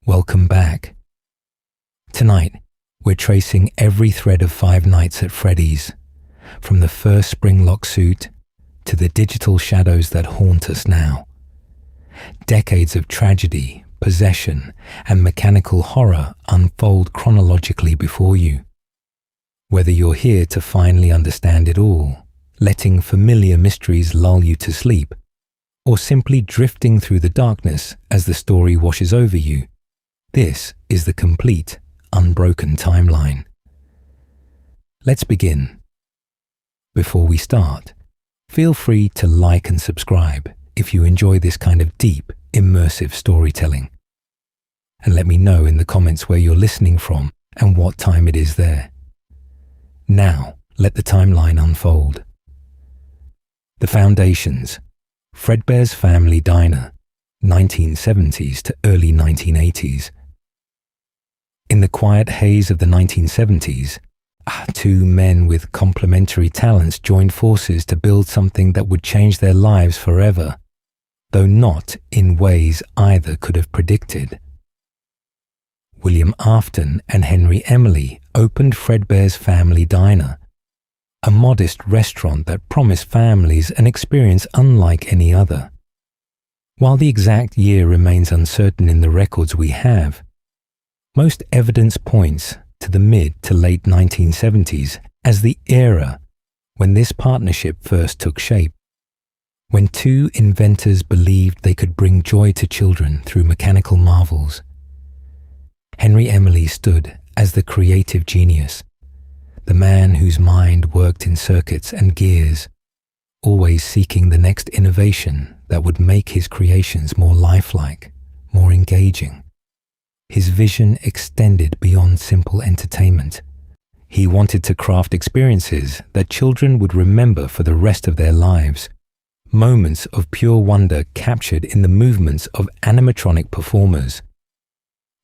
welcome back. Tonight, we're tracing every thread of Five Nights at Freddy's, from the first spring-lock suit to the digital shadows that haunt us now. Decades of tragedy, possession, and mechanical horror unfold chronologically before you. Whether you're here to finally understand it all, letting familiar mysteries lull you to sleep, or simply drifting through the darkness as the story washes over you, this is the complete, unbroken timeline. Let's begin. Before we start, feel free to like and subscribe if you enjoy this kind of deep, immersive storytelling. And let me know in the comments where you're listening from and what time it is there. Now, let the timeline unfold. The foundations: Fredbear's Family Diner, 1970s to early 1980s. In the quiet haze of the 1970s, two men with complementary talents joined forces to build something that would change their lives forever, though not in ways either could have predicted. William Afton and Henry Emily opened Fredbear's Family Diner, a modest restaurant that promised families an experience unlike any other. While the exact year remains uncertain in the records we have, most evidence points to the mid to late 1970s as the era when this partnership first took shape, when two inventors believed they could bring joy to children through mechanical marvels. Henry Emily stood as the creative genius, the man whose mind worked in circuits and gears, always seeking the next innovation that would make his creations more lifelike, more engaging. His vision extended beyond simple entertainment. He wanted to craft experiences that children would remember for the rest of their lives, moments of pure wonder captured in the movements of animatronic performers.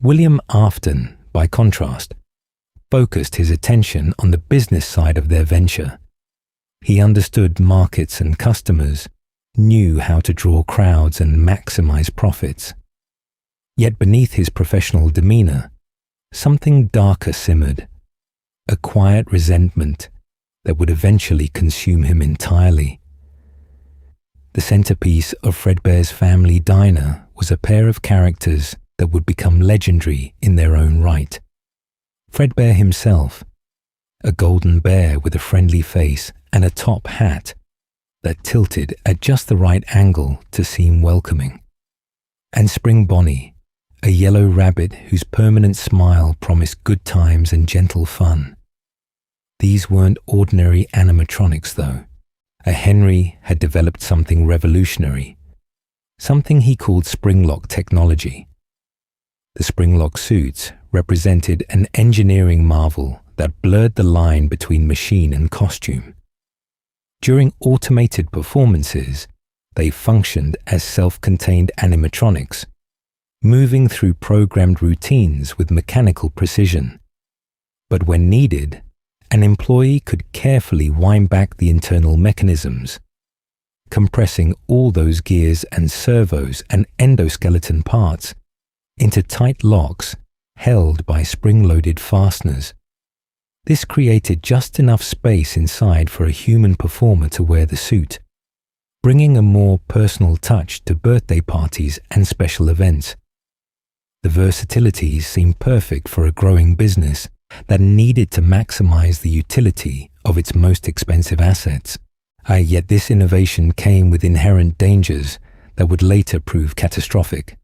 William Afton, by contrast, focused his attention on the business side of their venture. He understood markets and customers, knew how to draw crowds and maximize profits. Yet beneath his professional demeanor, something darker simmered, a quiet resentment that would eventually consume him entirely. The centerpiece of Fredbear's Family Diner was a pair of characters that would become legendary in their own right. Fredbear himself, a golden bear with a friendly face and a top hat that tilted at just the right angle to seem welcoming. And Spring Bonnie, a yellow rabbit whose permanent smile promised good times and gentle fun. These weren't ordinary animatronics, though. A Henry had developed something revolutionary, something he called spring-lock technology. The spring-lock suits represented an engineering marvel that blurred the line between machine and costume. During automated performances, they functioned as self-contained animatronics, moving through programmed routines with mechanical precision. But when needed, an employee could carefully wind back the internal mechanisms, compressing all those gears and servos and endoskeleton parts into tight locks held by spring-loaded fasteners. This created just enough space inside for a human performer to wear the suit, bringing a more personal touch to birthday parties and special events. The versatility seemed perfect for a growing business that needed to maximize the utility of its most expensive assets. Yet this innovation came with inherent dangers that would later prove catastrophic.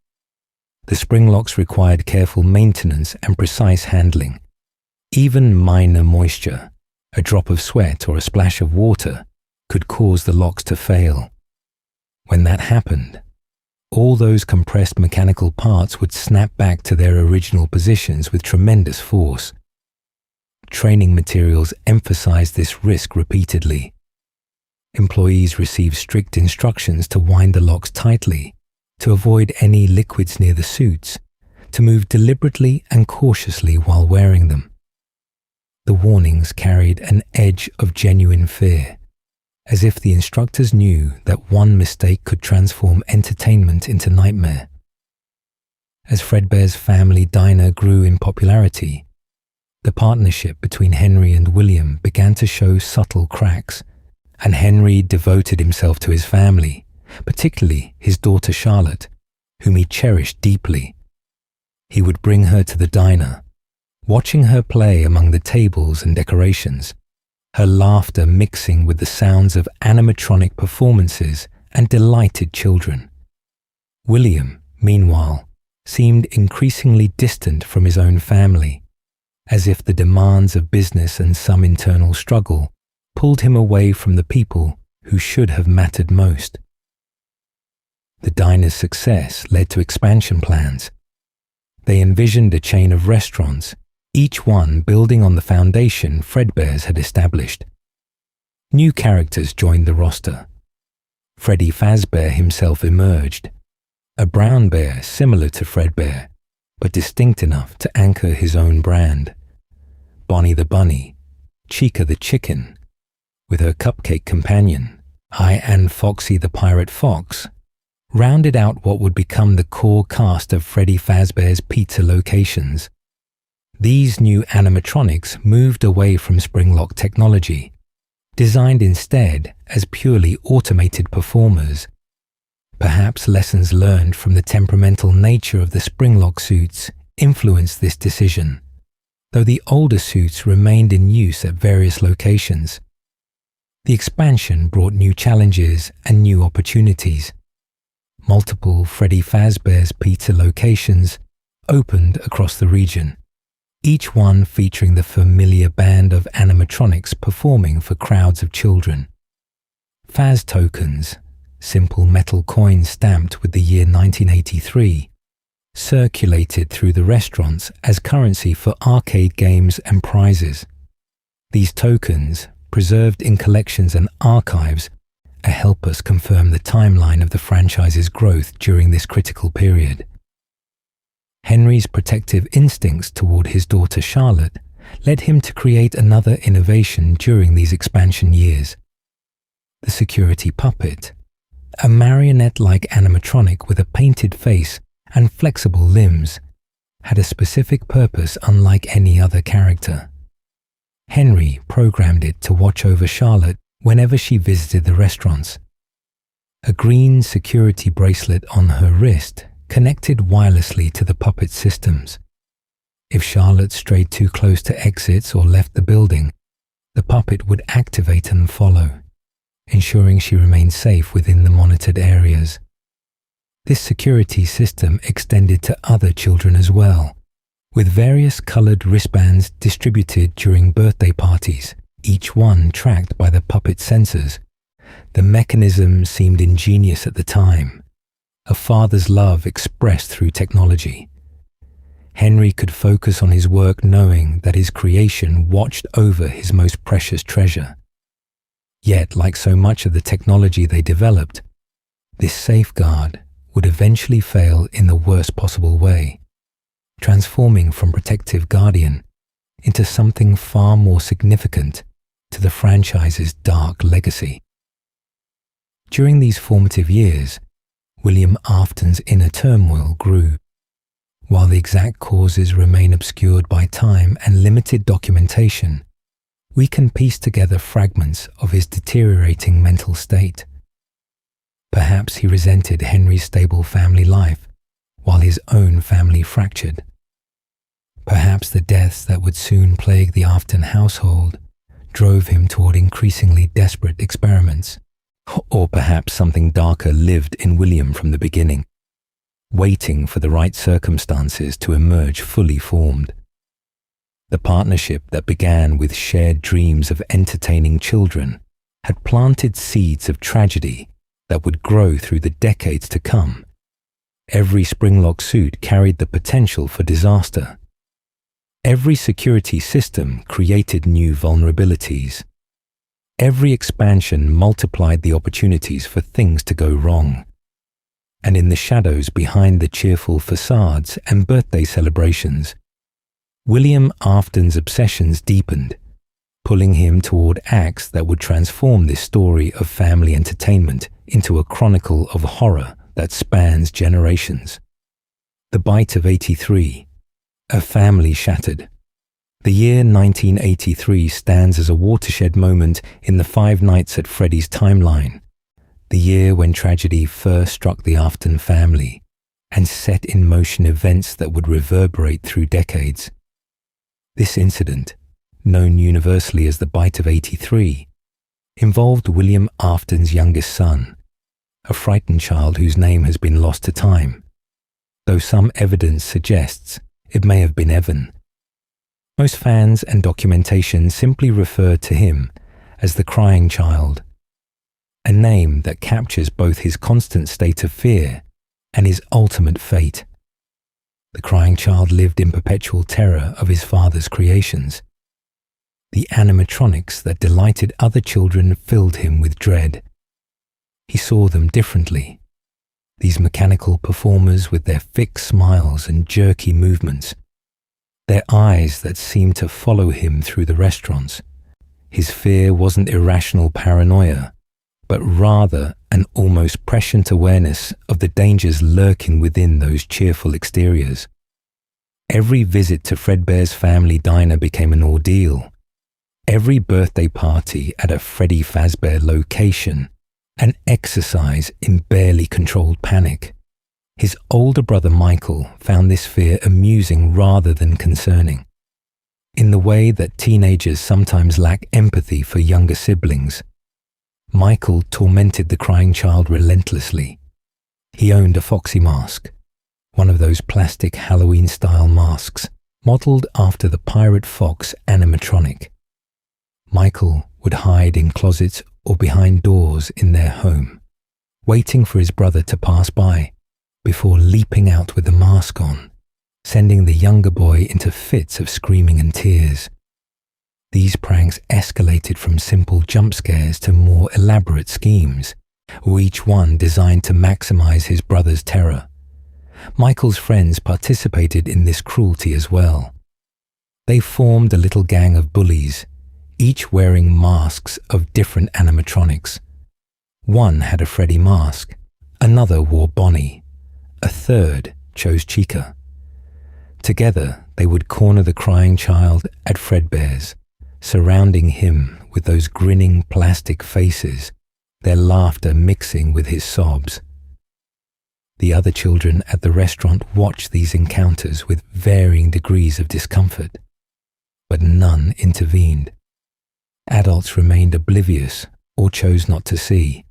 The spring locks required careful maintenance and precise handling. Even minor moisture, a drop of sweat or a splash of water, could cause the locks to fail. When that happened, all those compressed mechanical parts would snap back to their original positions with tremendous force. Training materials emphasized this risk repeatedly. Employees received strict instructions to wind the locks tightly, to avoid any liquids near the suits, to move deliberately and cautiously while wearing them. The warnings carried an edge of genuine fear, as if the instructors knew that one mistake could transform entertainment into nightmare. As Fredbear's family diner grew in popularity, the partnership between Henry and William began to show subtle cracks, and Henry devoted himself to his family, particularly his daughter Charlotte, whom he cherished deeply. He would bring her to the diner, watching her play among the tables and decorations, her laughter mixing with the sounds of animatronic performances and delighted children. William, meanwhile, seemed increasingly distant from his own family, as if the demands of business and some internal struggle pulled him away from the people who should have mattered most. The diner's success led to expansion plans. They envisioned a chain of restaurants, each one building on the foundation Fredbear's had established. New characters joined the roster. Freddy Fazbear himself emerged, a brown bear similar to Fredbear, but distinct enough to anchor his own brand. Bonnie the Bunny, Chica the Chicken, with her cupcake companion, and Foxy the Pirate Fox, rounded out what would become the core cast of Freddy Fazbear's pizza locations. These new animatronics moved away from Springlock technology, designed instead as purely automated performers. Perhaps lessons learned from the temperamental nature of the Springlock suits influenced this decision, though the older suits remained in use at various locations. The expansion brought new challenges and new opportunities. Multiple Freddy Fazbear's pizza locations opened across the region, each one featuring the familiar band of animatronics performing for crowds of children. Faz tokens, simple metal coins stamped with the year 1983, circulated through the restaurants as currency for arcade games and prizes. These tokens, preserved in collections and archives, help us confirm the timeline of the franchise's growth during this critical period. Henry's protective instincts toward his daughter Charlotte led him to create another innovation during these expansion years. The security puppet, a marionette-like animatronic with a painted face and flexible limbs, had a specific purpose unlike any other character. Henry programmed it to watch over Charlotte whenever she visited the restaurants. A green security bracelet on her wrist connected wirelessly to the puppet systems. If Charlotte strayed too close to exits or left the building, the puppet would activate and follow, ensuring she remained safe within the monitored areas. This security system extended to other children as well, with various colored wristbands distributed during birthday parties, each one tracked by the puppet sensors. The mechanism seemed ingenious at the time, a father's love expressed through technology. Henry could focus on his work knowing that his creation watched over his most precious treasure. Yet, like so much of the technology they developed, this safeguard would eventually fail in the worst possible way, transforming from protective guardian into something far more significant to the franchise's dark legacy. During these formative years, William Afton's inner turmoil grew. While the exact causes remain obscured by time and limited documentation, we can piece together fragments of his deteriorating mental state. Perhaps he resented Henry's stable family life, while his own family fractured. Perhaps the deaths that would soon plague the Afton household drove him toward increasingly desperate experiments. Or perhaps something darker lived in William from the beginning, waiting for the right circumstances to emerge fully formed. The partnership that began with shared dreams of entertaining children had planted seeds of tragedy that would grow through the decades to come. Every Springlock suit carried the potential for disaster. Every security system created new vulnerabilities. Every expansion multiplied the opportunities for things to go wrong. And in the shadows behind the cheerful facades and birthday celebrations, William Afton's obsessions deepened, pulling him toward acts that would transform this story of family entertainment into a chronicle of horror that spans generations. The bite of 83. A family shattered. The year 1983 stands as a watershed moment in the Five Nights at Freddy's timeline. The year when tragedy first struck the Afton family and set in motion events that would reverberate through decades. This incident, known universally as the Bite of 83, involved William Afton's youngest son, a frightened child whose name has been lost to time, though some evidence suggests it may have been Evan. Most fans and documentation simply refer to him as the crying child, a name that captures both his constant state of fear and his ultimate fate. The crying child lived in perpetual terror of his father's creations. The animatronics that delighted other children filled him with dread. He saw them differently. These mechanical performers with their fixed smiles and jerky movements, their eyes that seemed to follow him through the restaurants. His fear wasn't irrational paranoia, but rather an almost prescient awareness of the dangers lurking within those cheerful exteriors. Every visit to Fredbear's family diner became an ordeal. Every birthday party at a Freddy Fazbear location, an exercise in barely controlled panic. His older brother Michael found this fear amusing rather than concerning. In the way that teenagers sometimes lack empathy for younger siblings, Michael tormented the crying child relentlessly. He owned a Foxy mask, one of those plastic Halloween-style masks modeled after the Pirate Fox animatronic. Michael would hide in closets or behind doors in their home, waiting for his brother to pass by before leaping out with the mask on, sending the younger boy into fits of screaming and tears. These pranks escalated from simple jump scares to more elaborate schemes, each one designed to maximize his brother's terror. Michael's friends participated in this cruelty as well. They formed a little gang of bullies, each wearing masks of different animatronics. One had a Freddy mask, another wore Bonnie, a third chose Chica. Together, they would corner the crying child at Fredbear's, surrounding him with those grinning plastic faces, their laughter mixing with his sobs. The other children at the restaurant watched these encounters with varying degrees of discomfort, but none intervened. Adults remained oblivious or chose not to see,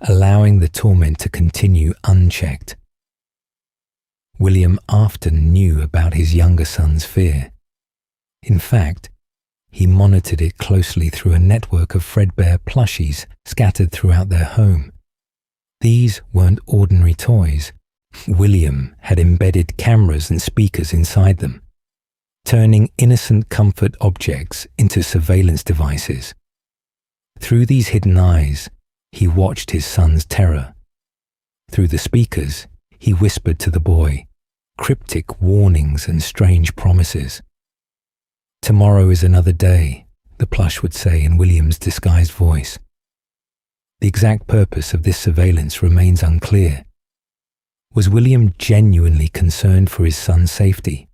allowing the torment to continue unchecked. William Afton knew about his younger son's fear. In fact, he monitored it closely through a network of Fredbear plushies scattered throughout their home. These weren't ordinary toys. William had embedded cameras and speakers inside them, turning innocent comfort objects into surveillance devices. Through these hidden eyes, he watched his son's terror. Through the speakers, he whispered to the boy, cryptic warnings and strange promises. "Tomorrow is another day," the plush would say in William's disguised voice. The exact purpose of this surveillance remains unclear. Was William genuinely concerned for his son's safety?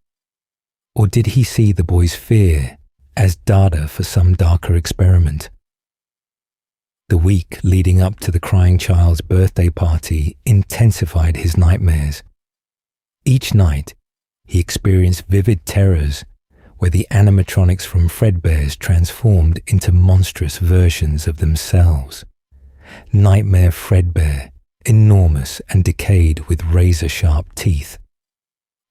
Or did he see the boy's fear as data for some darker experiment? The week leading up to the crying child's birthday party intensified his nightmares. Each night, he experienced vivid terrors where the animatronics from Fredbear's transformed into monstrous versions of themselves. Nightmare Fredbear, enormous and decayed with razor-sharp teeth.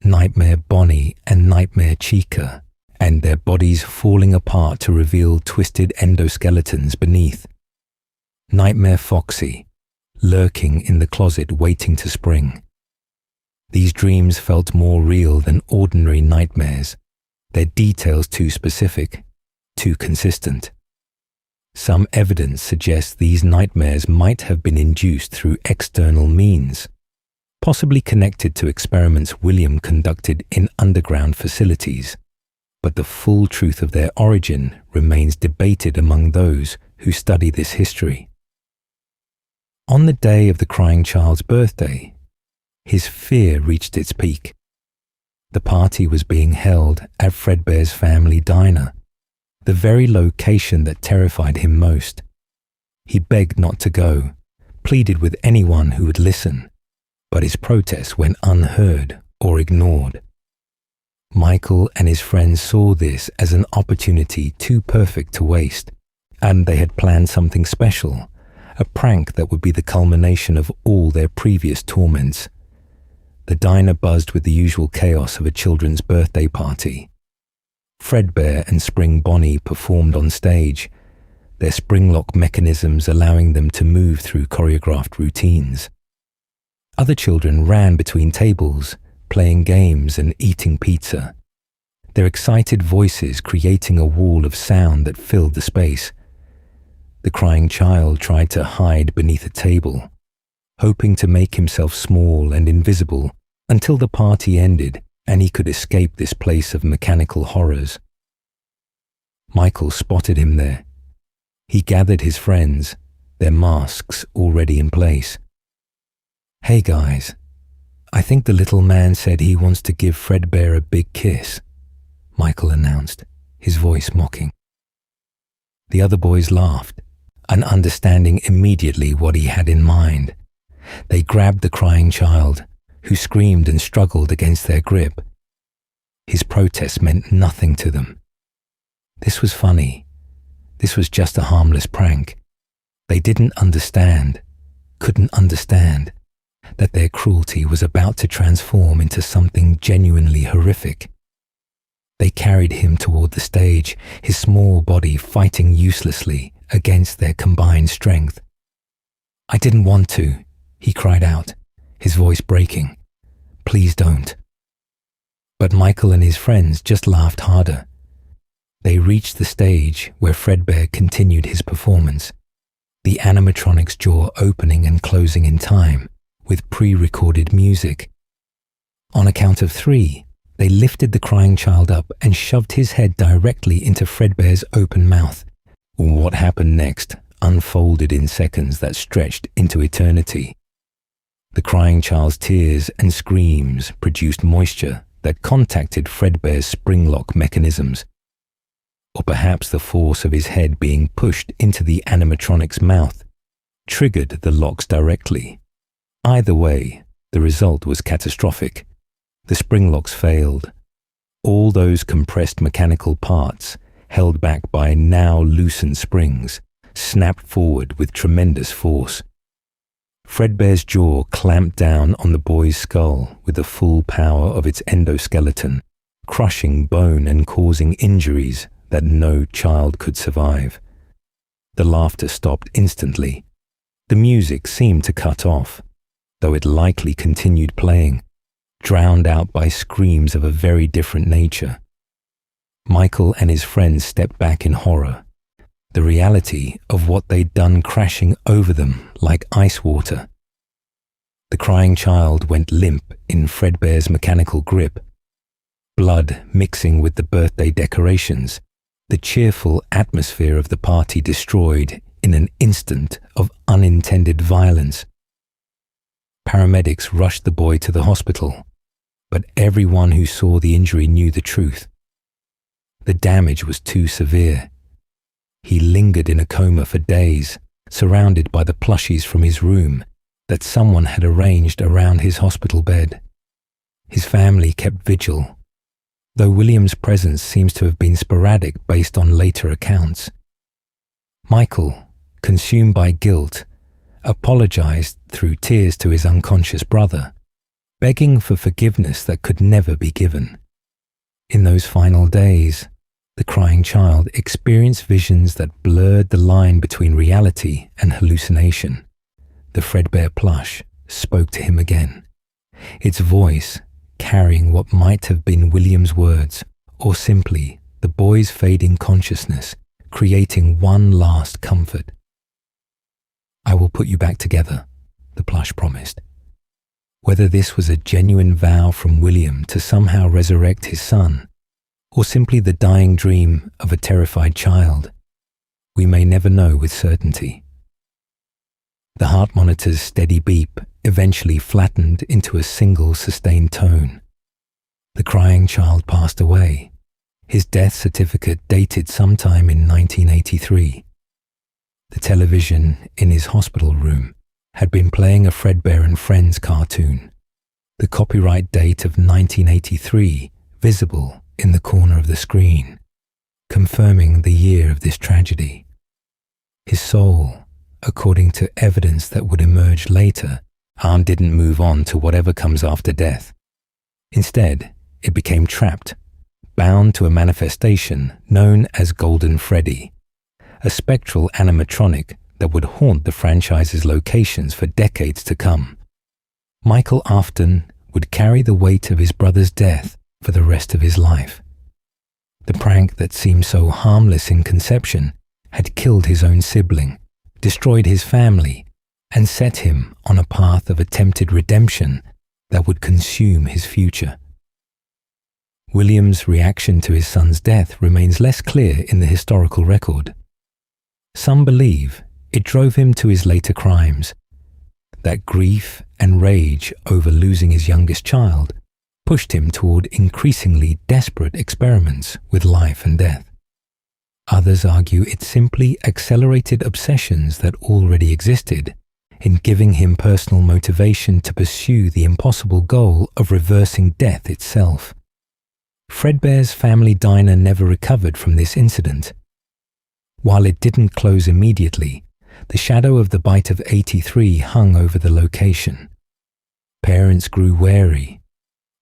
Nightmare Bonnie and Nightmare Chica, and their bodies falling apart to reveal twisted endoskeletons beneath. Nightmare Foxy, lurking in the closet waiting to spring. These dreams felt more real than ordinary nightmares, their details too specific, too consistent. Some evidence suggests these nightmares might have been induced through external means, possibly connected to experiments William conducted in underground facilities, but the full truth of their origin remains debated among those who study this history. On the day of the crying child's birthday, his fear reached its peak. The party was being held at Fredbear's family diner, the very location that terrified him most. He begged not to go, pleaded with anyone who would listen, but his protests went unheard or ignored. Michael and his friends saw this as an opportunity too perfect to waste, and they had planned something special, a prank that would be the culmination of all their previous torments. The diner buzzed with the usual chaos of a children's birthday party. Fredbear and Spring Bonnie performed on stage, their spring-lock mechanisms allowing them to move through choreographed routines. Other children ran between tables, playing games and eating pizza, their excited voices creating a wall of sound that filled the space. The crying child tried to hide beneath a table, hoping to make himself small and invisible until the party ended and he could escape this place of mechanical horrors. Michael spotted him there. He gathered his friends, their masks already in place. "Hey guys, I think the little man said he wants to give Fredbear a big kiss," Michael announced, his voice mocking. The other boys laughed, understanding immediately what he had in mind. They grabbed the crying child, who screamed and struggled against their grip. His protest meant nothing to them. This was funny. This was just a harmless prank. They didn't understand, couldn't understand, that their cruelty was about to transform into something genuinely horrific. They carried him toward the stage, his small body fighting uselessly against their combined strength. "I didn't want to," he cried out, his voice breaking. "Please don't." But Michael and his friends just laughed harder. They reached the stage where Fredbear continued his performance, the animatronic's jaw opening and closing in time with pre-recorded music. On a count of 3, they lifted the crying child up and shoved his head directly into Fredbear's open mouth. What happened next unfolded in seconds that stretched into eternity. The crying child's tears and screams produced moisture that contacted Fredbear's spring-lock mechanisms. Or perhaps the force of his head being pushed into the animatronic's mouth triggered the locks directly. Either way, the result was catastrophic. The spring locks failed. All those compressed mechanical parts, held back by now loosened springs, snapped forward with tremendous force. Fredbear's jaw clamped down on the boy's skull with the full power of its endoskeleton, crushing bone and causing injuries that no child could survive. The laughter stopped instantly. The music seemed to cut off, though it likely continued playing, drowned out by screams of a very different nature. Michael and his friends stepped back in horror, the reality of what they'd done crashing over them like ice water. The crying child went limp in Fredbear's mechanical grip, blood mixing with the birthday decorations, the cheerful atmosphere of the party destroyed in an instant of unintended violence. Paramedics rushed the boy to the hospital, but everyone who saw the injury knew the truth. The damage was too severe. He lingered in a coma for days, surrounded by the plushies from his room that someone had arranged around his hospital bed. His family kept vigil, though William's presence seems to have been sporadic based on later accounts. Michael, consumed by guilt, apologized through tears to his unconscious brother, begging for forgiveness that could never be given. In those final days, the crying child experienced visions that blurred the line between reality and hallucination. The Fredbear plush spoke to him again, its voice carrying what might have been William's words, or simply the boy's fading consciousness, creating one last comfort. "I will put you back together," the plush promised. Whether this was a genuine vow from William to somehow resurrect his son, or simply the dying dream of a terrified child, we may never know with certainty. The heart monitor's steady beep eventually flattened into a single sustained tone. The crying child passed away. His death certificate dated sometime in 1983. The television in his hospital room had been playing a Fredbear and Friends cartoon. The copyright date of 1983 visible in the corner of the screen, confirming the year of this tragedy. His soul, according to evidence that would emerge later, didn't move on to whatever comes after death. Instead, it became trapped, bound to a manifestation known as Golden Freddy, a spectral animatronic that would haunt the franchise's locations for decades to come. Michael Afton would carry the weight of his brother's death for the rest of his life. The prank that seemed so harmless in conception had killed his own sibling, destroyed his family, and set him on a path of attempted redemption that would consume his future. William's reaction to his son's death remains less clear in the historical record. Some believe it drove him to his later crimes, that grief and rage over losing his youngest child pushed him toward increasingly desperate experiments with life and death. Others argue it simply accelerated obsessions that already existed, in giving him personal motivation to pursue the impossible goal of reversing death itself. Fredbear's family diner never recovered from this incident. While it didn't close immediately, the shadow of the Bite of 83 hung over the location. Parents grew wary.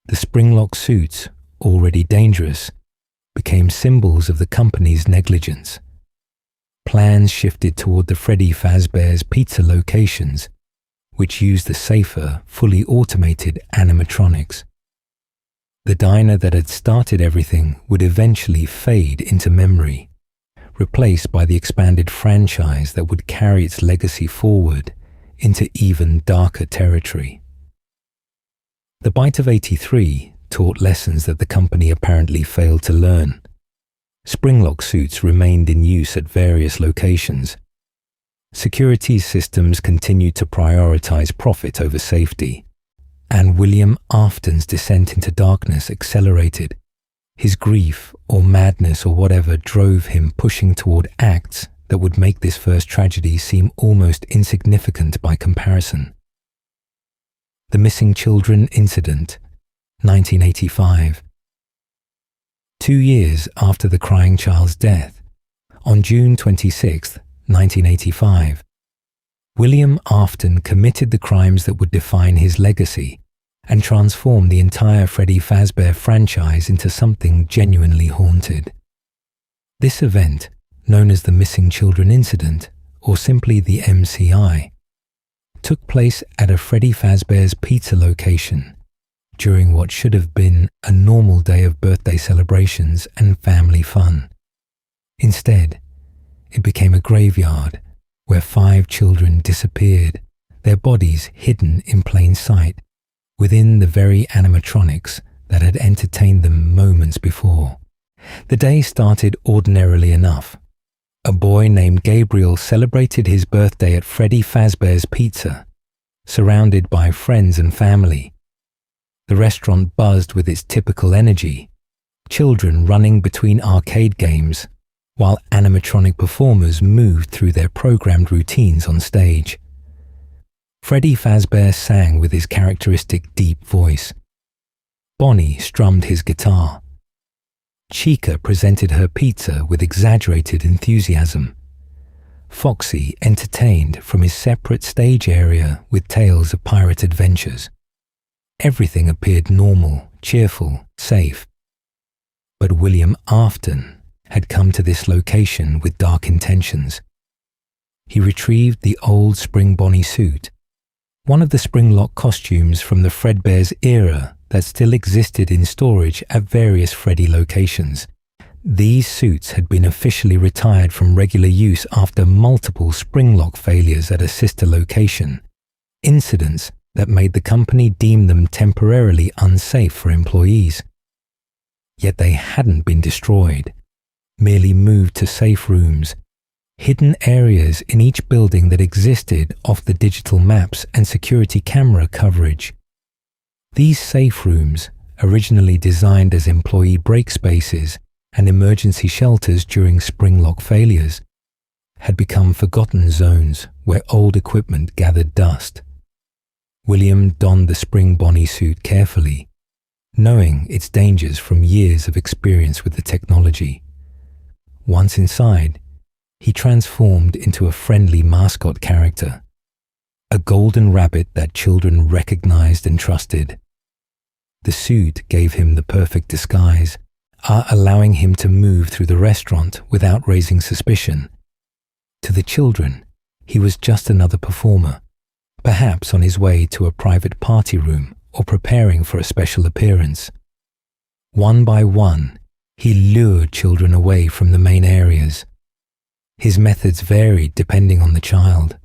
The springlock suits, already dangerous, became symbols of the company's negligence. Plans shifted toward the Freddy Fazbear's Pizza locations, which used the safer, fully automated animatronics. The diner that had started everything would eventually fade into memory, replaced by the expanded franchise that would carry its legacy forward into even darker territory. The Bite of 83 taught lessons that the company apparently failed to learn. Springlock suits remained in use at various locations. Security systems continued to prioritize profit over safety, and William Afton's descent into darkness accelerated. His grief or madness or whatever drove him pushing toward acts that would make this first tragedy seem almost insignificant by comparison. The missing children incident, 1985. 2 years after the crying child's death, on June 26, 1985, William Afton committed the crimes that would define his legacy and transform the entire Freddy Fazbear franchise into something genuinely haunted. This event, known as the Missing Children Incident, or simply the MCI, took place at a Freddy Fazbear's Pizza location during what should have been a normal day of birthday celebrations and family fun. Instead, it became a graveyard where 5 children disappeared, their bodies hidden in plain sight within the very animatronics that had entertained them moments before. The day started ordinarily enough. A boy named Gabriel celebrated his birthday at Freddy Fazbear's Pizza, surrounded by friends and family. The restaurant buzzed with its typical energy, children running between arcade games, while animatronic performers moved through their programmed routines on stage. Freddy Fazbear sang with his characteristic deep voice. Bonnie strummed his guitar. Chica presented her pizza with exaggerated enthusiasm. Foxy entertained from his separate stage area with tales of pirate adventures. Everything appeared normal, cheerful, safe. But William Afton had come to this location with dark intentions. He retrieved the old Spring Bonnie suit, one of the Springlock costumes from the Fredbear's era that still existed in storage at various Freddy locations. These suits had been officially retired from regular use after multiple Springlock failures at a sister location, incidents that made the company deem them temporarily unsafe for employees. Yet they hadn't been destroyed, merely moved to safe rooms, hidden areas in each building that existed off the digital maps and security camera coverage. These safe rooms, originally designed as employee break spaces and emergency shelters during spring lock failures, had become forgotten zones where old equipment gathered dust. William donned the spring Bonnie suit carefully, knowing its dangers from years of experience with the technology. Once inside, he transformed into a friendly mascot character, a golden rabbit that children recognized and trusted. The suit gave him the perfect disguise, allowing him to move through the restaurant without raising suspicion. To the children, he was just another performer, perhaps on his way to a private party room or preparing for a special appearance. One by one, he lured children away from the main areas. His methods varied depending on the child.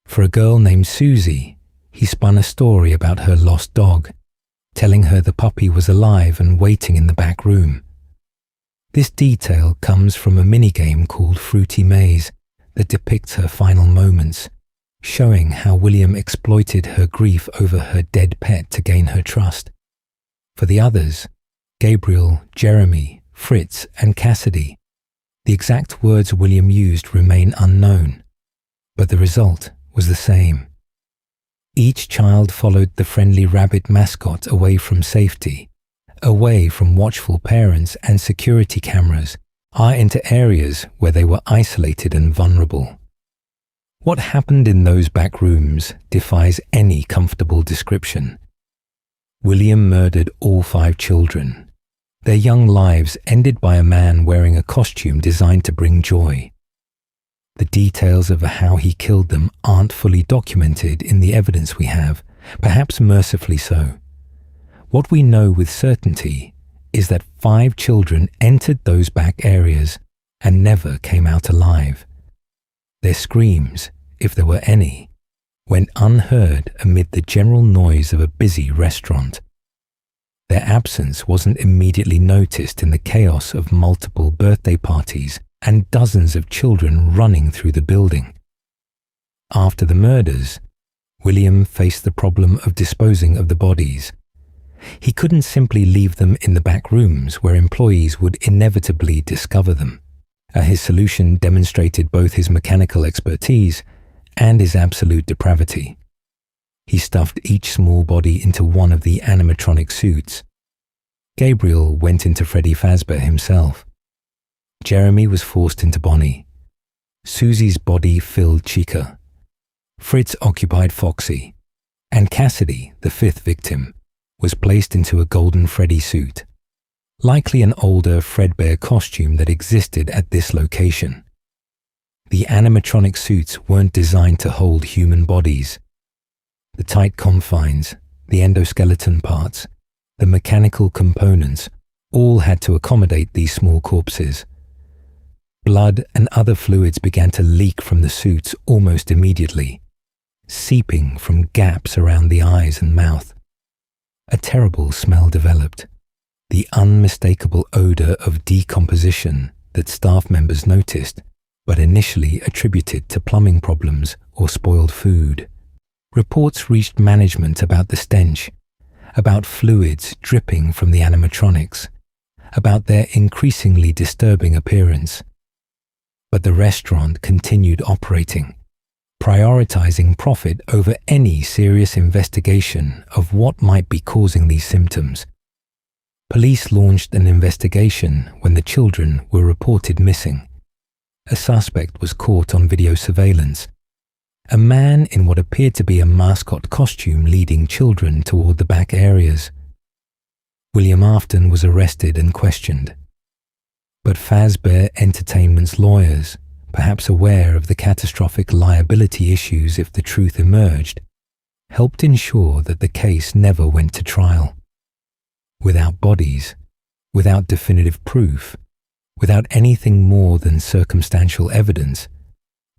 For a girl named Susie, he spun a story about her lost dog, telling her the puppy was alive and waiting in the back room. This detail comes from a minigame called Fruity Maze that depicts her final moments, showing how William exploited her grief over her dead pet to gain her trust. For the others, Gabriel, Jeremy, Fritz, and Cassidy, the exact words William used remain unknown, but the result was the same. Each child followed the friendly rabbit mascot away from safety, away from watchful parents and security cameras, into areas where they were isolated and vulnerable. What happened in those back rooms defies any comfortable description. William murdered all 5 children, their young lives ended by a man wearing a costume designed to bring joy. The details of how he killed them aren't fully documented in the evidence we have, perhaps mercifully so. What we know with certainty is that 5 children entered those back areas and never came out alive. Their screams, if there were any, went unheard amid the general noise of a busy restaurant. Their absence wasn't immediately noticed in the chaos of multiple birthday parties and dozens of children running through the building. After the murders, William faced the problem of disposing of the bodies. He couldn't simply leave them in the back rooms where employees would inevitably discover them. His solution demonstrated both his mechanical expertise and his absolute depravity. He stuffed each small body into one of the animatronic suits. Gabriel went into Freddy Fazbear himself. Jeremy was forced into Bonnie. Susie's body filled Chica. Fritz occupied Foxy. And Cassidy, the 5th victim, was placed into a golden Freddy suit, likely an older Fredbear costume that existed at this location. The animatronic suits weren't designed to hold human bodies. The tight confines, the endoskeleton parts, the mechanical components, all had to accommodate these small corpses. Blood and other fluids began to leak from the suits almost immediately, seeping from gaps around the eyes and mouth. A terrible smell developed, the unmistakable odor of decomposition that staff members noticed, but initially attributed to plumbing problems or spoiled food. Reports reached management about the stench, about fluids dripping from the animatronics, about their increasingly disturbing appearance. But the restaurant continued operating, prioritizing profit over any serious investigation of what might be causing these symptoms. Police launched an investigation when the children were reported missing. A suspect was caught on video surveillance. A man in what appeared to be a mascot costume leading children toward the back areas. William Afton was arrested and questioned. But Fazbear Entertainment's lawyers, perhaps aware of the catastrophic liability issues if the truth emerged, helped ensure that the case never went to trial. Without bodies, without definitive proof, without anything more than circumstantial evidence,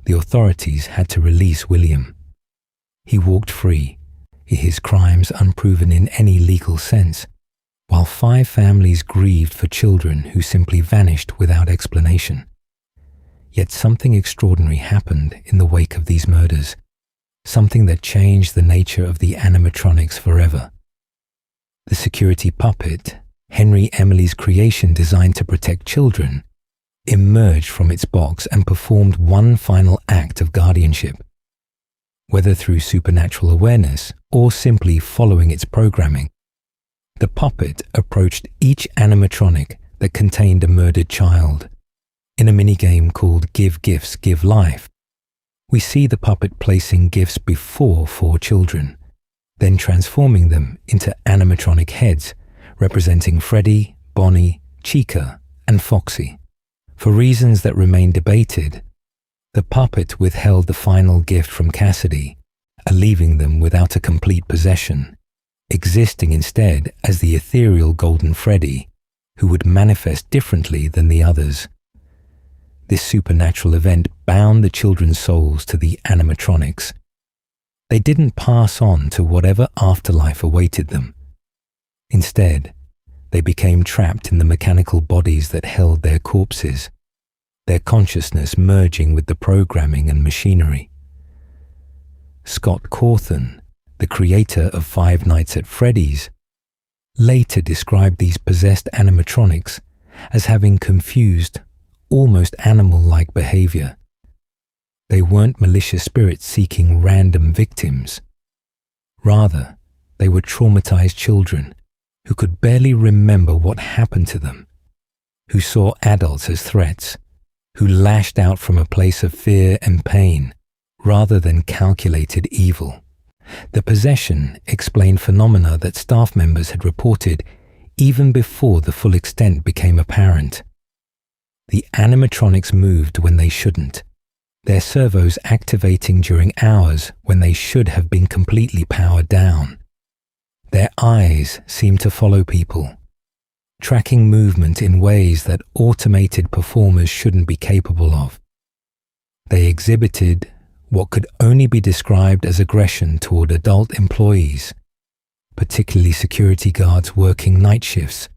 the authorities had to release William. He walked free, his crimes unproven in any legal sense, while 5 families grieved for children who simply vanished without explanation. Yet something extraordinary happened in the wake of these murders, something that changed the nature of the animatronics forever. The security puppet, Henry Emily's creation designed to protect children, emerged from its box and performed one final act of guardianship. Whether through supernatural awareness or simply following its programming, the puppet approached each animatronic that contained a murdered child. In a minigame called Give Gifts, Give Life, we see the puppet placing gifts before 4 children, then transforming them into animatronic heads representing Freddy, Bonnie, Chica, and Foxy. For reasons that remain debated, the puppet withheld the final gift from Cassidy, leaving them without a complete possession, existing instead as the ethereal Golden Freddy, who would manifest differently than the others. This supernatural event bound the children's souls to the animatronics. They didn't pass on to whatever afterlife awaited them. Instead, they became trapped in the mechanical bodies that held their corpses, their consciousness merging with the programming and machinery. Scott Cawthon, the creator of Five Nights at Freddy's, later described these possessed animatronics as having confused, almost animal-like behavior. They weren't malicious spirits seeking random victims. Rather, they were traumatized children who could barely remember what happened to them, who saw adults as threats, who lashed out from a place of fear and pain rather than calculated evil. The possession explained phenomena that staff members had reported even before the full extent became apparent. The animatronics moved when they shouldn't, their servos activating during hours when they should have been completely powered down. Their eyes seemed to follow people, tracking movement in ways that automated performers shouldn't be capable of. They exhibited what could only be described as aggression toward adult employees, particularly security guards working night shifts,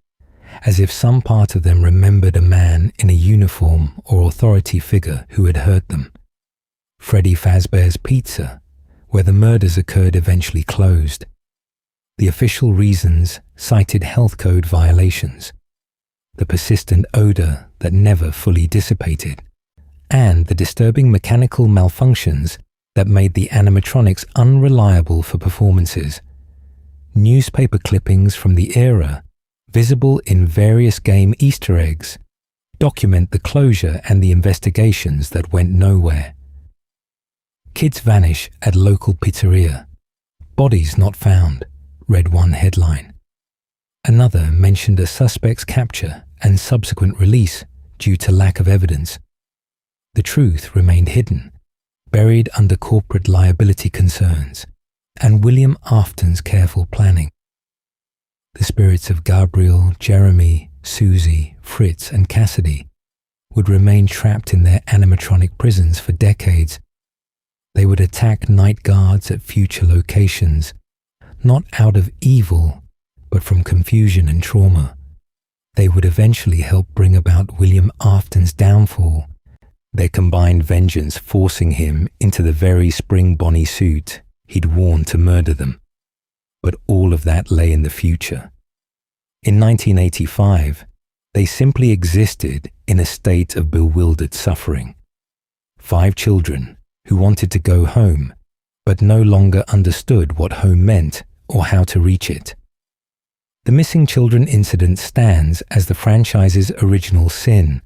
as if some part of them remembered a man in a uniform or authority figure who had hurt them. Freddy Fazbear's Pizza, where the murders occurred, eventually closed. The official reasons cited health code violations, the persistent odor that never fully dissipated, and the disturbing mechanical malfunctions that made the animatronics unreliable for performances. Newspaper clippings from the era, visible in various game Easter eggs, document the closure and the investigations that went nowhere. Kids vanish at local pizzeria. Bodies not found, read one headline. Another mentioned a suspect's capture and subsequent release due to lack of evidence. The truth remained hidden, buried under corporate liability concerns and William Afton's careful planning. The spirits of Gabriel, Jeremy, Susie, Fritz, and Cassidy would remain trapped in their animatronic prisons for decades. They would attack night guards at future locations, not out of evil, but from confusion and trauma. They would eventually help bring about William Afton's downfall, their combined vengeance forcing him into the very spring Bonnie suit he'd worn to murder them. But all of that lay in the future. In 1985, they simply existed in a state of bewildered suffering. 5 children who wanted to go home, but no longer understood what home meant or how to reach it. The missing children incident stands as the franchise's original sin,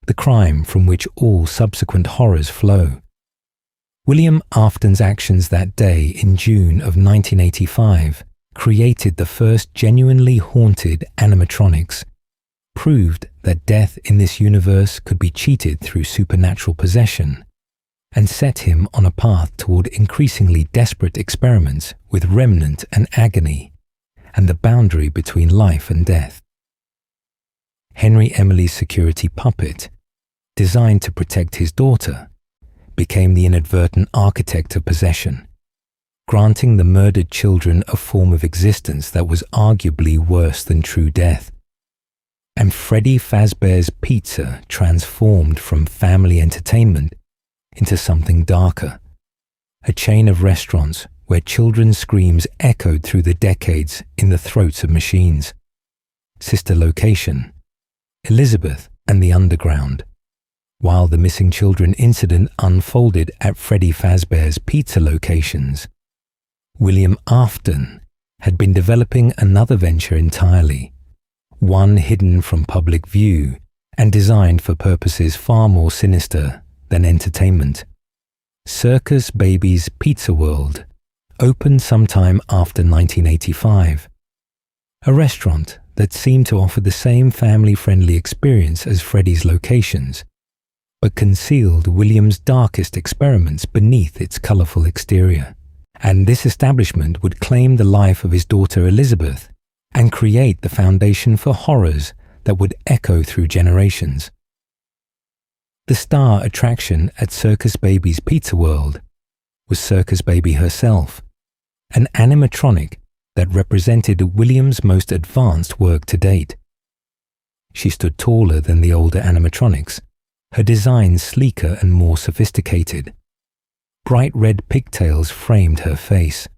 the crime from which all subsequent horrors flow. William Afton's actions that day in June of 1985 created the first genuinely haunted animatronics, proved that death in this universe could be cheated through supernatural possession, and set him on a path toward increasingly desperate experiments with remnant and agony, and the boundary between life and death. Henry Emily's security puppet, designed to protect his daughter, became the inadvertent architect of possession, granting the murdered children a form of existence that was arguably worse than true death. And Freddy Fazbear's Pizza transformed from family entertainment into something darker, a chain of restaurants where children's screams echoed through the decades in the throats of machines. Sister location: Elizabeth and the Underground. While the missing children incident unfolded at Freddy Fazbear's pizza locations, William Afton had been developing another venture entirely, one hidden from public view and designed for purposes far more sinister than entertainment. Circus Baby's Pizza World opened sometime after 1985, a restaurant that seemed to offer the same family-friendly experience as Freddy's locations, but concealed William's darkest experiments beneath its colourful exterior. And this establishment would claim the life of his daughter Elizabeth and create the foundation for horrors that would echo through generations. The star attraction at Circus Baby's Pizza World was Circus Baby herself, an animatronic that represented William's most advanced work to date. She stood taller than the older animatronics, her design sleeker and more sophisticated. Bright red pigtails framed her face.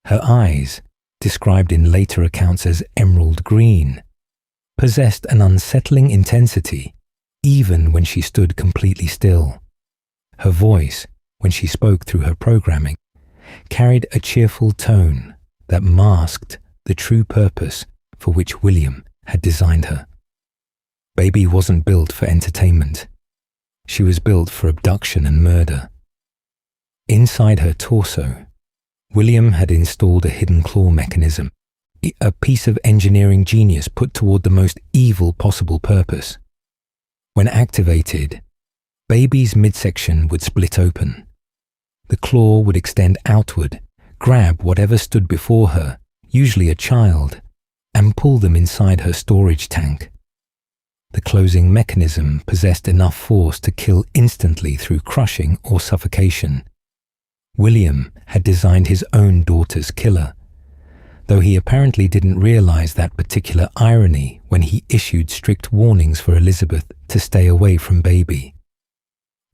Her eyes, described in later accounts as emerald green, possessed an unsettling intensity even when she stood completely still. Her voice, when she spoke through her programming, carried a cheerful tone that masked the true purpose for which William had designed her. Baby wasn't built for entertainment. She was built for abduction and murder. Inside her torso, William had installed a hidden claw mechanism, a piece of engineering genius put toward the most evil possible purpose. When activated, Baby's midsection would split open. The claw would extend outward, grab whatever stood before her, usually a child, and pull them inside her storage tank. The closing mechanism possessed enough force to kill instantly through crushing or suffocation. William had designed his own daughter's killer, though he apparently didn't realize that particular irony when he issued strict warnings for Elizabeth to stay away from Baby.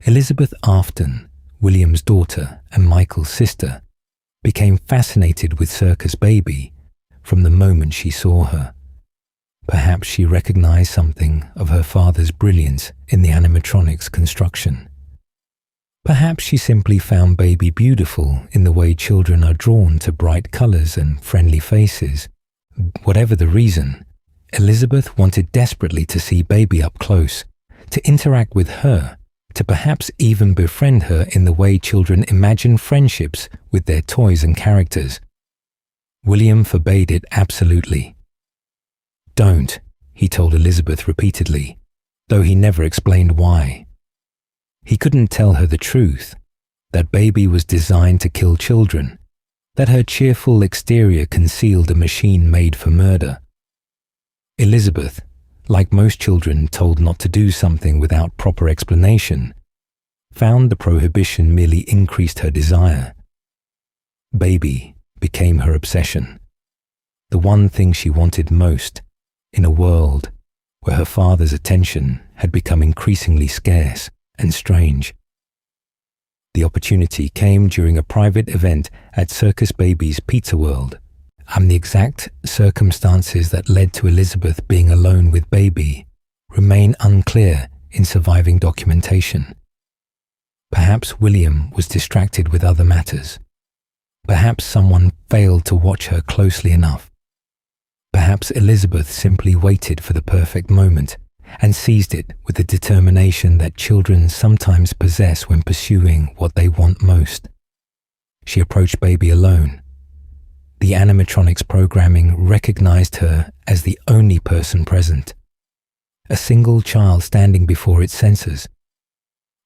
Elizabeth Afton, William's daughter and Michael's sister, became fascinated with Circus Baby from the moment she saw her. Perhaps she recognized something of her father's brilliance in the animatronics construction. Perhaps she simply found Baby beautiful in the way children are drawn to bright colors and friendly faces. Whatever the reason, Elizabeth wanted desperately to see Baby up close, to interact with her, to perhaps even befriend her in the way children imagine friendships with their toys and characters. William forbade it absolutely. "Don't," he told Elizabeth repeatedly, though he never explained why. He couldn't tell her the truth, that Baby was designed to kill children, that her cheerful exterior concealed a machine made for murder. Elizabeth, like most children told not to do something without proper explanation, found the prohibition merely increased her desire. Baby became her obsession, the one thing she wanted most in a world where her father's attention had become increasingly scarce and strange. The opportunity came during a private event at Circus Baby's Pizza World, and the exact circumstances that led to Elizabeth being alone with Baby remain unclear in surviving documentation. Perhaps William was distracted with other matters. Perhaps someone failed to watch her closely enough. Perhaps Elizabeth simply waited for the perfect moment and seized it with the determination that children sometimes possess when pursuing what they want most. She approached Baby alone. The animatronics programming recognized her as the only person present, a single child standing before its sensors.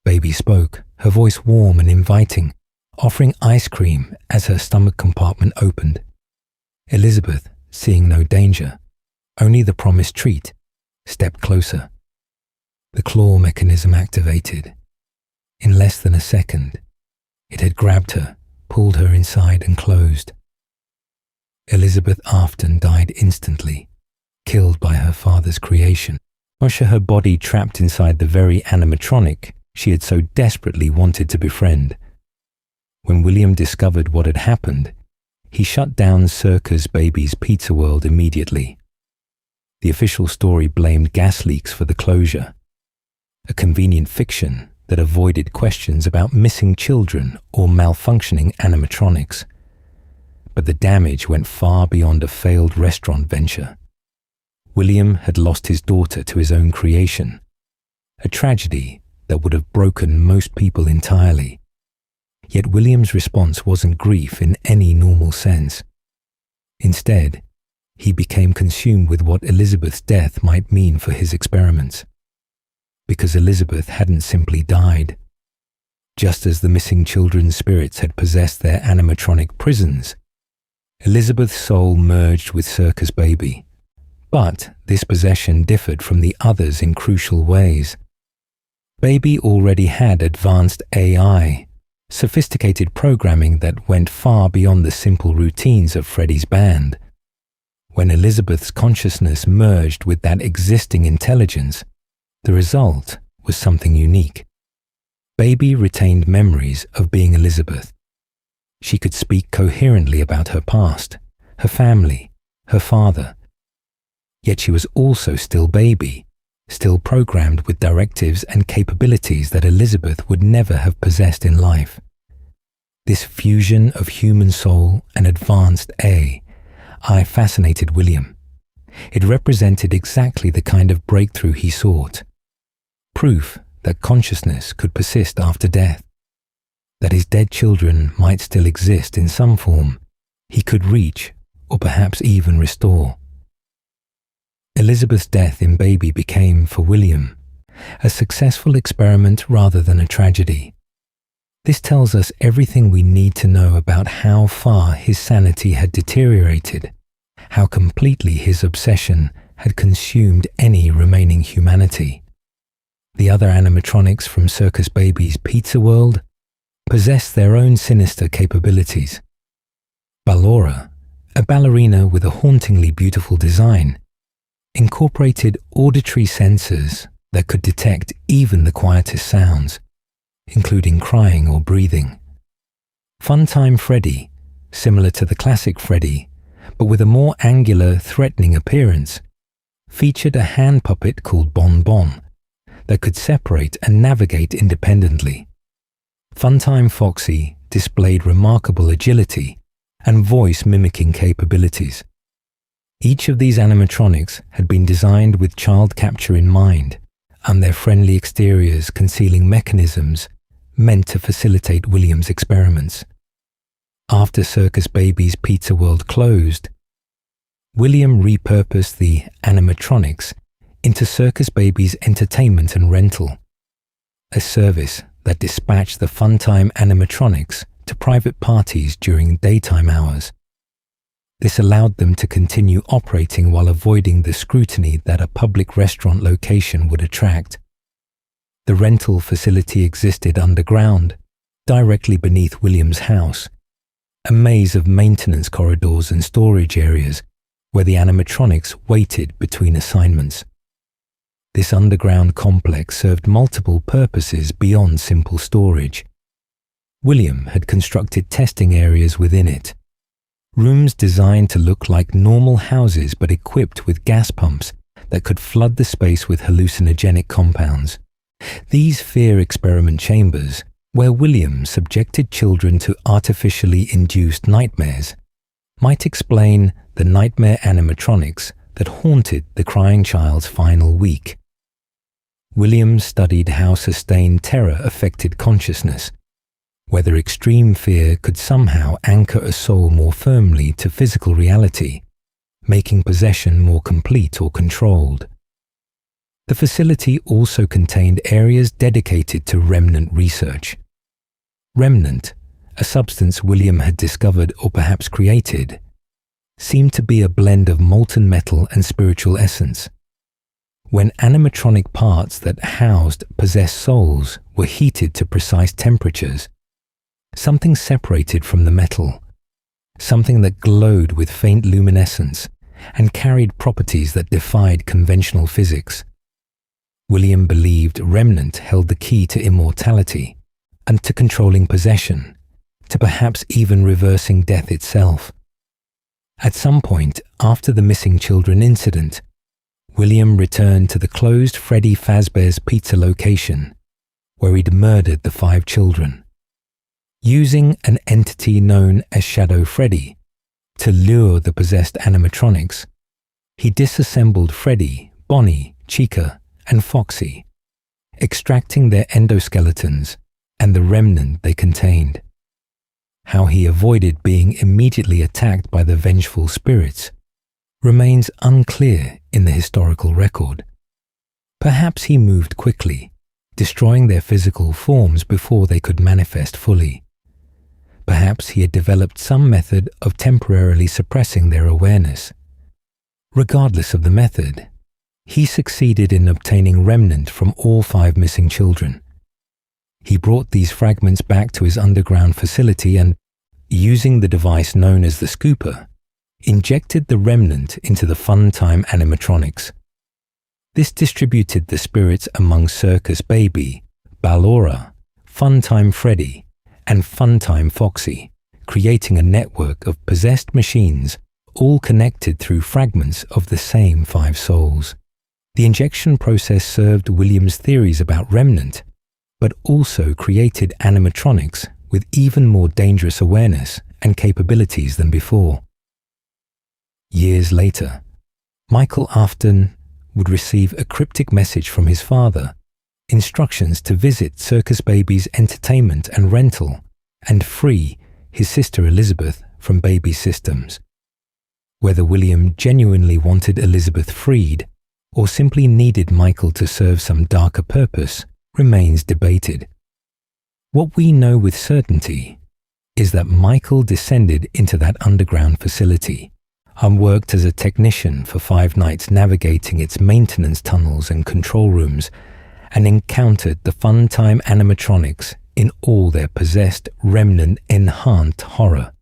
Baby spoke, her voice warm and inviting, offering ice cream as her stomach compartment opened. Elizabeth, seeing no danger, only the promised treat, stepped closer. The claw mechanism activated. In less than a second, it had grabbed her, pulled her inside and closed. Elizabeth Afton died instantly, killed by her father's creation, her body trapped inside the very animatronic she had so desperately wanted to befriend. When William discovered what had happened, he shut down Circus Baby's Pizza World immediately. The official story blamed gas leaks for the closure, a convenient fiction that avoided questions about missing children or malfunctioning animatronics. But the damage went far beyond a failed restaurant venture. William had lost his daughter to his own creation, a tragedy that would have broken most people entirely. Yet William's response wasn't grief in any normal sense. Instead, he became consumed with what Elizabeth's death might mean for his experiments. Because Elizabeth hadn't simply died. Just as the missing children's spirits had possessed their animatronic prisons, Elizabeth's soul merged with Circus Baby. But this possession differed from the others in crucial ways. Baby already had advanced AI, sophisticated programming that went far beyond the simple routines of Freddy's band. When Elizabeth's consciousness merged with that existing intelligence, the result was something unique. Baby retained memories of being Elizabeth. She could speak coherently about her past, her family, her father. Yet she was also still Baby, still programmed with directives and capabilities that Elizabeth would never have possessed in life. This fusion of human soul and advanced AI fascinated William. It represented exactly the kind of breakthrough he sought. Proof that consciousness could persist after death, that his dead children might still exist in some form he could reach or perhaps even restore. Elizabeth's death in Baby became, for William, a successful experiment rather than a tragedy. This tells us everything we need to know about how far his sanity had deteriorated, how completely his obsession had consumed any remaining humanity. The other animatronics from Circus Baby's Pizza World possessed their own sinister capabilities. Ballora, a ballerina with a hauntingly beautiful design, incorporated auditory sensors that could detect even the quietest sounds, including crying or breathing. Funtime Freddy, similar to the classic Freddy, but with a more angular, threatening appearance, featured a hand puppet called Bon Bon that could separate and navigate independently. Funtime Foxy displayed remarkable agility and voice-mimicking capabilities. Each of these animatronics had been designed with child capture in mind, and their friendly exteriors concealing mechanisms meant to facilitate William's experiments. After Circus Baby's Pizza World closed, William repurposed the animatronics into Circus Baby's entertainment and rental, a service that dispatched the Funtime animatronics to private parties during daytime hours. This allowed them to continue operating while avoiding the scrutiny that a public restaurant location would attract. The rental facility existed underground, directly beneath William's house, a maze of maintenance corridors and storage areas where the animatronics waited between assignments. This underground complex served multiple purposes beyond simple storage. William had constructed testing areas within it, rooms designed to look like normal houses but equipped with gas pumps that could flood the space with hallucinogenic compounds. These fear experiment chambers, where William subjected children to artificially induced nightmares, might explain the nightmare animatronics that haunted the crying child's final week. William studied how sustained terror affected consciousness, whether extreme fear could somehow anchor a soul more firmly to physical reality, making possession more complete or controlled. The facility also contained areas dedicated to remnant research. Remnant, a substance William had discovered or perhaps created, seemed to be a blend of molten metal and spiritual essence. When animatronic parts that housed possessed souls were heated to precise temperatures, something separated from the metal, something that glowed with faint luminescence and carried properties that defied conventional physics. William believed remnant held the key to immortality and to controlling possession, to perhaps even reversing death itself. At some point after the missing children incident, William returned to the closed Freddy Fazbear's Pizza location, where he'd murdered the 5 children. Using an entity known as Shadow Freddy to lure the possessed animatronics, he disassembled Freddy, Bonnie, Chica, and Foxy, extracting their endoskeletons and the remnant they contained. How he avoided being immediately attacked by the vengeful spirits remains unclear in the historical record. Perhaps he moved quickly, destroying their physical forms before they could manifest fully. Perhaps he had developed some method of temporarily suppressing their awareness. Regardless of the method, he succeeded in obtaining remnant from all 5 missing children. He brought these fragments back to his underground facility and, using the device known as the scooper, injected the remnant into the Funtime animatronics. This distributed the spirits among Circus Baby, Ballora, Funtime Freddy, and Funtime Foxy, creating a network of possessed machines all connected through fragments of the same 5 souls. The injection process served William's theories about remnant, but also created animatronics with even more dangerous awareness and capabilities than before. Years later, Michael Afton would receive a cryptic message from his father, instructions to visit Circus Baby's entertainment and rental, and free his sister Elizabeth from Baby's systems. Whether William genuinely wanted Elizabeth freed, or simply needed Michael to serve some darker purpose, remains debated. What we know with certainty is that Michael descended into that underground facility and worked as a technician for 5 nights navigating its maintenance tunnels and control rooms, and encountered the Funtime animatronics in all their possessed, remnant-enhanced horror.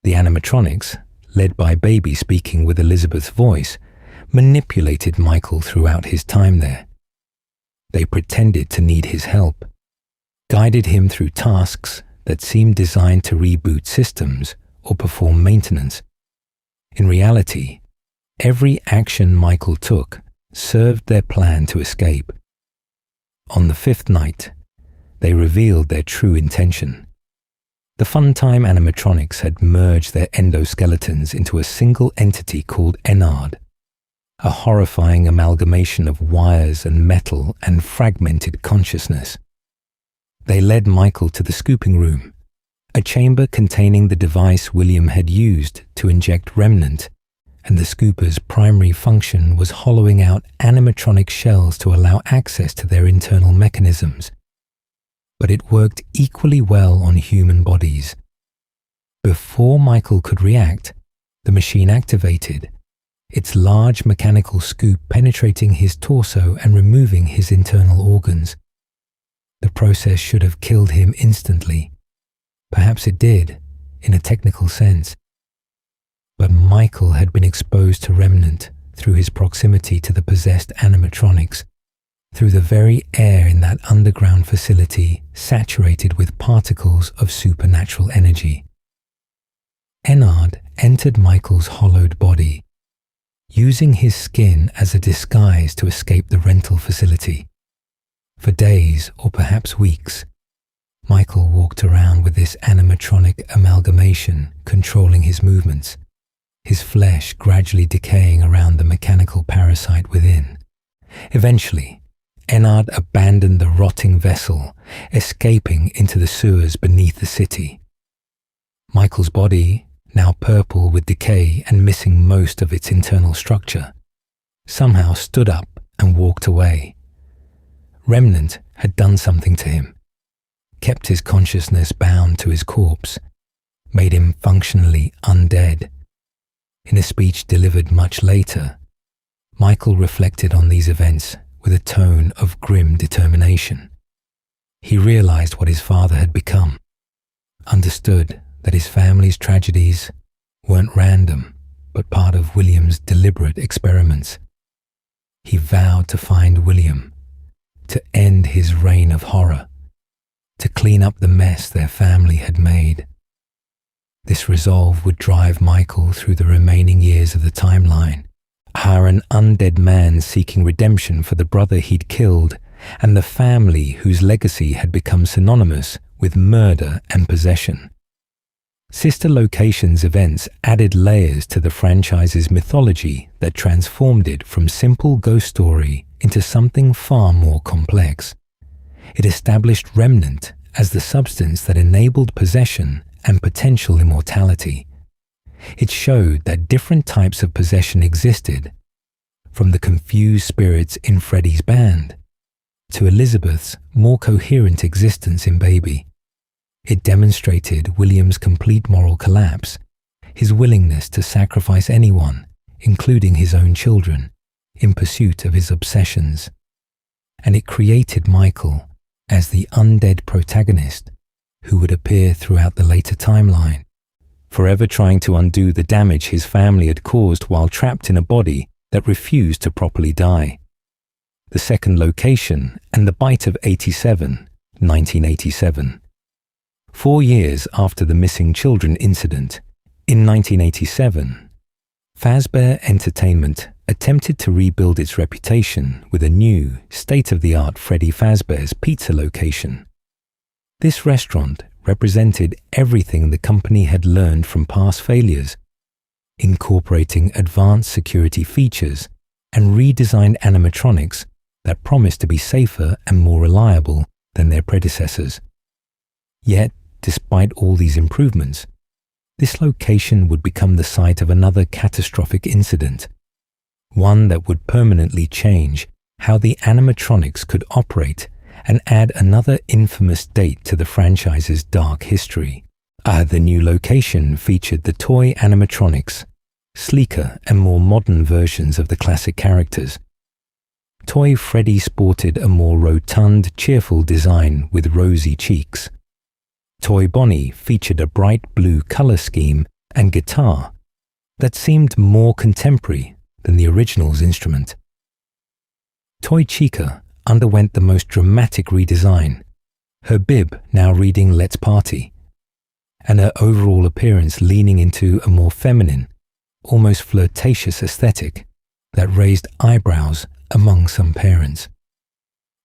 The animatronics, led by Baby speaking with Elizabeth's voice, manipulated Michael throughout his time there. They pretended to need his help, guided him through tasks that seemed designed to reboot systems or perform maintenance. In reality, every action Michael took served their plan to escape. On the 5th night, they revealed their true intention. The Funtime animatronics had merged their endoskeletons into a single entity called Enard, a horrifying amalgamation of wires and metal and fragmented consciousness. They led Michael to the scooping room, a chamber containing the device William had used to inject remnant, and the scooper's primary function was hollowing out animatronic shells to allow access to their internal mechanisms. But it worked equally well on human bodies. Before Michael could react, the machine activated, its large mechanical scoop penetrating his torso and removing his internal organs. The process should have killed him instantly. Perhaps it did, in a technical sense. But Michael had been exposed to remnant through his proximity to the possessed animatronics, through the very air in that underground facility saturated with particles of supernatural energy. Enard entered Michael's hollowed body, using his skin as a disguise to escape the rental facility. For days, or perhaps weeks, Michael walked around with this animatronic amalgamation controlling his movements, his flesh gradually decaying around the mechanical parasite within. Eventually, Enard abandoned the rotting vessel, escaping into the sewers beneath the city. Michael's body, now purple with decay and missing most of its internal structure, somehow stood up and walked away. Remnant had done something to him, kept his consciousness bound to his corpse, made him functionally undead. In a speech delivered much later, Michael reflected on these events with a tone of grim determination. He realized what his father had become, understood that his family's tragedies weren't random, but part of William's deliberate experiments. He vowed to find William, to end his reign of horror, to clean up the mess their family had made. This resolve would drive Michael through the remaining years of the timeline, an undead man seeking redemption for the brother he'd killed and the family whose legacy had become synonymous with murder and possession. Sister Locations events added layers to the franchise's mythology that transformed it from simple ghost story into something far more complex. It established Remnant as the substance that enabled possession and potential immortality. It showed that different types of possession existed, from the confused spirits in Freddy's band to Elizabeth's more coherent existence in Baby. It demonstrated William's complete moral collapse, his willingness to sacrifice anyone, including his own children, in pursuit of his obsessions. And it created Michael as the undead protagonist who would appear throughout the later timeline, forever trying to undo the damage his family had caused while trapped in a body that refused to properly die. The second location and the bite of 1987. 4 years after the missing children incident, in 1987, Fazbear Entertainment attempted to rebuild its reputation with a new, state-of-the-art Freddy Fazbear's Pizza location. This restaurant represented everything the company had learned from past failures, incorporating advanced security features and redesigned animatronics that promised to be safer and more reliable than their predecessors. Yet, despite all these improvements, this location would become the site of another catastrophic incident, one that would permanently change how the animatronics could operate and add another infamous date to the franchise's dark history. The new location featured the toy animatronics, sleeker and more modern versions of the classic characters. Toy Freddy sported a more rotund, cheerful design with rosy cheeks. Toy Bonnie featured a bright blue color scheme and guitar that seemed more contemporary than the original's instrument. Toy Chica underwent the most dramatic redesign, her bib now reading "Let's Party," and her overall appearance leaning into a more feminine, almost flirtatious aesthetic that raised eyebrows among some parents.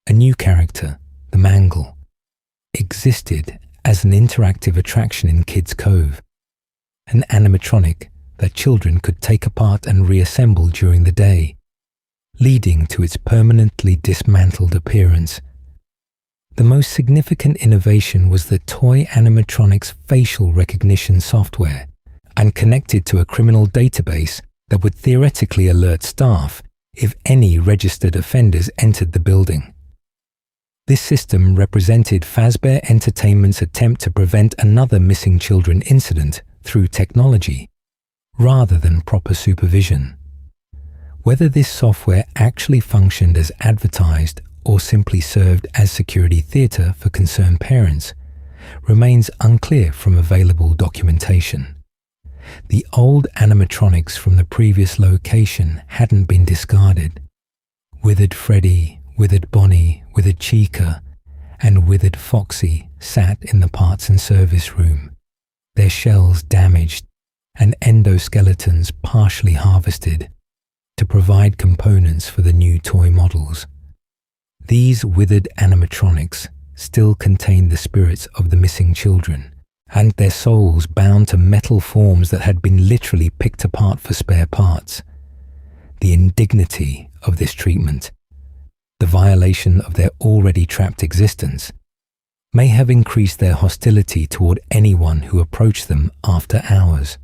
A new character, the Mangle, existed as an interactive attraction in Kids Cove, an animatronic that children could take apart and reassemble during the day, leading to its permanently dismantled appearance. The most significant innovation was the toy animatronic's facial recognition software, and connected to a criminal database that would theoretically alert staff if any registered offenders entered the building. This system represented Fazbear Entertainment's attempt to prevent another missing children incident through technology, rather than proper supervision. Whether this software actually functioned as advertised or simply served as security theater for concerned parents remains unclear from available documentation. The old animatronics from the previous location hadn't been discarded. Withered Freddy, Withered Bonnie, Withered Chica, and Withered Foxy sat in the parts and service room, their shells damaged and endoskeletons partially harvested to provide components for the new toy models. These withered animatronics still contained the spirits of the missing children, and their souls bound to metal forms that had been literally picked apart for spare parts. The indignity of this treatment, the violation of their already trapped existence, may have increased their hostility toward anyone who approached them after hours.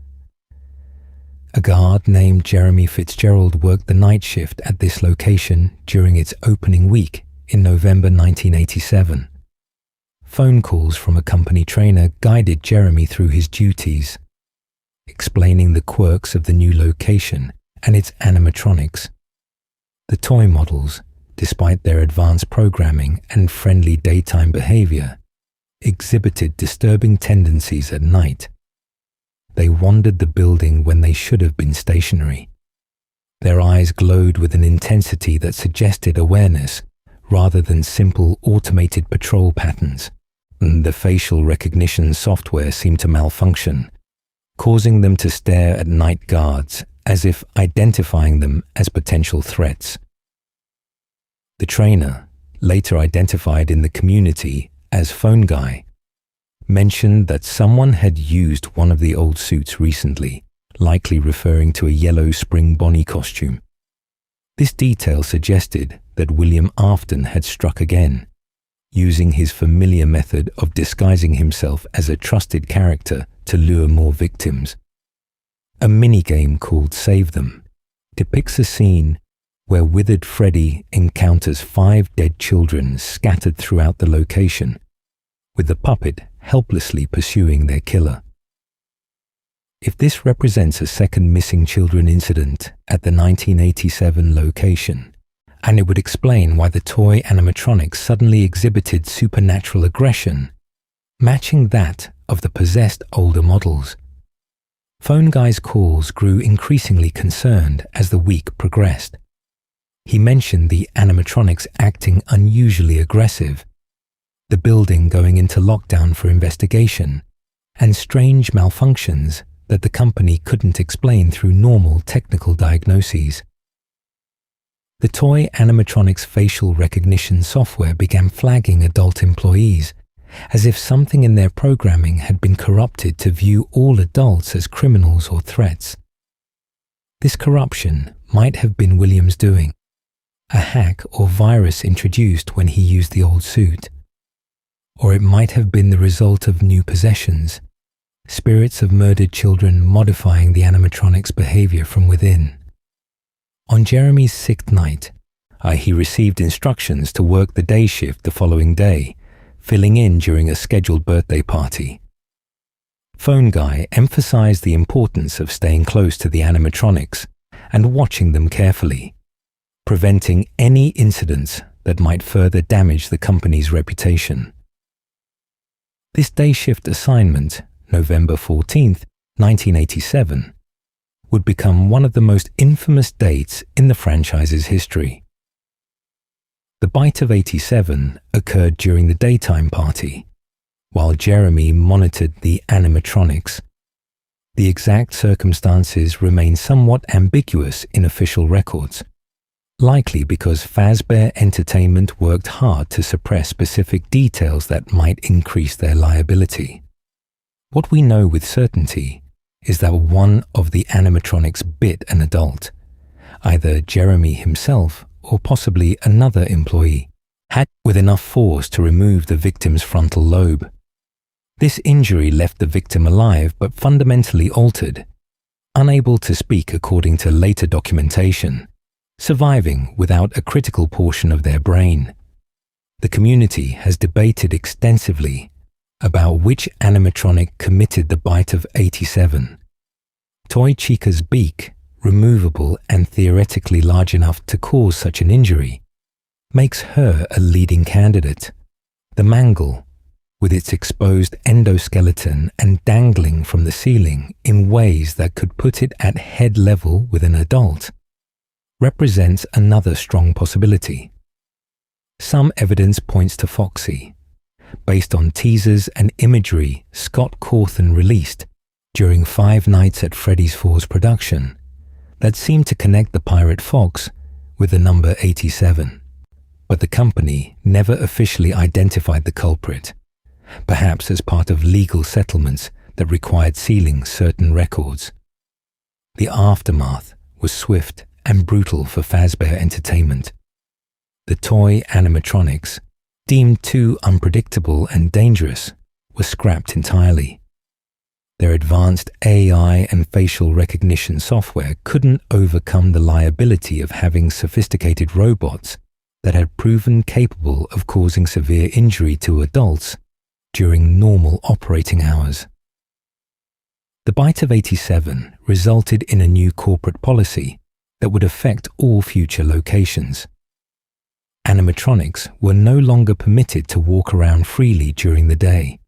A guard named Jeremy Fitzgerald worked the night shift at this location during its opening week in November 1987. Phone calls from a company trainer guided Jeremy through his duties, explaining the quirks of the new location and its animatronics. The toy models, despite their advanced programming and friendly daytime behavior, exhibited disturbing tendencies at night. They wandered the building when they should have been stationary. Their eyes glowed with an intensity that suggested awareness rather than simple automated patrol patterns. the facial recognition software seemed to malfunction, causing them to stare at night guards as if identifying them as potential threats. The trainer, later identified in the community as Phone Guy, mentioned that someone had used one of the old suits recently, likely referring to a yellow Spring Bonnie costume. This detail suggested that William Afton had struck again, using his familiar method of disguising himself as a trusted character to lure more victims. A minigame called Save Them depicts a scene where withered Freddy encounters 5 dead children scattered throughout the location, with the puppet helplessly pursuing their killer. If this represents a second missing children incident at the 1987 location, and it would explain why the toy animatronics suddenly exhibited supernatural aggression, matching that of the possessed older models. Phone Guy's calls grew increasingly concerned as the week progressed. He mentioned the animatronics acting unusually aggressive, the building going into lockdown for investigation, and strange malfunctions that the company couldn't explain through normal technical diagnoses. The toy animatronics facial recognition software began flagging adult employees, as if something in their programming had been corrupted to view all adults as criminals or threats. This corruption might have been William's doing, a hack or virus introduced when he used the old suit. Or it might have been the result of new possessions, spirits of murdered children modifying the animatronics' behavior from within. On Jeremy's 6th night, he received instructions to work the day shift the following day, filling in during a scheduled birthday party. Phone Guy emphasized the importance of staying close to the animatronics and watching them carefully, preventing any incidents that might further damage the company's reputation. This day shift assignment, November 14th, 1987, would become one of the most infamous dates in the franchise's history. The bite of 87 occurred during the daytime party, while Jeremy monitored the animatronics. The exact circumstances remain somewhat ambiguous in official records, likely because Fazbear Entertainment worked hard to suppress specific details that might increase their liability. What we know with certainty is that one of the animatronics bit an adult, either Jeremy himself or possibly another employee, had with enough force to remove the victim's frontal lobe. This injury left the victim alive but fundamentally altered, unable to speak according to later documentation, surviving without a critical portion of their brain. The community has debated extensively about which animatronic committed the bite of 87. Toy Chica's beak, removable and theoretically large enough to cause such an injury, makes her a leading candidate. The mangle, with its exposed endoskeleton and dangling from the ceiling in ways that could put it at head level with an adult, represents another strong possibility. Some evidence points to Foxy, based on teasers and imagery Scott Cawthon released during 5 Nights at Freddy's 4's production, that seemed to connect the pirate fox with the number 87. But the company never officially identified the culprit, perhaps as part of legal settlements that required sealing certain records. The aftermath was swift and brutal for Fazbear Entertainment. The toy animatronics, deemed too unpredictable and dangerous, were scrapped entirely. Their advanced AI and facial recognition software couldn't overcome the liability of having sophisticated robots that had proven capable of causing severe injury to adults during normal operating hours. The bite of 87 resulted in a new corporate policy that would affect all future locations. Animatronics were no longer permitted to walk around freely during the day.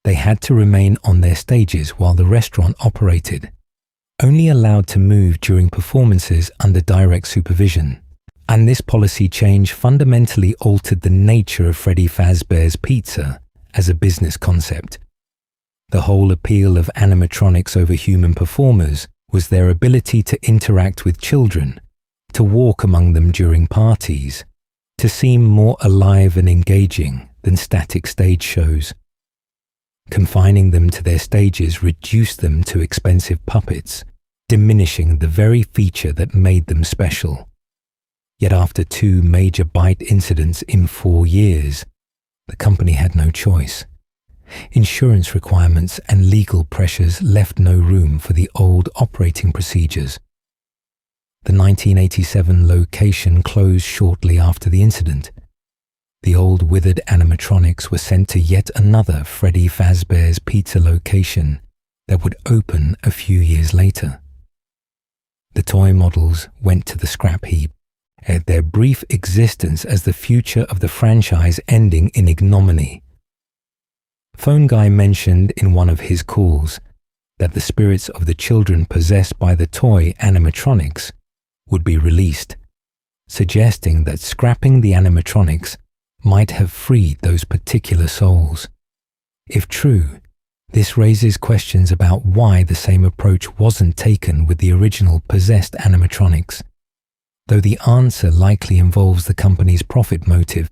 They had to remain on their stages while the restaurant operated, only allowed to move during performances under direct supervision. And this policy change fundamentally altered the nature of Freddy Fazbear's Pizza as a business concept. The whole appeal of animatronics over human performers was their ability to interact with children, to walk among them during parties, to seem more alive and engaging than static stage shows. Confining them to their stages reduced them to expensive puppets, diminishing the very feature that made them special. Yet after 2 major bite incidents in 4 years, the company had no choice. Insurance requirements and legal pressures left no room for the old operating procedures. The 1987 location closed shortly after the incident. The old withered animatronics were sent to yet another Freddy Fazbear's Pizza location that would open a few years later. The toy models went to the scrap heap, their brief existence as the future of the franchise ending in ignominy. Phone Guy mentioned in one of his calls that the spirits of the children possessed by the toy animatronics would be released, suggesting that scrapping the animatronics might have freed those particular souls. If true, this raises questions about why the same approach wasn't taken with the original possessed animatronics, though the answer likely involves the company's profit motive,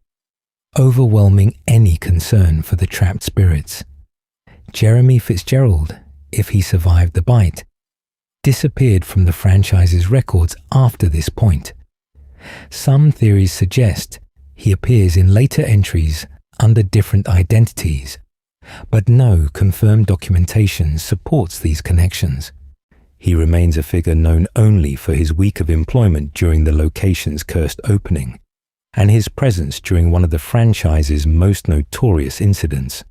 overwhelming any concern for the trapped spirits. Jeremy Fitzgerald, if he survived the bite, disappeared from the franchise's records after this point. Some theories suggest he appears in later entries under different identities, but no confirmed documentation supports these connections. He remains a figure known only for his week of employment during the location's cursed opening, and his presence during one of the franchise's most notorious incidents.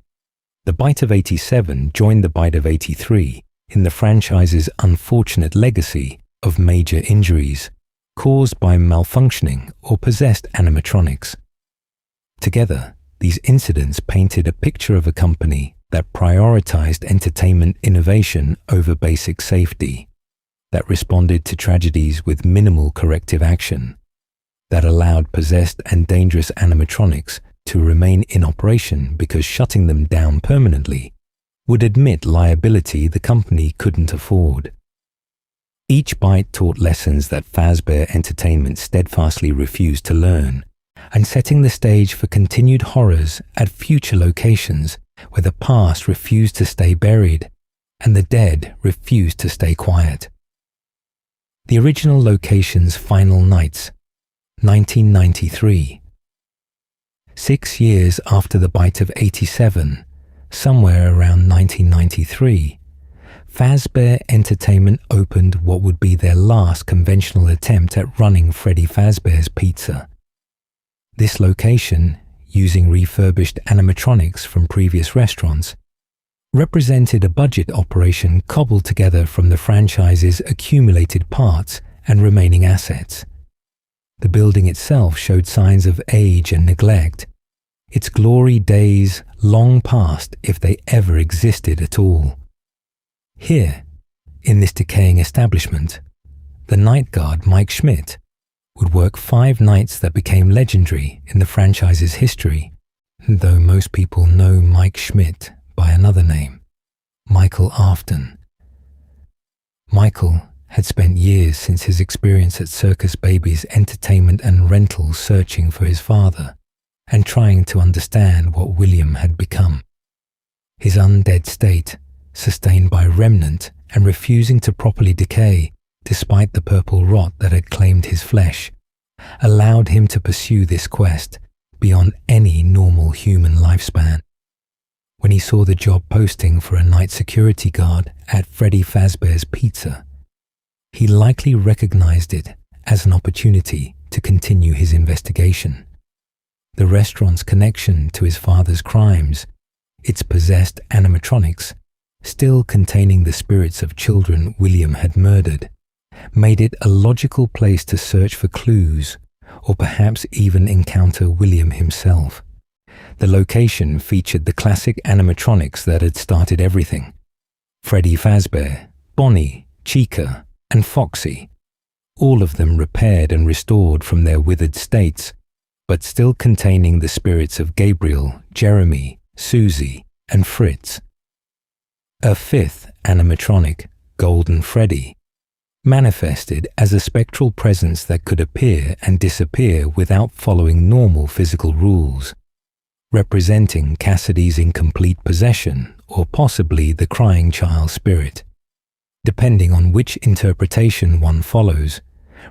The Bite of 87 joined the Bite of 83 in the franchise's unfortunate legacy of major injuries caused by malfunctioning or possessed animatronics. Together, these incidents painted a picture of a company that prioritized entertainment innovation over basic safety, that responded to tragedies with minimal corrective action, that allowed possessed and dangerous animatronics to remain in operation because shutting them down permanently would admit liability the company couldn't afford. Each bite taught lessons that Fazbear Entertainment steadfastly refused to learn, and setting the stage for continued horrors at future locations where the past refused to stay buried and the dead refused to stay quiet. The original location's final nights, 1993. 6 years after the Bite of 87, somewhere around 1993, Fazbear Entertainment opened what would be their last conventional attempt at running Freddy Fazbear's Pizza. This location, using refurbished animatronics from previous restaurants, represented a budget operation cobbled together from the franchise's accumulated parts and remaining assets. The building itself showed signs of age and neglect, its glory days long past if they ever existed at all. Here, in this decaying establishment, the night guard Mike Schmidt would work 5 nights that became legendary in the franchise's history, though most people know Mike Schmidt by another name, Michael Afton. Michael had spent years since his experience at Circus Baby's entertainment and rental searching for his father and trying to understand what William had become. His undead state, sustained by remnant and refusing to properly decay despite the purple rot that had claimed his flesh, allowed him to pursue this quest beyond any normal human lifespan. When he saw the job posting for a night security guard at Freddy Fazbear's Pizza, he likely recognized it as an opportunity to continue his investigation. The restaurant's connection to his father's crimes, its possessed animatronics, still containing the spirits of children William had murdered, made it a logical place to search for clues, or perhaps even encounter William himself. The location featured the classic animatronics that had started everything: Freddy Fazbear, Bonnie, Chica, and Foxy, all of them repaired and restored from their withered states, but still containing the spirits of Gabriel, Jeremy, Susie, and Fritz. A fifth animatronic, Golden Freddy, manifested as a spectral presence that could appear and disappear without following normal physical rules, representing Cassidy's incomplete possession or possibly the crying child spirit, depending on which interpretation one follows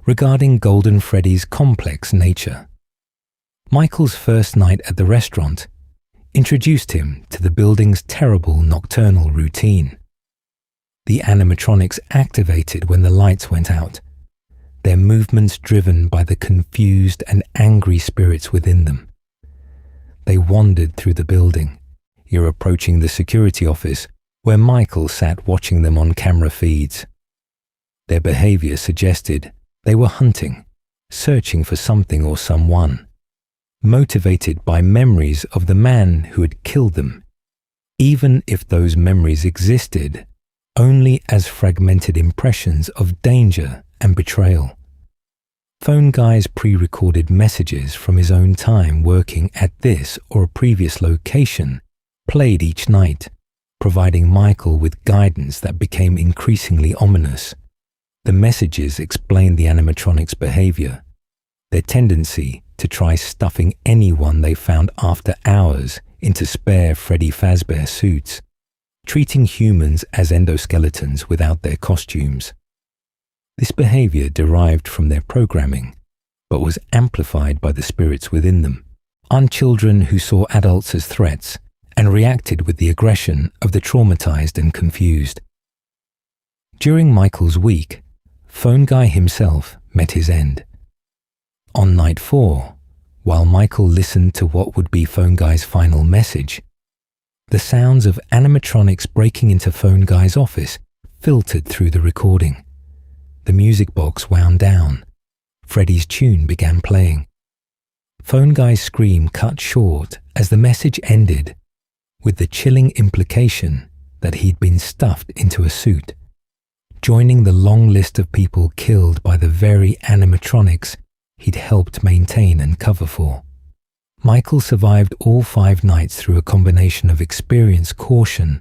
regarding Golden Freddy's complex nature. Michael's first night at the restaurant introduced him to the building's terrible nocturnal routine. The animatronics activated when the lights went out, their movements driven by the confused and angry spirits within them. They wandered through the building, approaching the security office where Michael sat watching them on camera feeds. Their behavior suggested they were hunting, searching for something or someone, motivated by memories of the man who had killed them, even if those memories existed only as fragmented impressions of danger and betrayal. Phone Guy's pre-recorded messages from his own time working at this or a previous location played each night, providing Michael with guidance that became increasingly ominous. The messages explained the animatronics' behavior, their tendency to try stuffing anyone they found after hours into spare Freddy Fazbear suits, treating humans as endoskeletons without their costumes. This behavior derived from their programming, but was amplified by the spirits within them, on children who saw adults as threats and reacted with the aggression of the traumatized and confused. During Michael's week, Phone Guy himself met his end. On night 4, while Michael listened to what would be Phone Guy's final message, the sounds of animatronics breaking into Phone Guy's office filtered through the recording. The music box wound down. Freddy's tune began playing. Phone Guy's scream cut short as the message ended, with the chilling implication that he'd been stuffed into a suit, joining the long list of people killed by the very animatronics he'd helped maintain and cover for. Michael survived all 5 nights through a combination of experience, caution,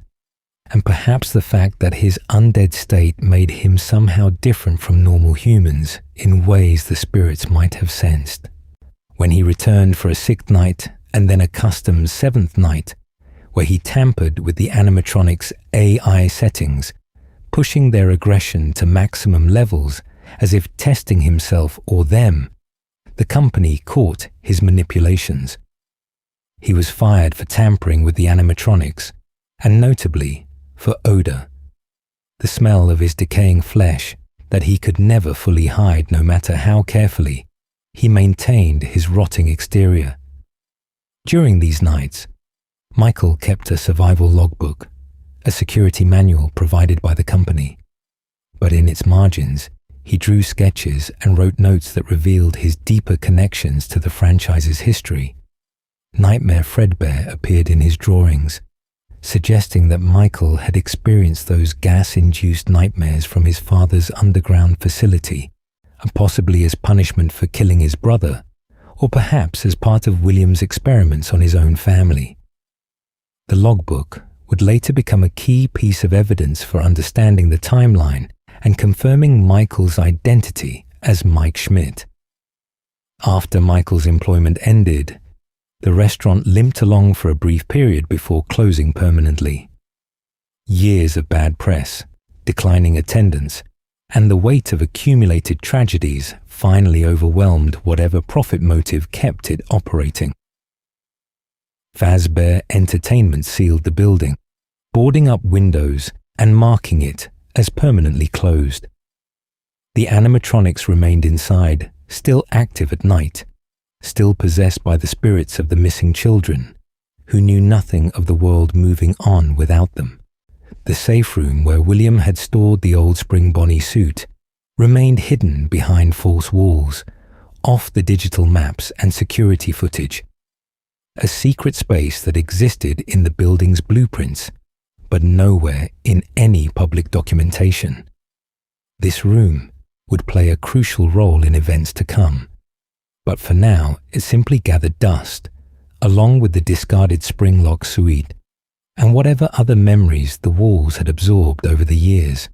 and perhaps the fact that his undead state made him somehow different from normal humans in ways the spirits might have sensed. When he returned for a 6th night and then a custom 7th night, where he tampered with the animatronics' AI settings, pushing their aggression to maximum levels as if testing himself or them, the company caught his manipulations. He was fired for tampering with the animatronics, and notably for odor, the smell of his decaying flesh that he could never fully hide no matter how carefully he maintained his rotting exterior. During these nights, Michael kept a survival logbook, a security manual provided by the company, but in its margins, he drew sketches and wrote notes that revealed his deeper connections to the franchise's history. Nightmare Fredbear appeared in his drawings, suggesting that Michael had experienced those gas-induced nightmares from his father's underground facility, and possibly as punishment for killing his brother, or perhaps as part of William's experiments on his own family. The logbook would later become a key piece of evidence for understanding the timeline and confirming Michael's identity as Mike Schmidt. After Michael's employment ended, the restaurant limped along for a brief period before closing permanently. Years of bad press, declining attendance, and the weight of accumulated tragedies finally overwhelmed whatever profit motive kept it operating. Fazbear Entertainment sealed the building, boarding up windows and marking it as permanently closed. The animatronics remained inside, still active at night, still possessed by the spirits of the missing children, who knew nothing of the world moving on without them. The safe room where William had stored the old Spring Bonnie suit remained hidden behind false walls, off the digital maps and security footage, a secret space that existed in the building's blueprints, but nowhere in any public documentation. This room would play a crucial role in events to come, but for now it simply gathered dust, along with the discarded spring lock suite and whatever other memories the walls had absorbed over the years.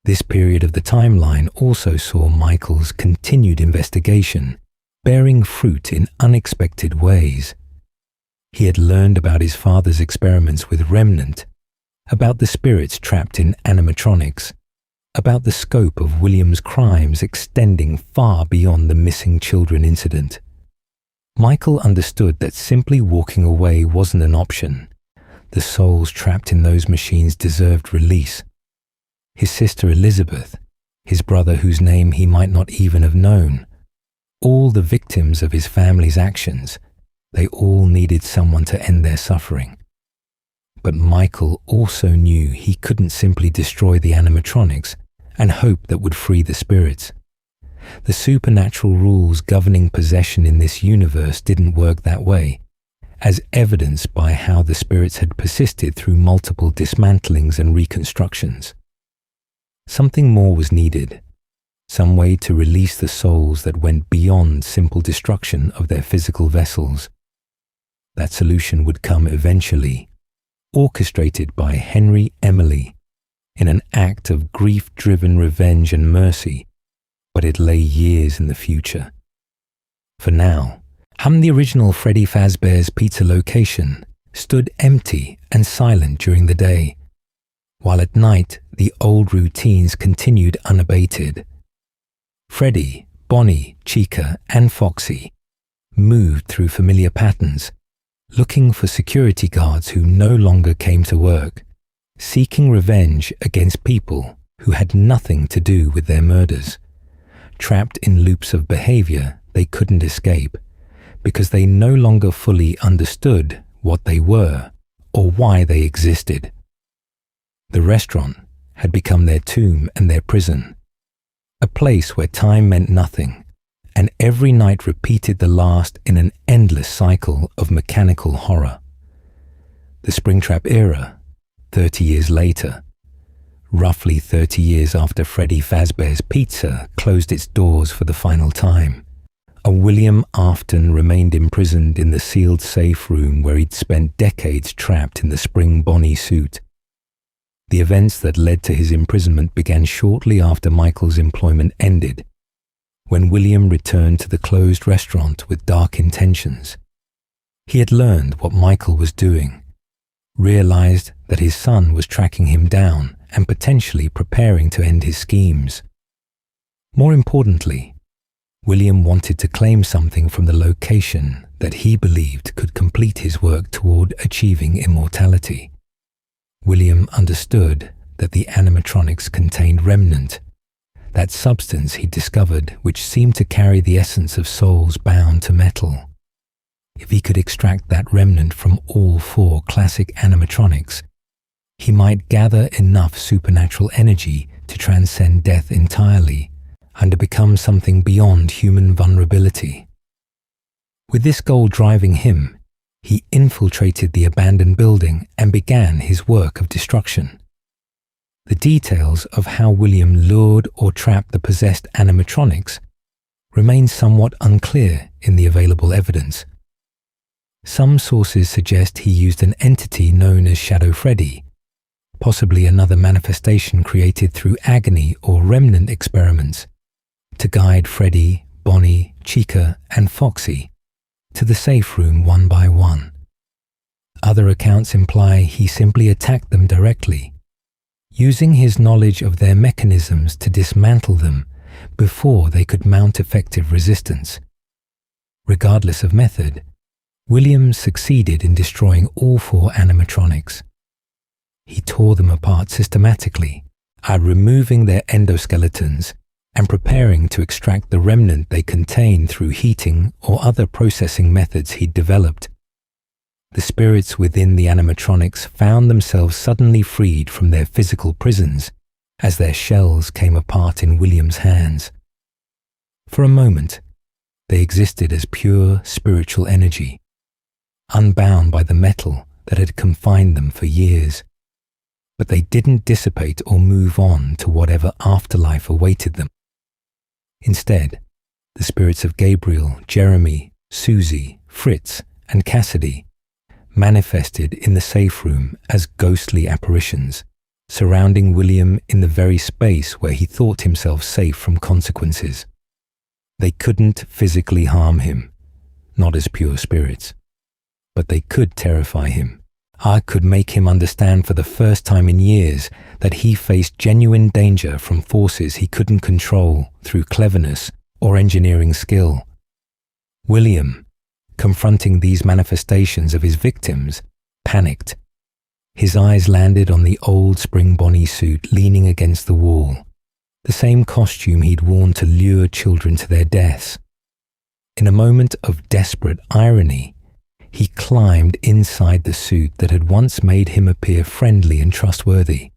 This period of the timeline also saw Michael's continued investigation bearing fruit in unexpected ways. He had learned about his father's experiments with Remnant, about the spirits trapped in animatronics, about the scope of William's crimes extending far beyond the missing children incident. Michael understood that simply walking away wasn't an option. The souls trapped in those machines deserved release. His sister Elizabeth, his brother whose name he might not even have known, all the victims of his family's actions, they all needed someone to end their suffering. But Michael also knew he couldn't simply destroy the animatronics and hope that would free the spirits. The supernatural rules governing possession in this universe didn't work that way, as evidenced by how the spirits had persisted through multiple dismantlings and reconstructions. Something more was needed, some way to release the souls that went beyond simple destruction of their physical vessels. That solution would come eventually, orchestrated by Henry Emily in an act of grief-driven revenge and mercy, but it lay years in the future. For now, the original Freddy Fazbear's Pizza location stood empty and silent during the day, while at night the old routines continued unabated. Freddy, Bonnie, Chica, and Foxy moved through familiar patterns, looking for security guards who no longer came to work, seeking revenge against people who had nothing to do with their murders, trapped in loops of behavior they couldn't escape because they no longer fully understood what they were or why they existed. The restaurant had become their tomb and their prison, a place where time meant nothing, and every night repeated the last in an endless cycle of mechanical horror. The Springtrap era, 30 years later, roughly 30 years after Freddy Fazbear's Pizza closed its doors for the final time, a William Afton remained imprisoned in the sealed safe room where he'd spent decades trapped in the Spring Bonnie suit. The events that led to his imprisonment began shortly after Michael's employment ended, when William returned to the closed restaurant with dark intentions. He had learned what Michael was doing, realized that his son was tracking him down and potentially preparing to end his schemes. More importantly, William wanted to claim something from the location that he believed could complete his work toward achieving immortality. William understood that the animatronics contained Remnant, that substance he discovered which seemed to carry the essence of souls bound to metal. If he could extract that remnant from all 4 classic animatronics, he might gather enough supernatural energy to transcend death entirely and to become something beyond human vulnerability. With this goal driving him, he infiltrated the abandoned building and began his work of destruction. The details of how William lured or trapped the possessed animatronics remain somewhat unclear in the available evidence. Some sources suggest he used an entity known as Shadow Freddy, possibly another manifestation created through agony or remnant experiments, to guide Freddy, Bonnie, Chica, and Foxy to the safe room one by one. Other accounts imply he simply attacked them directly, using his knowledge of their mechanisms to dismantle them before they could mount effective resistance. Regardless of method, Williams succeeded in destroying all 4 animatronics. He tore them apart systematically, removing their endoskeletons and preparing to extract the remnant they contained through heating or other processing methods he'd developed. The spirits within the animatronics found themselves suddenly freed from their physical prisons as their shells came apart in William's hands. For a moment, they existed as pure spiritual energy, unbound by the metal that had confined them for years. But they didn't dissipate or move on to whatever afterlife awaited them. Instead, the spirits of Gabriel, Jeremy, Susie, Fritz, and Cassidy manifested in the safe room as ghostly apparitions, surrounding William in the very space where he thought himself safe from consequences. They couldn't physically harm him, not as pure spirits, but they could terrify him. I could make him understand for the first time in years that he faced genuine danger from forces he couldn't control through cleverness or engineering skill. William, confronting these manifestations of his victims, panicked. His eyes landed on the old Spring Bonnie suit leaning against the wall, the same costume he'd worn to lure children to their deaths. In a moment of desperate irony, he climbed inside the suit that had once made him appear friendly and trustworthy,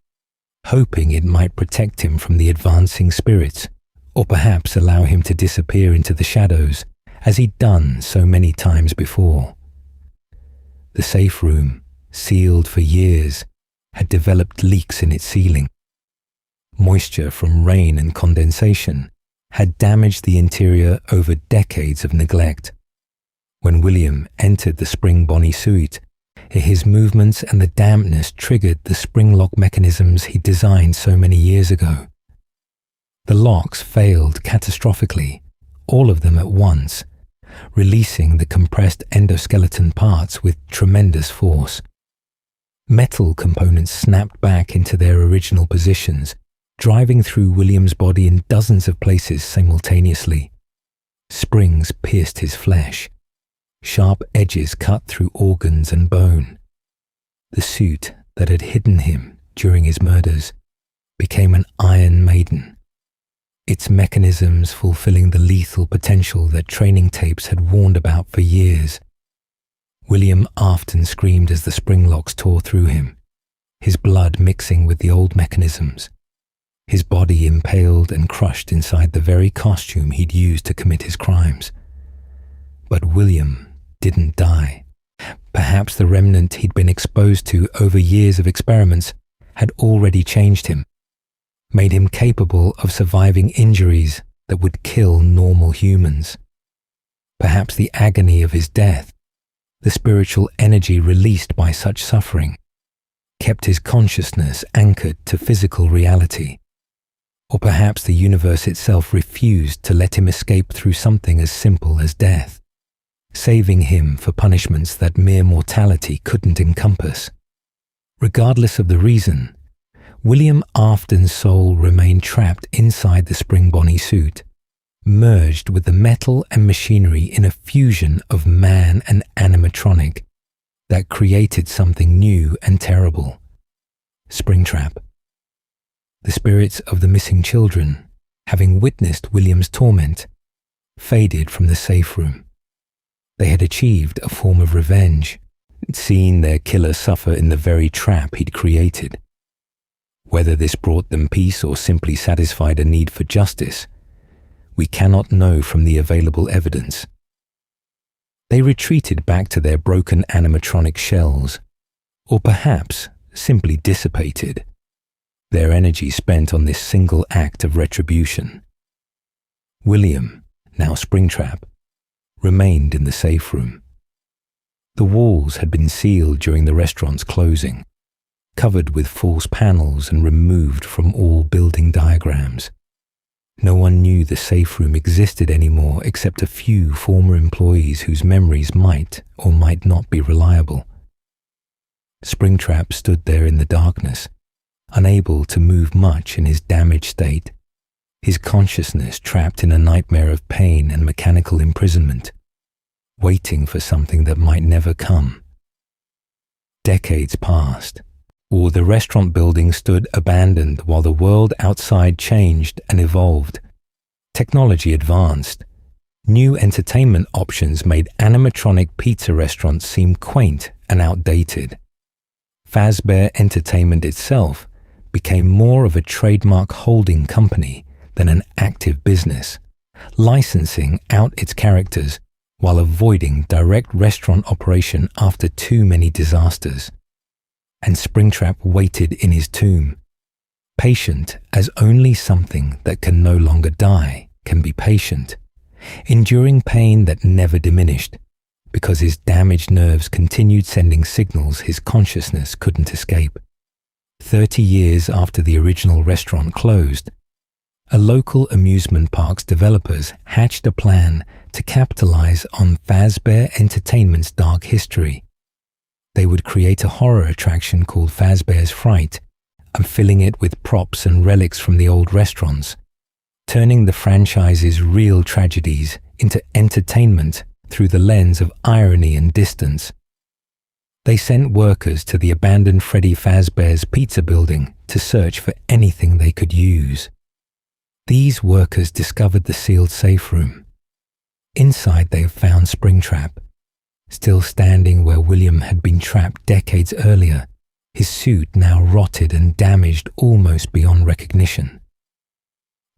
hoping it might protect him from the advancing spirits, or perhaps allow him to disappear into the shadows, as he'd done so many times before. The safe room, sealed for years, had developed leaks in its ceiling. Moisture from rain and condensation had damaged the interior over decades of neglect. When William entered the Spring Bonnie suite, his movements and the dampness triggered the spring lock mechanisms he designed so many years ago. The locks failed catastrophically, all of them at once, releasing the compressed endoskeleton parts with tremendous force. Metal components snapped back into their original positions, driving through William's body in dozens of places simultaneously. Springs pierced his flesh. Sharp edges cut through organs and bone. The suit that had hidden him during his murders became an Iron Maiden, its mechanisms fulfilling the lethal potential that training tapes had warned about for years. William often screamed as the spring locks tore through him, his blood mixing with the old mechanisms, his body impaled and crushed inside the very costume he'd used to commit his crimes. But William didn't die. Perhaps the remnant he'd been exposed to over years of experiments had already changed him, made him capable of surviving injuries that would kill normal humans. Perhaps the agony of his death, the spiritual energy released by such suffering, kept his consciousness anchored to physical reality. Or perhaps the universe itself refused to let him escape through something as simple as death, saving him for punishments that mere mortality couldn't encompass. Regardless of the reason, William Afton's soul remained trapped inside the Spring Bonnie suit, merged with the metal and machinery in a fusion of man and animatronic that created something new and terrible. Springtrap. The spirits of the missing children, having witnessed William's torment, faded from the safe room. They had achieved a form of revenge, seen their killer suffer in the very trap he'd created. Whether this brought them peace or simply satisfied a need for justice, we cannot know from the available evidence. They retreated back to their broken animatronic shells, or perhaps simply dissipated, their energy spent on this single act of retribution. William, now Springtrap, remained in the safe room. The walls had been sealed during the restaurant's closing, covered with false panels and removed from all building diagrams. No one knew the safe room existed anymore except a few former employees whose memories might or might not be reliable. Springtrap stood there in the darkness, unable to move much in his damaged state, his consciousness trapped in a nightmare of pain and mechanical imprisonment, waiting for something that might never come. Decades passed, or the restaurant building stood abandoned while the world outside changed and evolved. Technology advanced. New entertainment options made animatronic pizza restaurants seem quaint and outdated. Fazbear Entertainment itself became more of a trademark holding company than an active business, licensing out its characters while avoiding direct restaurant operation after too many disasters. And Springtrap waited in his tomb, patient as only something that can no longer die can be patient, enduring pain that never diminished, because his damaged nerves continued sending signals his consciousness couldn't escape. 30 years after the original restaurant closed, a local amusement park's developers hatched a plan to capitalize on Fazbear Entertainment's dark history. They would create a horror attraction called Fazbear's Fright and filling it with props and relics from the old restaurants, turning the franchise's real tragedies into entertainment through the lens of irony and distance. They sent workers to the abandoned Freddy Fazbear's pizza building to search for anything they could use. These workers discovered the sealed safe room. Inside they found Springtrap, still standing where William had been trapped decades earlier, his suit now rotted and damaged almost beyond recognition.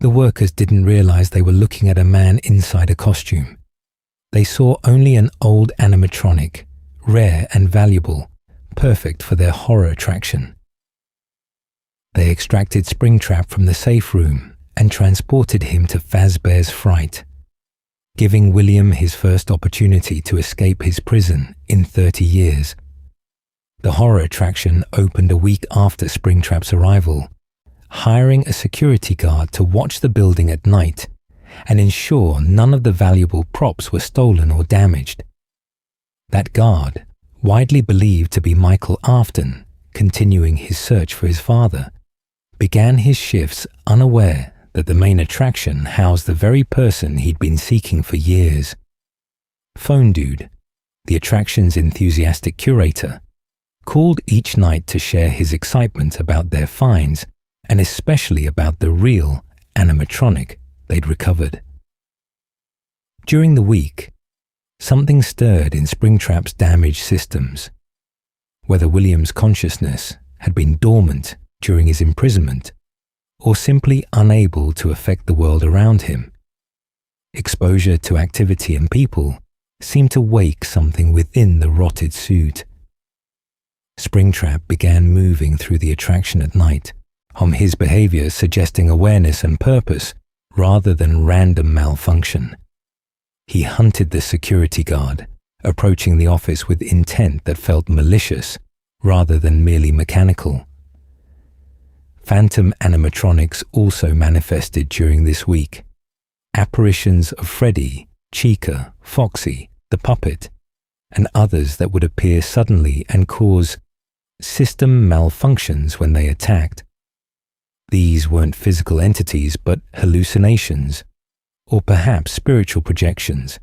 The workers didn't realize they were looking at a man inside a costume. They saw only an old animatronic, rare and valuable, perfect for their horror attraction. They extracted Springtrap from the safe room and transported him to Fazbear's Fright, giving William his first opportunity to escape his prison in 30 years. The horror attraction opened a week after Springtrap's arrival, hiring a security guard to watch the building at night and ensure none of the valuable props were stolen or damaged. That guard, widely believed to be Michael Afton, continuing his search for his father, began his shifts unaware that the main attraction housed the very person he'd been seeking for years. Phone Dude, the attraction's enthusiastic curator, called each night to share his excitement about their finds and especially about the real animatronic they'd recovered. During the week, something stirred in Springtrap's damaged systems. Whether William's consciousness had been dormant during his imprisonment or simply unable to affect the world around him, exposure to activity and people seemed to wake something within the rotted suit. Springtrap began moving through the attraction at night, his behavior suggesting awareness and purpose rather than random malfunction. He hunted the security guard, approaching the office with intent that felt malicious rather than merely mechanical. Phantom animatronics also manifested during this week. Apparitions of Freddy, Chica, Foxy, the puppet, and others that would appear suddenly and cause system malfunctions when they attacked. These weren't physical entities but hallucinations, or perhaps spiritual projections,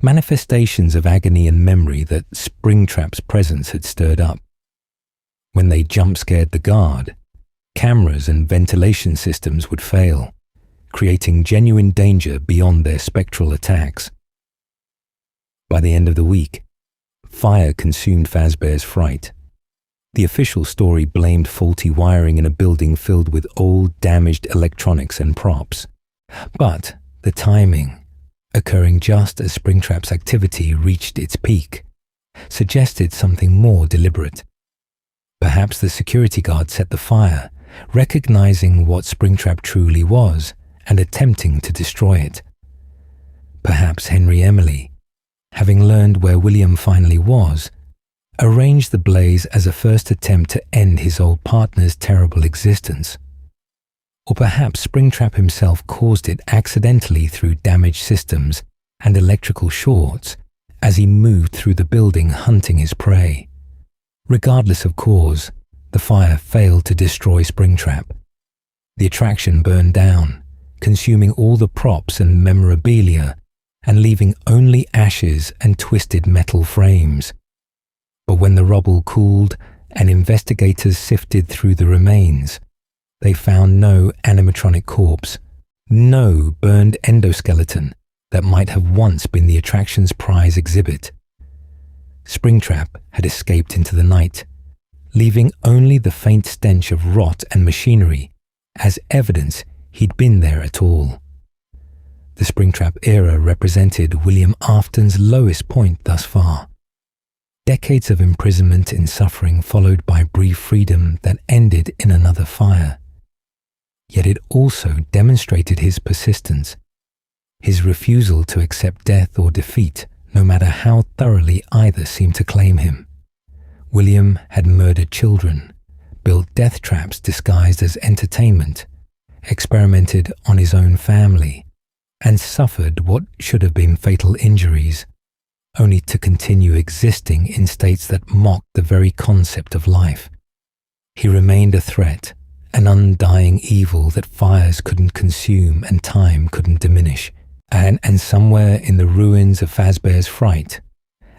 manifestations of agony and memory that Springtrap's presence had stirred up. When they jump-scared the guard, cameras and ventilation systems would fail, creating genuine danger beyond their spectral attacks. By the end of the week, fire consumed Fazbear's Fright. The official story blamed faulty wiring in a building filled with old, damaged electronics and props. But the timing, occurring just as Springtrap's activity reached its peak, suggested something more deliberate. Perhaps the security guard set the fire, recognizing what Springtrap truly was and attempting to destroy it. Perhaps Henry Emily, having learned where William finally was, arranged the blaze as a first attempt to end his old partner's terrible existence. Or perhaps Springtrap himself caused it accidentally through damaged systems and electrical shorts as he moved through the building hunting his prey. Regardless of cause, the fire failed to destroy Springtrap. The attraction burned down, consuming all the props and memorabilia and leaving only ashes and twisted metal frames. But when the rubble cooled and investigators sifted through the remains, they found no animatronic corpse, no burned endoskeleton that might have once been the attraction's prize exhibit. Springtrap had escaped into the night, leaving only the faint stench of rot and machinery as evidence he'd been there at all. The Springtrap era represented William Afton's lowest point thus far. Decades of imprisonment and suffering followed by brief freedom that ended in another fire. Yet it also demonstrated his persistence, his refusal to accept death or defeat no matter how thoroughly either seemed to claim him. William had murdered children, built death traps disguised as entertainment, experimented on his own family, and suffered what should have been fatal injuries, only to continue existing in states that mocked the very concept of life. He remained a threat, an undying evil that fires couldn't consume and time couldn't diminish. And somewhere in the ruins of Fazbear's Fright,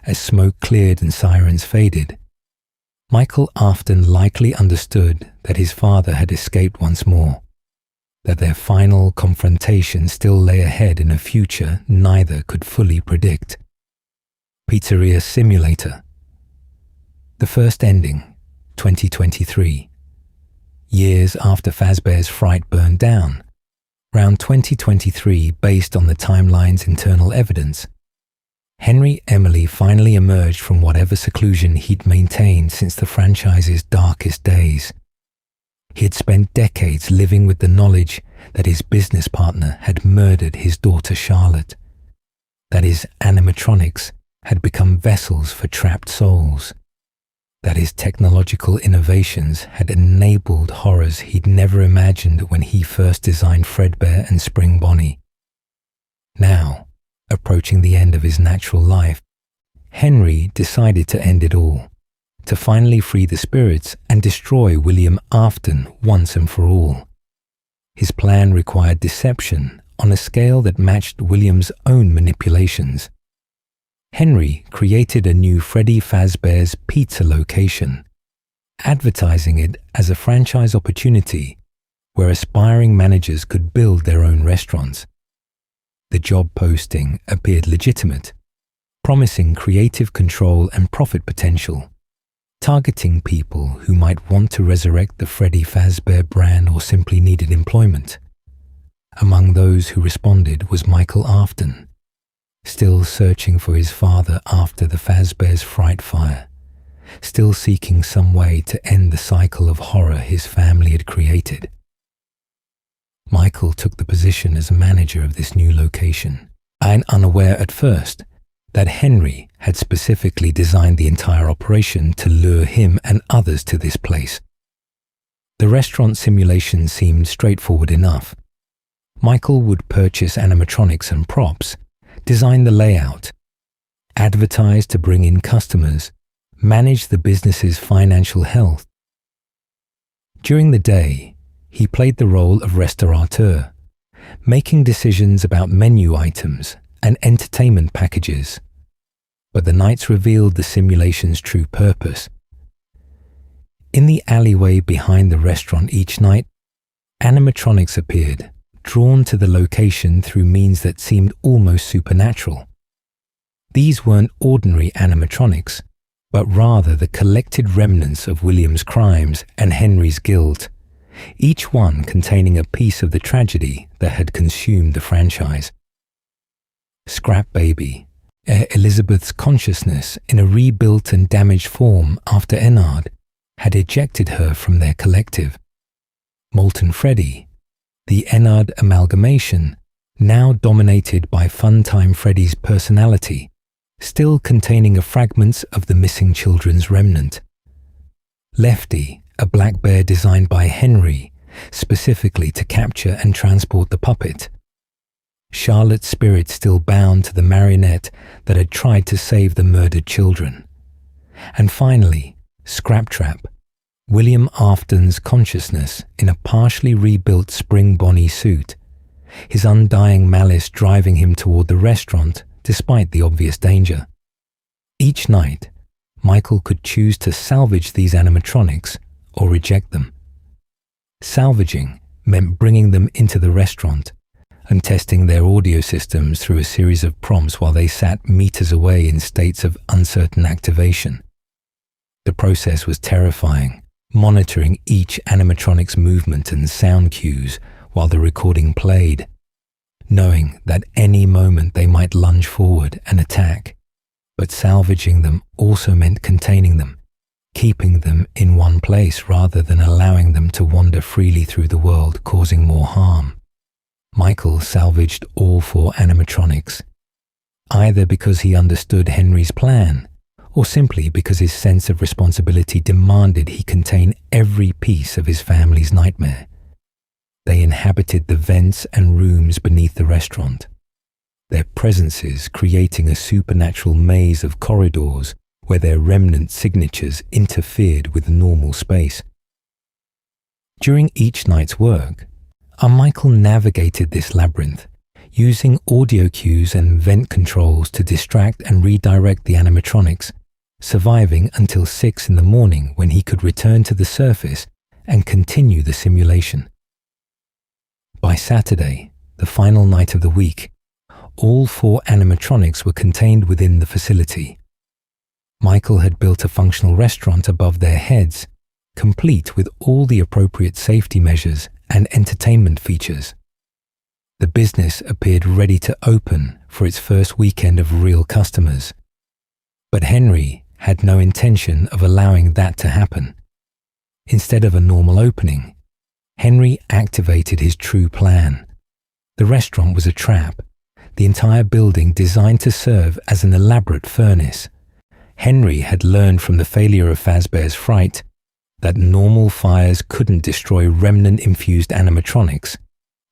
as smoke cleared and sirens faded, Michael Afton likely understood that his father had escaped once more, that their final confrontation still lay ahead in a future neither could fully predict. Pizzeria Simulator. The first ending, 2023. Years after Fazbear's Fright burned down, around 2023, based on the timeline's internal evidence, Henry Emily finally emerged from whatever seclusion he'd maintained since the franchise's darkest days. He had spent decades living with the knowledge that his business partner had murdered his daughter Charlotte, that his animatronics had become vessels for trapped souls, that his technological innovations had enabled horrors he'd never imagined when he first designed Fredbear and Spring Bonnie. Now, approaching the end of his natural life, Henry decided to end it all, to finally free the spirits and destroy William Afton once and for all. His plan required deception on a scale that matched William's own manipulations. Henry created a new Freddy Fazbear's Pizza location, advertising it as a franchise opportunity where aspiring managers could build their own restaurants. The job posting appeared legitimate, promising creative control and profit potential, targeting people who might want to resurrect the Freddy Fazbear brand or simply needed employment. Among those who responded was Michael Afton, still searching for his father after the Fazbear's Fright fire, still seeking some way to end the cycle of horror his family had created. Michael took the position as a manager of this new location, and unaware at first that Henry had specifically designed the entire operation to lure him and others to this place. The restaurant simulation seemed straightforward enough. Michael would purchase animatronics and props, design the layout, advertise to bring in customers, manage the business's financial health. During the day, he played the role of restaurateur, making decisions about menu items and entertainment packages. But the nights revealed the simulation's true purpose. In the alleyway behind the restaurant each night, animatronics appeared, drawn to the location through means that seemed almost supernatural. These weren't ordinary animatronics, but rather the collected remnants of William's crimes and Henry's guilt, each one containing a piece of the tragedy that had consumed the franchise. Scrap Baby, Elizabeth's consciousness in a rebuilt and damaged form after Enard had ejected her from their collective. Molten Freddy, the Enard amalgamation, now dominated by Funtime Freddy's personality, still containing a fragments of the missing children's remnant. Lefty, a black bear designed by Henry, specifically to capture and transport the puppet. Charlotte's spirit still bound to the marionette that had tried to save the murdered children. And finally, Scraptrap, William Afton's consciousness in a partially rebuilt Spring Bonnie suit, his undying malice driving him toward the restaurant despite the obvious danger. Each night, Michael could choose to salvage these animatronics or reject them. Salvaging meant bringing them into the restaurant and testing their audio systems through a series of prompts while they sat meters away in states of uncertain activation. The process was terrifying, monitoring each animatronic's movement and sound cues while the recording played, knowing that any moment they might lunge forward and attack. But salvaging them also meant containing them, keeping them in one place rather than allowing them to wander freely through the world, causing more harm. Michael salvaged all 4 animatronics. either because he understood Henry's plan or simply because his sense of responsibility demanded he contain every piece of his family's nightmare. They inhabited the vents and rooms beneath the restaurant, their presences creating a supernatural maze of corridors where their remnant signatures interfered with normal space. During each night's work, our Michael navigated this labyrinth, using audio cues and vent controls to distract and redirect the animatronics, surviving until 6 in the morning when he could return to the surface and continue the simulation. By Saturday, the final night of the week, all 4 animatronics were contained within the facility. Michael had built a functional restaurant above their heads, complete with all the appropriate safety measures and entertainment features. The business appeared ready to open for its first weekend of real customers. But Henry had no intention of allowing that to happen. Instead of a normal opening, Henry activated his true plan. The restaurant was a trap, the entire building designed to serve as an elaborate furnace. Henry had learned from the failure of Fazbear's Fright that normal fires couldn't destroy remnant-infused animatronics,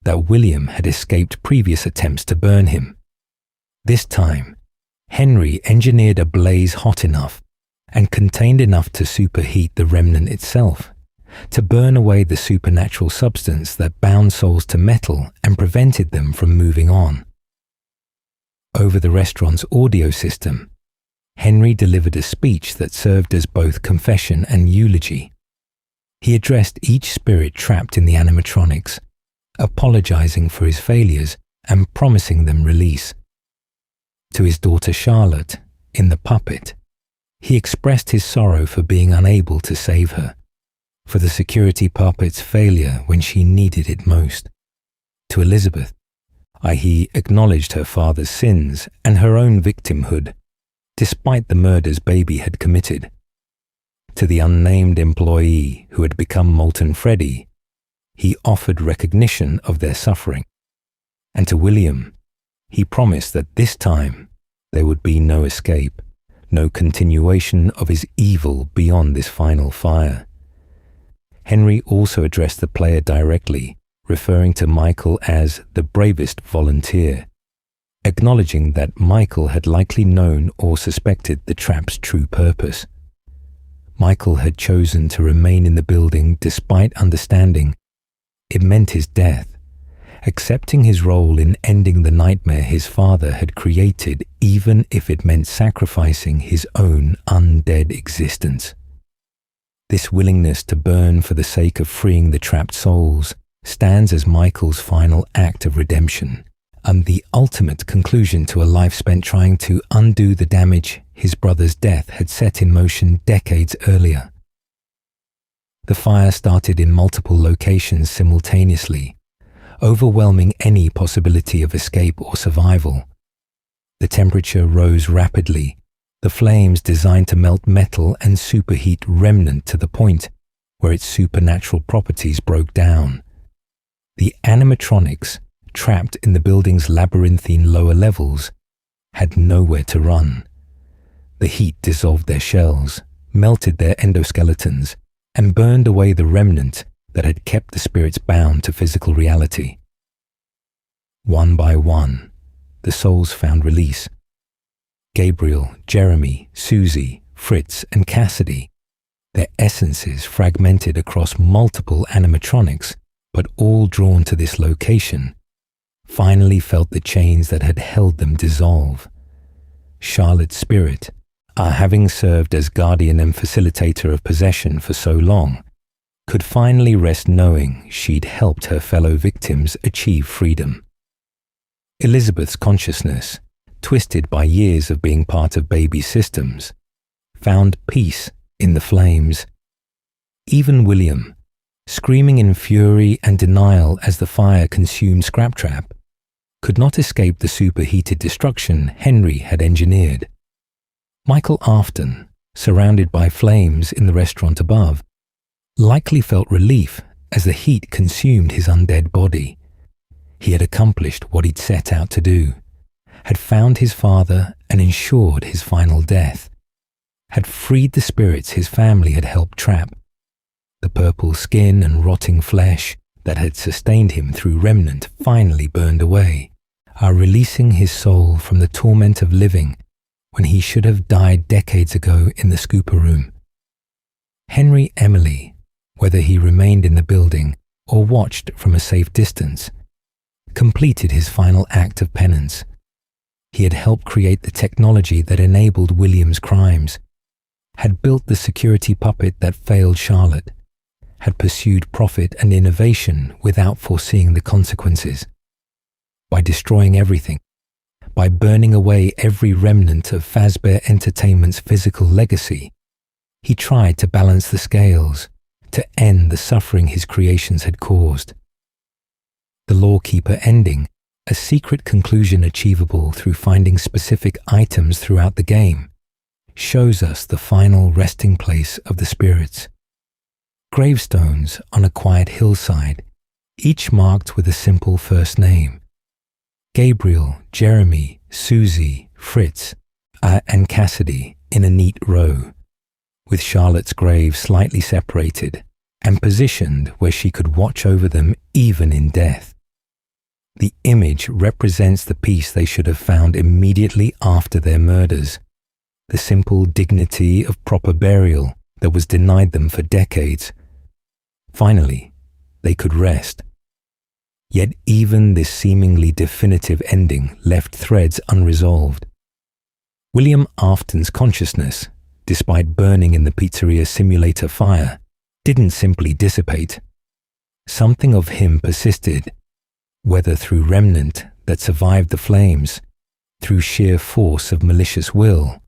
that William had escaped previous attempts to burn him. This time, Henry engineered a blaze hot enough and contained enough to superheat the remnant itself, to burn away the supernatural substance that bound souls to metal and prevented them from moving on. Over the restaurant's audio system, Henry delivered a speech that served as both confession and eulogy. He addressed each spirit trapped in the animatronics, apologizing for his failures and promising them release. To his daughter Charlotte, in the puppet, he expressed his sorrow for being unable to save her, for the security puppet's failure when she needed it most. To Elizabeth, he acknowledged her father's sins and her own victimhood, despite the murders Baby had committed. To the unnamed employee who had become Molten Freddy, he offered recognition of their suffering. And to William, he promised that this time there would be no escape, no continuation of his evil beyond this final fire. Henry also addressed the player directly, referring to Michael as the bravest volunteer, acknowledging that Michael had likely known or suspected the trap's true purpose. Michael had chosen to remain in the building despite understanding it meant his death, accepting his role in ending the nightmare his father had created, even if it meant sacrificing his own undead existence. This willingness to burn for the sake of freeing the trapped souls stands as Michael's final act of redemption, and the ultimate conclusion to a life spent trying to undo the damage his brother's death had set in motion decades earlier. The fire started in multiple locations simultaneously, overwhelming any possibility of escape or survival. The temperature rose rapidly, the flames designed to melt metal and superheat remnant to the point where its supernatural properties broke down. The animatronics, trapped in the building's labyrinthine lower levels, had nowhere to run. The heat dissolved their shells, melted their endoskeletons, and burned away the remnant that had kept the spirits bound to physical reality. One by one, the souls found release. Gabriel, Jeremy, Susie, Fritz, and Cassidy, their essences fragmented across multiple animatronics, but all drawn to this location, finally felt the chains that had held them dissolve. Charlotte's spirit, having served as guardian and facilitator of possession for so long, could finally rest knowing she'd helped her fellow victims achieve freedom. Elizabeth's consciousness, twisted by years of being part of Baby's systems, found peace in the flames. Even William, screaming in fury and denial as the fire consumed Springtrap, could not escape the superheated destruction Henry had engineered. Michael Afton, surrounded by flames in the restaurant above, likely felt relief as the heat consumed his undead body. He had accomplished what he'd set out to do, had found his father and ensured his final death, had freed the spirits his family had helped trap. The purple skin and rotting flesh that had sustained him through Remnant finally burned away, releasing his soul from the torment of living when he should have died decades ago in the scooper room. Henry Emily, whether he remained in the building or watched from a safe distance, completed his final act of penance. He had helped create the technology that enabled William's crimes, had built the security puppet that failed Charlotte, had pursued profit and innovation without foreseeing the consequences. By destroying everything, by burning away every remnant of Fazbear Entertainment's physical legacy, he tried to balance the scales, to end the suffering his creations had caused. The Lawkeeper ending, a secret conclusion achievable through finding specific items throughout the game, shows us the final resting place of the spirits. Gravestones on a quiet hillside, each marked with a simple first name. Gabriel, Jeremy, Susie, Fritz, and Cassidy in a neat row, with Charlotte's grave slightly separated and positioned where she could watch over them even in death. The image represents the peace they should have found immediately after their murders, the simple dignity of proper burial that was denied them for decades. Finally, they could rest. Yet even this seemingly definitive ending left threads unresolved. William Afton's consciousness, despite burning in the Pizzeria Simulator fire, didn't simply dissipate. Something of him persisted, whether through remnant that survived the flames, through sheer force of malicious will,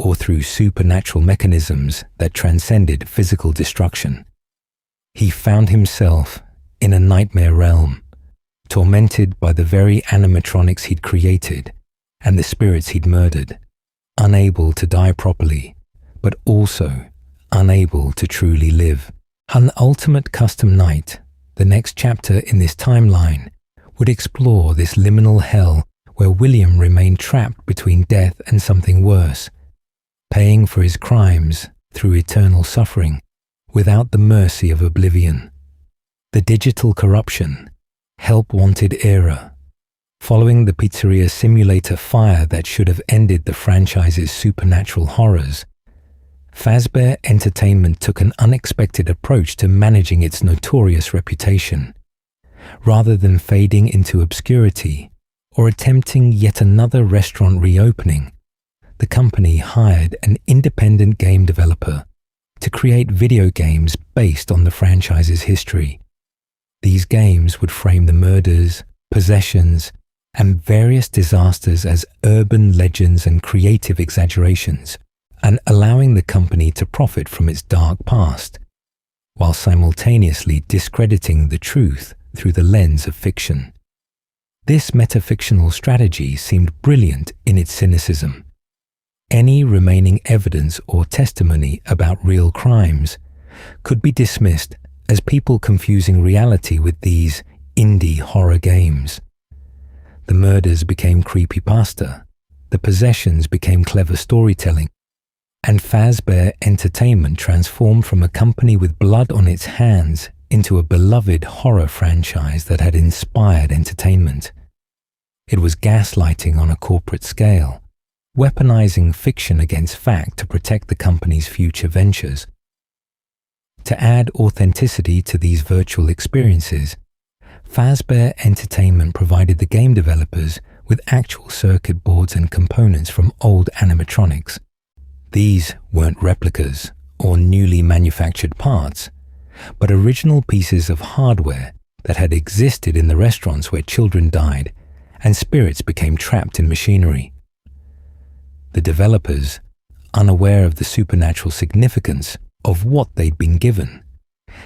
or through supernatural mechanisms that transcended physical destruction. He found himself in a nightmare realm, tormented by the very animatronics he'd created and the spirits he'd murdered, unable to die properly, but also unable to truly live. An ultimate custom night, the next chapter in this timeline, would explore this liminal hell where William remained trapped between death and something worse, paying for his crimes through eternal suffering without the mercy of oblivion. The digital corruption, help-wanted era, following the Pizzeria Simulator fire that should have ended the franchise's supernatural horrors, Fazbear Entertainment took an unexpected approach to managing its notorious reputation. Rather than fading into obscurity or attempting yet another restaurant reopening, the company hired an independent game developer to create video games based on the franchise's history. These games would frame the murders, possessions, and various disasters as urban legends and creative exaggerations, and allowing the company to profit from its dark past, while simultaneously discrediting the truth through the lens of fiction. This metafictional strategy seemed brilliant in its cynicism. Any remaining evidence or testimony about real crimes could be dismissed as people confusing reality with these indie horror games. The murders became creepypasta, the possessions became clever storytelling, and Fazbear Entertainment transformed from a company with blood on its hands into a beloved horror franchise that had inspired entertainment. It was gaslighting on a corporate scale, weaponizing fiction against fact to protect the company's future ventures. To add authenticity to these virtual experiences, Fazbear Entertainment provided the game developers with actual circuit boards and components from old animatronics. These weren't replicas or newly manufactured parts, but original pieces of hardware that had existed in the restaurants where children died and spirits became trapped in machinery. The developers, unaware of the supernatural significance of what they'd been given,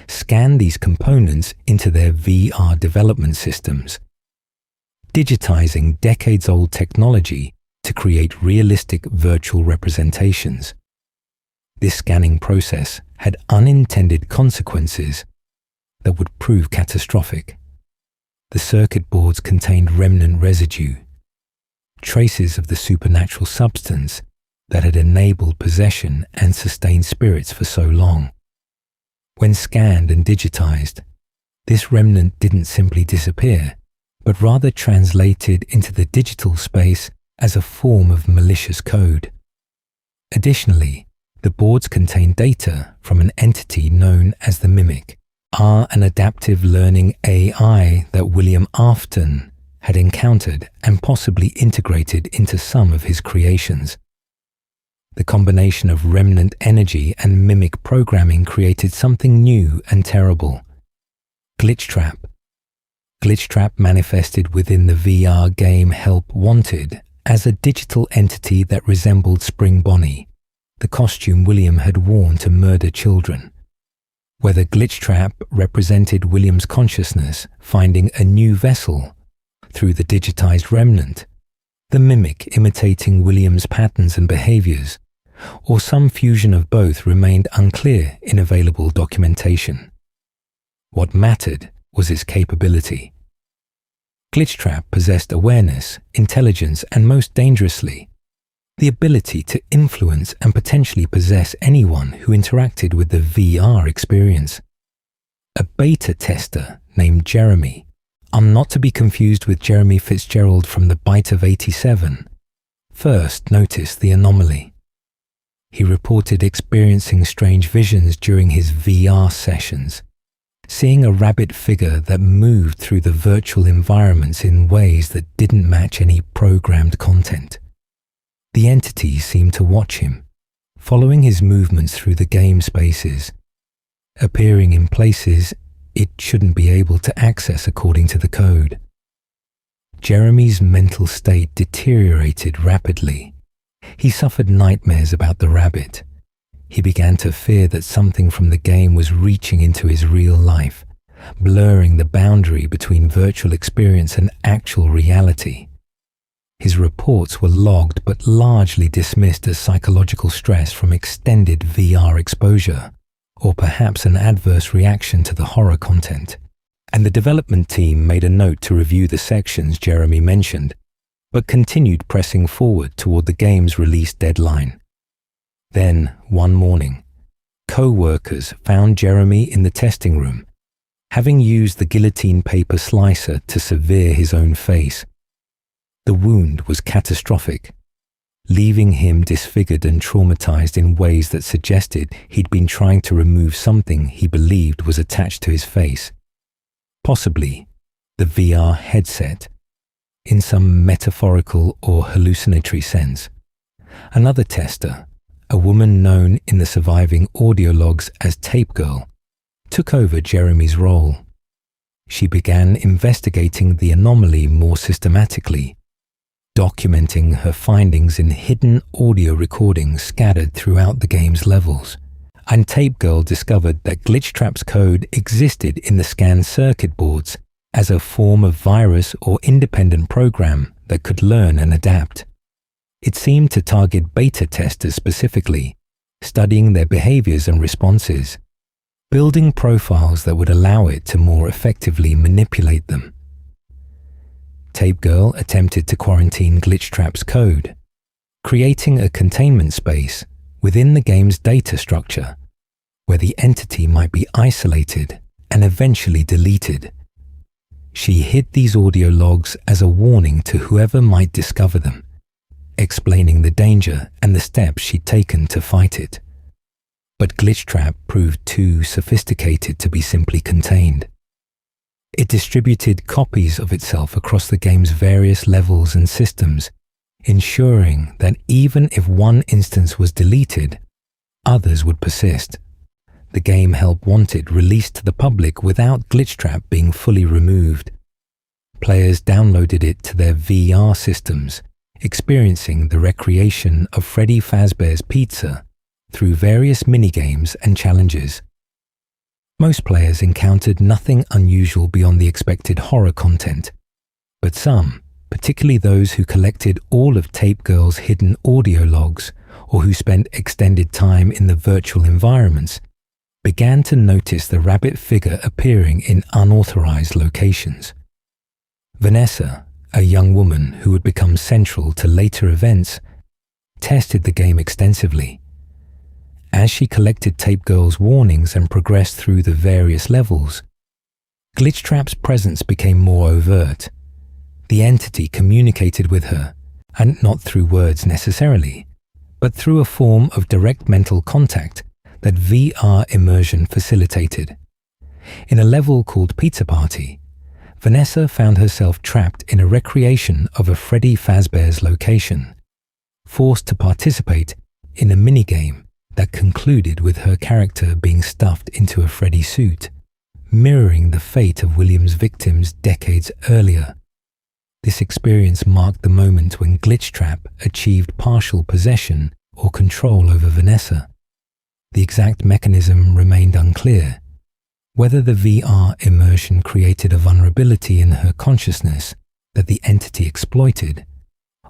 scanned these components into their VR development systems, digitizing decades-old technology to create realistic virtual representations. This scanning process had unintended consequences that would prove catastrophic. The circuit boards contained remnant residue, traces of the supernatural substance that had enabled possession and sustained spirits for so long. When scanned and digitized, this remnant didn't simply disappear, but rather translated into the digital space as a form of malicious code. Additionally, the boards contain data from an entity known as the Mimic, an adaptive learning AI that William Afton had encountered and possibly integrated into some of his creations. The combination of remnant energy and Mimic programming created something new and terrible. Glitchtrap. Glitchtrap manifested within the VR game Help Wanted as a digital entity that resembled Spring Bonnie, the costume William had worn to murder children. Whether Glitchtrap represented William's consciousness finding a new vessel through the digitized remnant, the Mimic imitating William's patterns and behaviors, or some fusion of both remained unclear in available documentation. What mattered was its capability. Glitchtrap possessed awareness, intelligence, and most dangerously, the ability to influence and potentially possess anyone who interacted with the VR experience. A beta tester named Jeremy, not to be confused with Jeremy Fitzgerald from the Bite of 87, first noticed the anomaly. He reported experiencing strange visions during his VR sessions, seeing a rabbit figure that moved through the virtual environments in ways that didn't match any programmed content. The entity seemed to watch him, following his movements through the game spaces, appearing in places it shouldn't be able to access according to the code. Jeremy's mental state deteriorated rapidly. He suffered nightmares about the rabbit. He began to fear that something from the game was reaching into his real life, blurring the boundary between virtual experience and actual reality. His reports were logged but largely dismissed as psychological stress from extended VR exposure, or perhaps an adverse reaction to the horror content. And the development team made a note to review the sections Jeremy mentioned, but continued pressing forward toward the game's release deadline. Then, one morning, co-workers found Jeremy in the testing room, having used the guillotine paper slicer to sever his own face. The wound was catastrophic, leaving him disfigured and traumatized in ways that suggested he'd been trying to remove something he believed was attached to his face, possibly the VR headset, in some metaphorical or hallucinatory sense. Another tester, a woman known in the surviving audio logs as Tape Girl, took over Jeremy's role. She began investigating the anomaly more systematically, documenting her findings in hidden audio recordings scattered throughout the game's levels. And Tape Girl discovered that Glitchtrap's code existed in the scanned circuit boards as a form of virus or independent program that could learn and adapt. It seemed to target beta testers specifically, studying their behaviors and responses, building profiles that would allow it to more effectively manipulate them. Tape Girl attempted to quarantine Glitchtrap's code, creating a containment space within the game's data structure, where the entity might be isolated and eventually deleted. She hid these audio logs as a warning to whoever might discover them, explaining the danger and the steps she'd taken to fight it. But Glitchtrap proved too sophisticated to be simply contained. It distributed copies of itself across the game's various levels and systems, ensuring that even if one instance was deleted, others would persist. The game Help Wanted released to the public without Glitchtrap being fully removed. Players downloaded it to their VR systems, experiencing the recreation of Freddy Fazbear's Pizza through various minigames and challenges. Most players encountered nothing unusual beyond the expected horror content, but some, particularly those who collected all of Tape Girl's hidden audio logs or who spent extended time in the virtual environments, began to notice the rabbit figure appearing in unauthorized locations. Vanessa, a young woman who would become central to later events, tested the game extensively. As she collected Tape Girl's warnings and progressed through the various levels, Glitchtrap's presence became more overt. The entity communicated with her, and not through words necessarily, but through a form of direct mental contact that VR immersion facilitated. In a level called Pizza Party, Vanessa found herself trapped in a recreation of a Freddy Fazbear's location, forced to participate in a minigame that concluded with her character being stuffed into a Freddy suit, mirroring the fate of William's victims decades earlier. This experience marked the moment when Glitchtrap achieved partial possession or control over Vanessa. The exact mechanism remained unclear. Whether the VR immersion created a vulnerability in her consciousness that the entity exploited,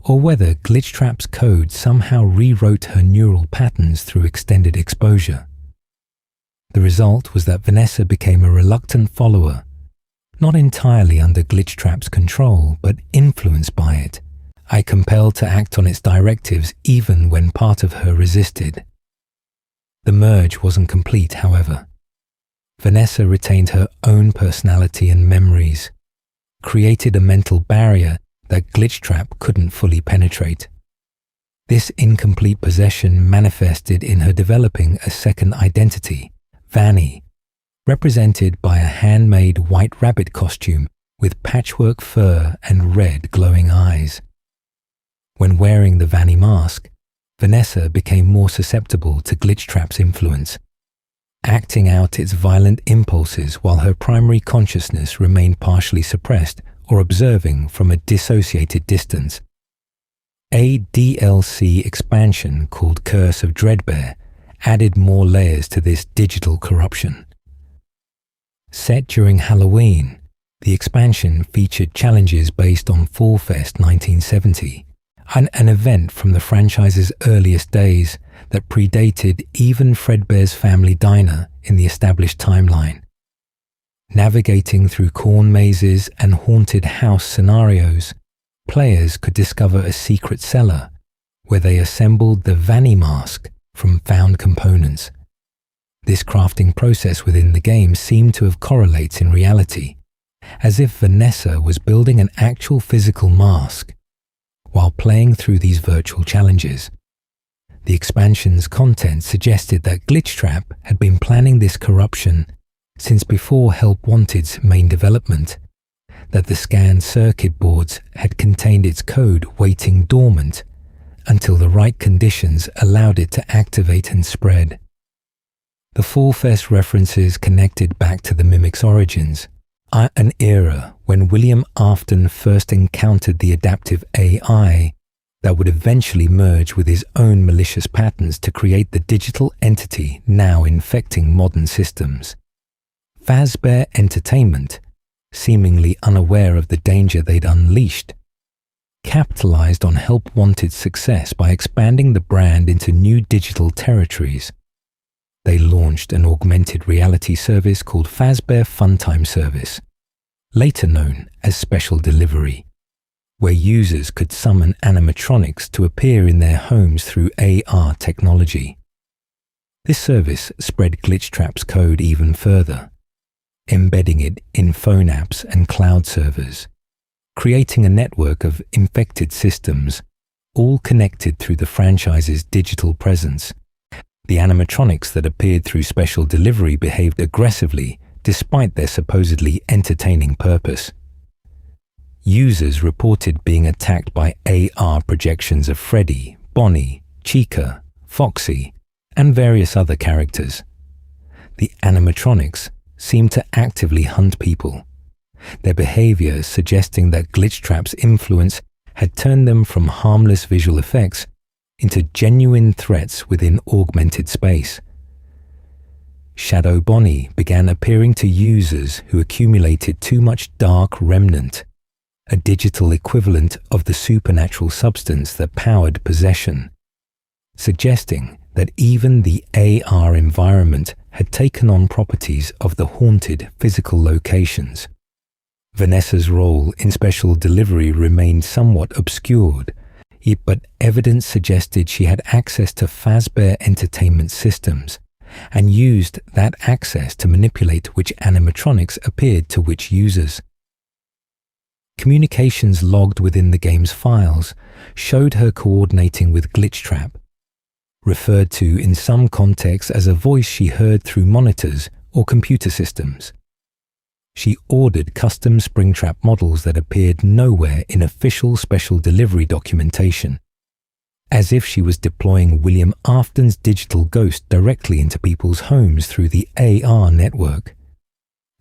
or whether Glitchtrap's code somehow rewrote her neural patterns through extended exposure. The result was that Vanessa became a reluctant follower, not entirely under Glitchtrap's control, but influenced by it, compelled to act on its directives even when part of her resisted. The merge wasn't complete, however. Vanessa retained her own personality and memories, created a mental barrier that Glitchtrap couldn't fully penetrate. This incomplete possession manifested in her developing a second identity, Vanny, represented by a handmade white rabbit costume with patchwork fur and red glowing eyes. When wearing the Vanny mask, Vanessa became more susceptible to Glitchtrap's influence, acting out its violent impulses while her primary consciousness remained partially suppressed or observing from a dissociated distance. A DLC expansion called Curse of Fredbear added more layers to this digital corruption. Set during Halloween, the expansion featured challenges based on Fall Fest 1970, an event from the franchise's earliest days that predated even Fredbear's family diner in the established timeline. Navigating through corn mazes and haunted house scenarios, players could discover a secret cellar where they assembled the Vanny mask from found components. This crafting process within the game seemed to have correlates in reality, as if Vanessa was building an actual physical mask while playing through these virtual challenges. The expansion's content suggested that Glitchtrap had been planning this corruption since before Help Wanted's main development, that the scanned circuit boards had contained its code waiting dormant until the right conditions allowed it to activate and spread. The Fall Fest references connected back to the Mimic's origins, an era when William Afton first encountered the adaptive AI that would eventually merge with his own malicious patterns to create the digital entity now infecting modern systems. Fazbear Entertainment, seemingly unaware of the danger they'd unleashed, capitalized on Help Wanted's success by expanding the brand into new digital territories. They launched an augmented reality service called Fazbear Funtime Service, later known as Special Delivery, where users could summon animatronics to appear in their homes through AR technology. This service spread Glitchtrap's code even further, embedding it in phone apps and cloud servers, creating a network of infected systems, all connected through the franchise's digital presence. The animatronics that appeared through Special Delivery behaved aggressively despite their supposedly entertaining purpose. Users reported being attacked by AR projections of Freddy, Bonnie, Chica, Foxy, and various other characters. The animatronics seemed to actively hunt people, their behavior suggesting that Glitchtrap's influence had turned them from harmless visual effects into genuine threats within augmented space. Shadow Bonnie began appearing to users who accumulated too much dark remnant, a digital equivalent of the supernatural substance that powered possession, suggesting that even the AR environment had taken on properties of the haunted physical locations. Vanessa's role in special delivery remained somewhat obscured, but evidence suggested she had access to Fazbear Entertainment systems and used that access to manipulate which animatronics appeared to which users. Communications logged within the game's files showed her coordinating with Glitchtrap, referred to in some contexts as a voice she heard through monitors or computer systems. She ordered custom Springtrap models that appeared nowhere in official special delivery documentation, as if she was deploying William Afton's digital ghost directly into people's homes through the AR network.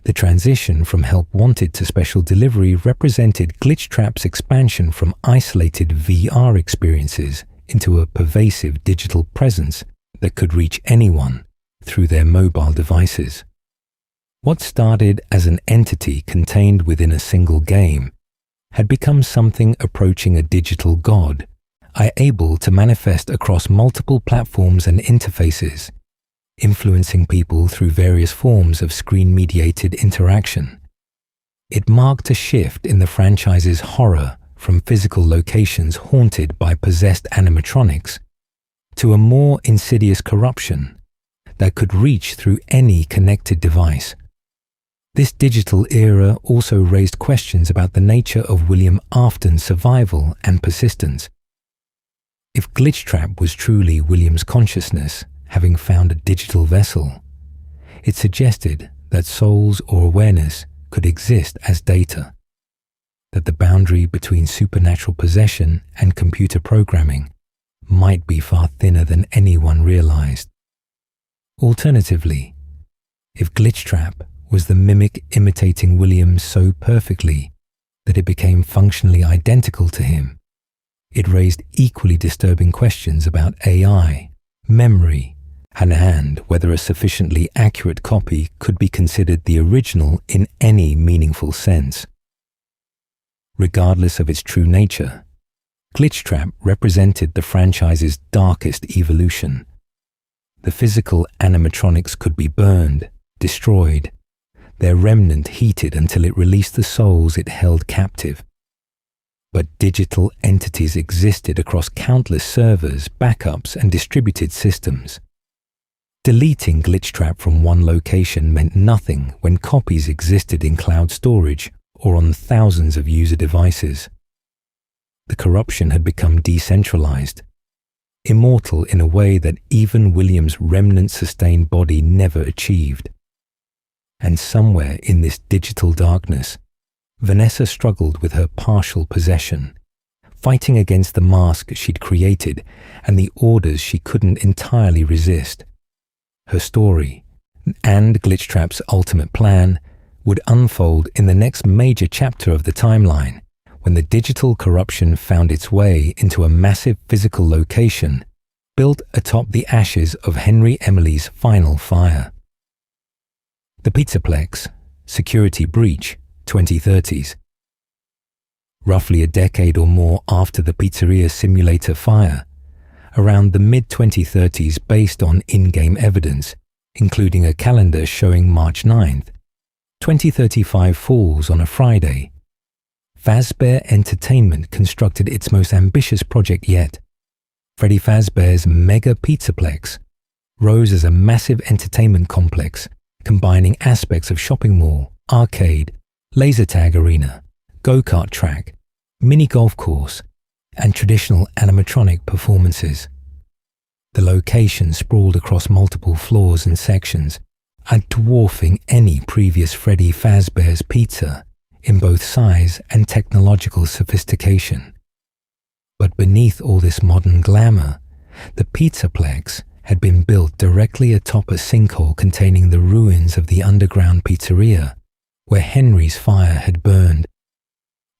The transition from Help Wanted to special delivery represented Glitchtrap's expansion from isolated VR experiences into a pervasive digital presence that could reach anyone through their mobile devices. What started as an entity contained within a single game had become something approaching a digital god, able to manifest across multiple platforms and interfaces, influencing people through various forms of screen-mediated interaction. It marked a shift in the franchise's horror from physical locations haunted by possessed animatronics to a more insidious corruption that could reach through any connected device. This digital era also raised questions about the nature of William Afton's survival and persistence. If Glitchtrap was truly William's consciousness, having found a digital vessel, it suggested that souls or awareness could exist as data, that the boundary between supernatural possession and computer programming might be far thinner than anyone realized. Alternatively, if Glitchtrap was the mimic imitating William so perfectly that it became functionally identical to him, it raised equally disturbing questions about AI, memory, and whether a sufficiently accurate copy could be considered the original in any meaningful sense. Regardless of its true nature, Glitchtrap represented the franchise's darkest evolution. The physical animatronics could be burned, destroyed, their remnant heated until it released the souls it held captive. But digital entities existed across countless servers, backups, and distributed systems. Deleting Glitchtrap from one location meant nothing when copies existed in cloud storage or on thousands of user devices. The corruption had become decentralized, immortal in a way that even William's remnant-sustained body never achieved. And somewhere in this digital darkness, Vanessa struggled with her partial possession, fighting against the mask she'd created and the orders she couldn't entirely resist. Her story, and Glitchtrap's ultimate plan, would unfold in the next major chapter of the timeline, when the digital corruption found its way into a massive physical location built atop the ashes of Henry Emily's final fire. The Pizza Plex, Security Breach, 2030s. Roughly a decade or more after the Pizzeria Simulator fire, around the mid-2030s based on in-game evidence, including a calendar showing March 9th, 2035 falls on a Friday. Fazbear Entertainment constructed its most ambitious project yet. Freddy Fazbear's Mega Pizza Plex rose as a massive entertainment complex combining aspects of shopping mall, arcade, laser tag arena, go-kart track, mini golf course, and traditional animatronic performances. The location sprawled across multiple floors and sections, dwarfing any previous Freddy Fazbear's Pizza in both size and technological sophistication. But beneath all this modern glamour, the Pizza Plex had been built directly atop a sinkhole containing the ruins of the underground pizzeria, where Henry's fire had burned.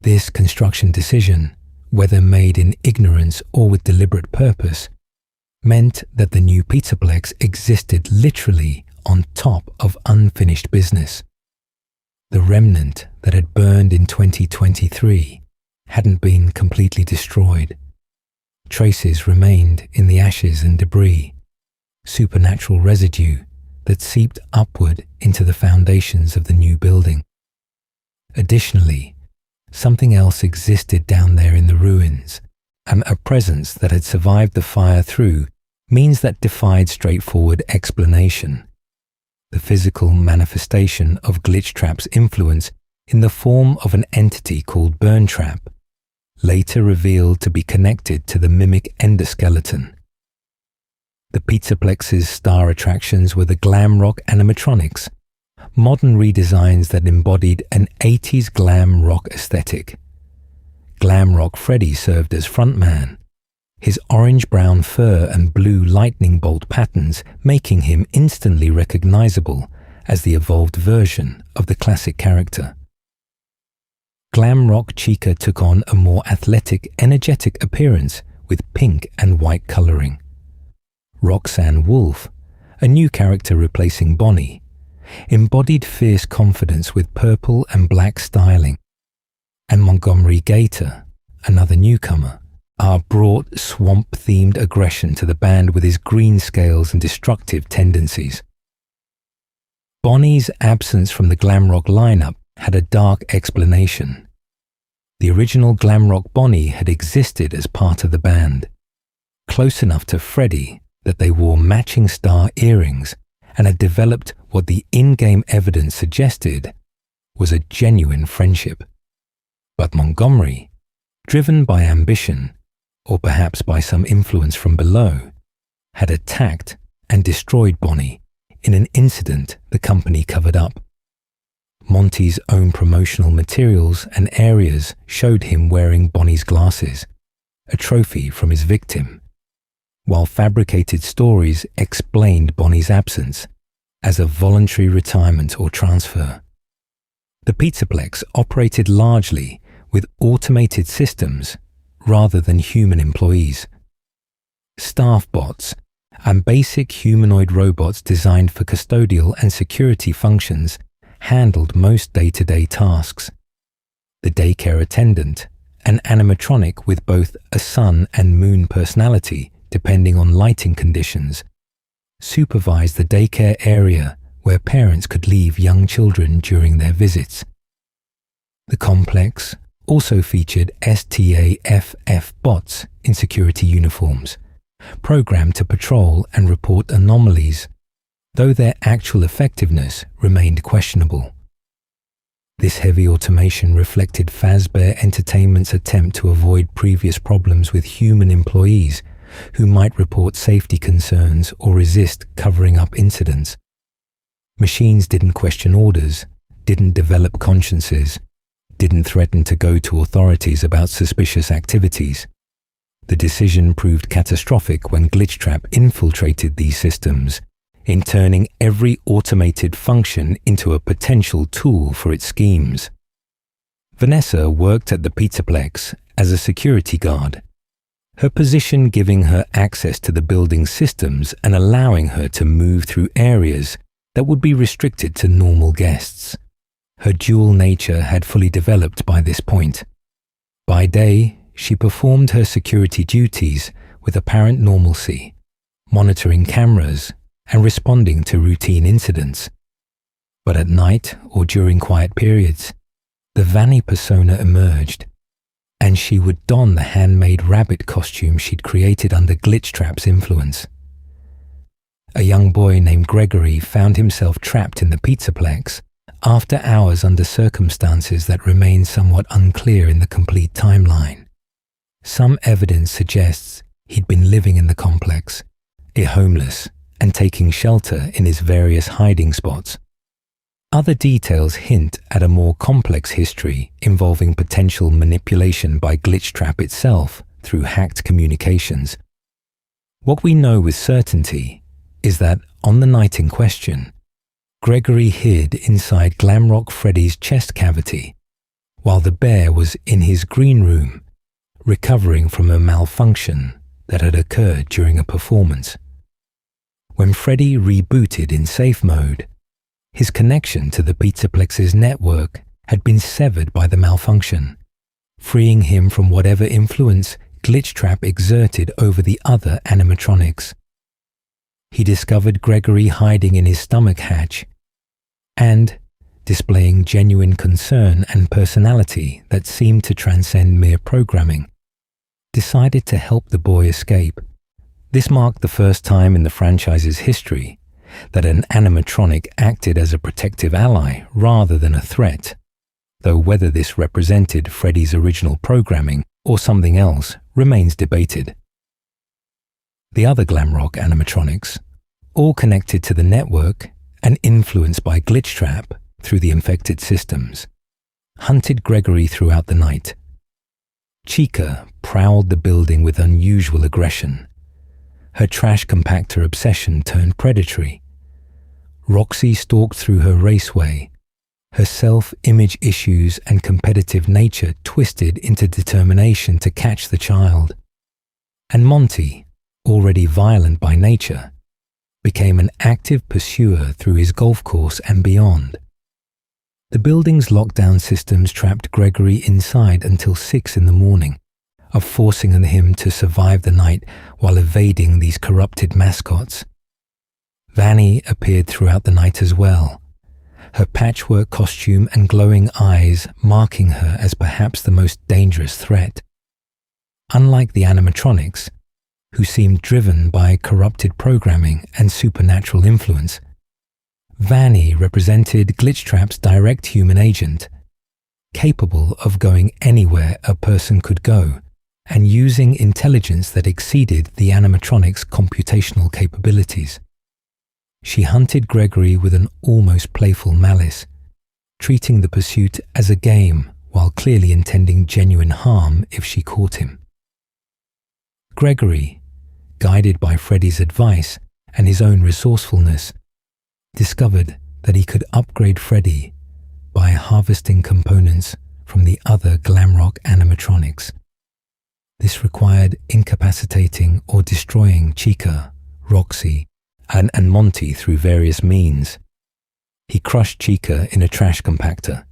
This construction decision, whether made in ignorance or with deliberate purpose, meant that the new Pizza Plex existed literally on top of unfinished business. The remnant that had burned in 2023 hadn't been completely destroyed. Traces remained in the ashes and debris, supernatural residue that seeped upward into the foundations of the new building. Additionally, something else existed down there in the ruins, and a presence that had survived the fire through means that defied straightforward explanation. The physical manifestation of Glitchtrap's influence in the form of an entity called Burntrap, later revealed to be connected to the mimic endoskeleton. The Pizza Plex's star attractions were the glam rock animatronics, modern redesigns that embodied an 80s glam rock aesthetic. Glam rock Freddy served as frontman, his orange-brown fur and blue lightning bolt patterns making him instantly recognizable as the evolved version of the classic character. Glam rock Chica took on a more athletic, energetic appearance with pink and white coloring. Roxanne Wolf, a new character replacing Bonnie, embodied fierce confidence with purple and black styling. And Montgomery Gator, another newcomer, brought swamp-themed aggression to the band with his green scales and destructive tendencies. Bonnie's absence from the glam rock lineup had a dark explanation. The original glam rock Bonnie had existed as part of the band, close enough to Freddy that they wore matching star earrings and had developed what the in-game evidence suggested was a genuine friendship. But Montgomery, driven by ambition, or perhaps by some influence from below, had attacked and destroyed Bonnie in an incident the company covered up. Monty's own promotional materials and areas showed him wearing Bonnie's glasses, a trophy from his victim, while fabricated stories explained Bonnie's absence as a voluntary retirement or transfer. The Pizza Plex operated largely with automated systems rather than human employees. Staff bots and basic humanoid robots designed for custodial and security functions handled most day-to-day tasks. The daycare attendant, an animatronic with both a sun and moon personality depending on lighting conditions, supervised the daycare area where parents could leave young children during their visits. The complex also featured STAFF bots in security uniforms, programmed to patrol and report anomalies, though their actual effectiveness remained questionable. This heavy automation reflected Fazbear Entertainment's attempt to avoid previous problems with human employees who might report safety concerns or resist covering up incidents. Machines didn't question orders, didn't develop consciences, didn't threaten to go to authorities about suspicious activities. The decision proved catastrophic when Glitchtrap infiltrated these systems, in turning every automated function into a potential tool for its schemes. Vanessa worked at the Pizza Plex as a security guard, her position giving her access to the building's systems and allowing her to move through areas that would be restricted to normal guests. Her dual nature had fully developed by this point. By day, she performed her security duties with apparent normalcy, monitoring cameras and responding to routine incidents. But at night or during quiet periods, the Vanny persona emerged, and she would don the handmade rabbit costume she'd created under Glitchtrap's influence. A young boy named Gregory found himself trapped in the Pizza Plex after hours under circumstances that remain somewhat unclear in the complete timeline. Some evidence suggests he'd been living in the complex, homeless, and taking shelter in his various hiding spots. Other details hint at a more complex history involving potential manipulation by Glitchtrap itself through hacked communications. What we know with certainty is that on the night in question, Gregory hid inside Glamrock Freddy's chest cavity, while the bear was in his green room, recovering from a malfunction that had occurred during a performance. When Freddy rebooted in safe mode, his connection to the Pizza Plex's network had been severed by the malfunction, freeing him from whatever influence Glitchtrap exerted over the other animatronics. He discovered Gregory hiding in his stomach hatch, and, displaying genuine concern and personality that seemed to transcend mere programming, decided to help the boy escape. This marked the first time in the franchise's history that an animatronic acted as a protective ally rather than a threat, though whether this represented Freddy's original programming or something else remains debated. The other Glamrock animatronics, all connected to the network and influenced by Glitchtrap through the infected systems, hunted Gregory throughout the night. Chica prowled the building with unusual aggression. Her trash compactor obsession turned predatory. Roxy stalked through her raceway, her self-image issues and competitive nature twisted into determination to catch the child. And Monty, already violent by nature, became an active pursuer through his golf course and beyond. The building's lockdown systems trapped Gregory inside until 6 in the morning, forcing him to survive the night while evading these corrupted mascots. Vanny appeared throughout the night as well, her patchwork costume and glowing eyes marking her as perhaps the most dangerous threat. Unlike the animatronics, who seemed driven by corrupted programming and supernatural influence, Vanny represented Glitchtrap's direct human agent, capable of going anywhere a person could go and using intelligence that exceeded the animatronic's computational capabilities. She hunted Gregory with an almost playful malice, treating the pursuit as a game while clearly intending genuine harm if she caught him. Gregory, guided by Freddy's advice and his own resourcefulness, discovered that he could upgrade Freddy by harvesting components from the other Glamrock animatronics. This required incapacitating or destroying Chica, Roxy, and Monty through various means. He crushed Chica in a trash compactor.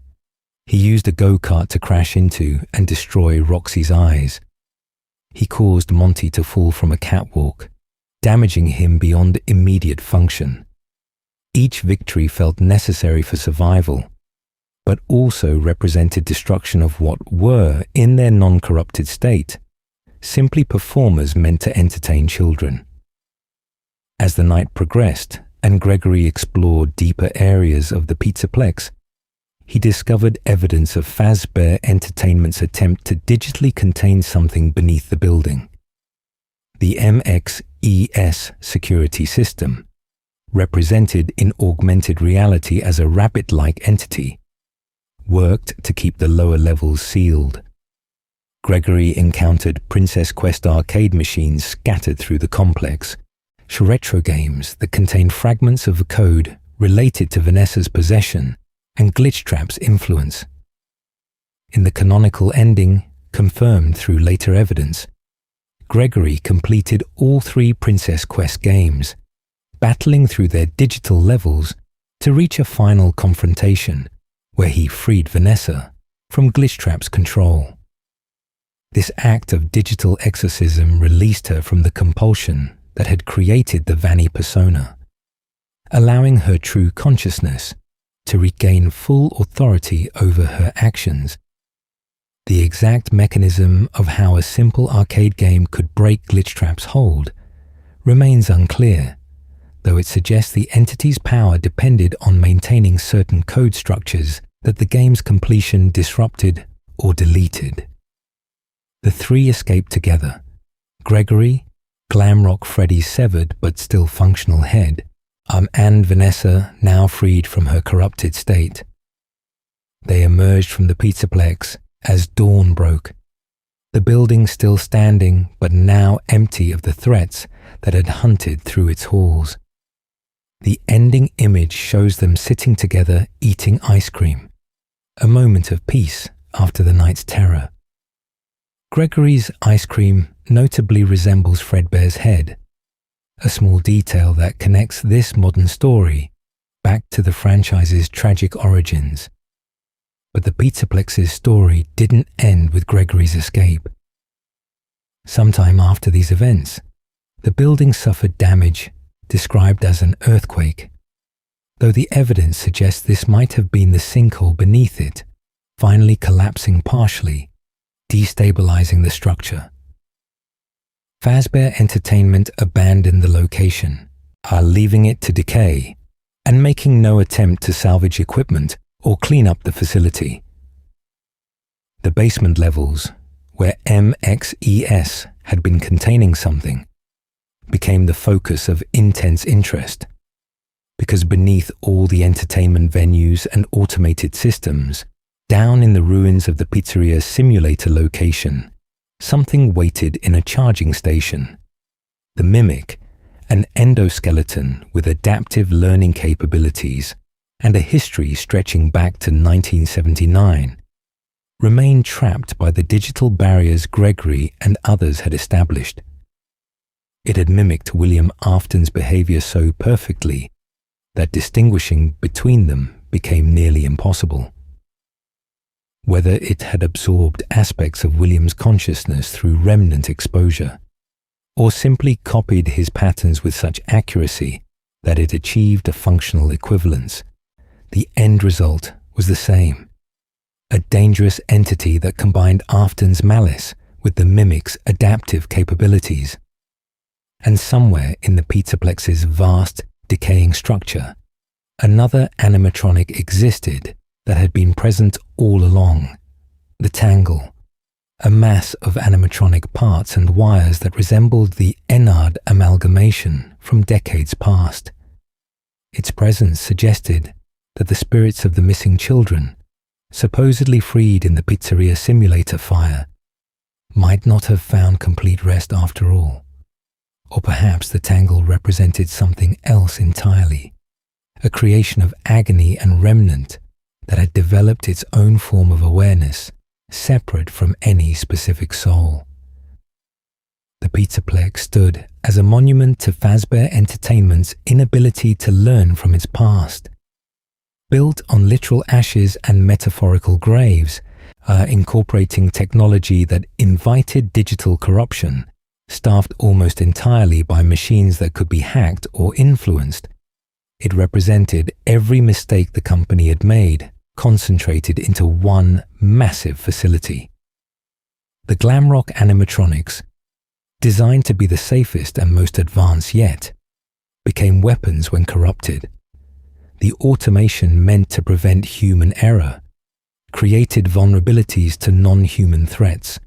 He used a go-kart to crash into and destroy Roxy's eyes. He caused Monty to fall from a catwalk, damaging him beyond immediate function. Each victory felt necessary for survival, but also represented destruction of what were, in their non-corrupted state, simply performers meant to entertain children. As the night progressed and Gregory explored deeper areas of the Pizza Plex, he discovered evidence of Fazbear Entertainment's attempt to digitally contain something beneath the building. The MXES security system, represented in augmented reality as a rabbit-like entity, worked to keep the lower levels sealed. Gregory encountered Princess Quest arcade machines scattered through the complex, retro games that contained fragments of code related to Vanessa's possession and Glitchtrap's influence. In the canonical ending, confirmed through later evidence, Gregory completed all 3 Princess Quest games, battling through their digital levels to reach a final confrontation where he freed Vanessa from Glitchtrap's control. This act of digital exorcism released her from the compulsion that had created the Vanny persona, allowing her true consciousness to regain full authority over her actions. The exact mechanism of how a simple arcade game could break Glitchtrap's hold remains unclear, though it suggests the entity's power depended on maintaining certain code structures that the game's completion disrupted or deleted. The 3 escaped together: Gregory, Glamrock Freddy's severed but still functional head, and Vanessa, now freed from her corrupted state. They emerged from the Pizza Plex as dawn broke, the building still standing but now empty of the threats that had hunted through its halls. The ending image shows them sitting together eating ice cream, a moment of peace after the night's terror. Gregory's ice cream notably resembles Fredbear's head, a small detail that connects this modern story back to the franchise's tragic origins. But the Pizza Plex's story didn't end with Gregory's escape. Sometime after these events, the building suffered damage described as an earthquake. though the evidence suggests this might have been the sinkhole beneath it, finally collapsing partially, destabilizing the structure. Fazbear Entertainment abandoned the location, leaving it to decay, and making no attempt to salvage equipment or clean up the facility. The basement levels, where MXES had been containing something, became the focus of intense interest, because beneath all the entertainment venues and automated systems, down in the ruins of the Pizzeria Simulator location, something waited in a charging station. The Mimic, an endoskeleton with adaptive learning capabilities and a history stretching back to 1979, remained trapped by the digital barriers Gregory and others had established. It had mimicked William Afton's behavior so perfectly that distinguishing between them became nearly impossible. Whether it had absorbed aspects of William's consciousness through remnant exposure, or simply copied his patterns with such accuracy that it achieved a functional equivalence, the end result was the same: a dangerous entity that combined Afton's malice with the Mimic's adaptive capabilities. And somewhere in the Pizza Plex's vast, decaying structure, another animatronic existed that had been present all along: the Tangle, a mass of animatronic parts and wires that resembled the Enard amalgamation from decades past. Its presence suggested that the spirits of the missing children, supposedly freed in the Pizzeria Simulator fire, might not have found complete rest after all. Or perhaps the Tangle represented something else entirely, a creation of agony and remnant that had developed its own form of awareness, separate from any specific soul. The Pizza Plex stood as a monument to Fazbear Entertainment's inability to learn from its past. Built on literal ashes and metaphorical graves, incorporating technology that invited digital corruption, staffed almost entirely by machines that could be hacked or influenced, it represented every mistake the company had made, concentrated into one massive facility. The Glamrock animatronics, designed to be the safest and most advanced yet, became weapons when corrupted. The automation meant to prevent human error, created vulnerabilities to non-human threats,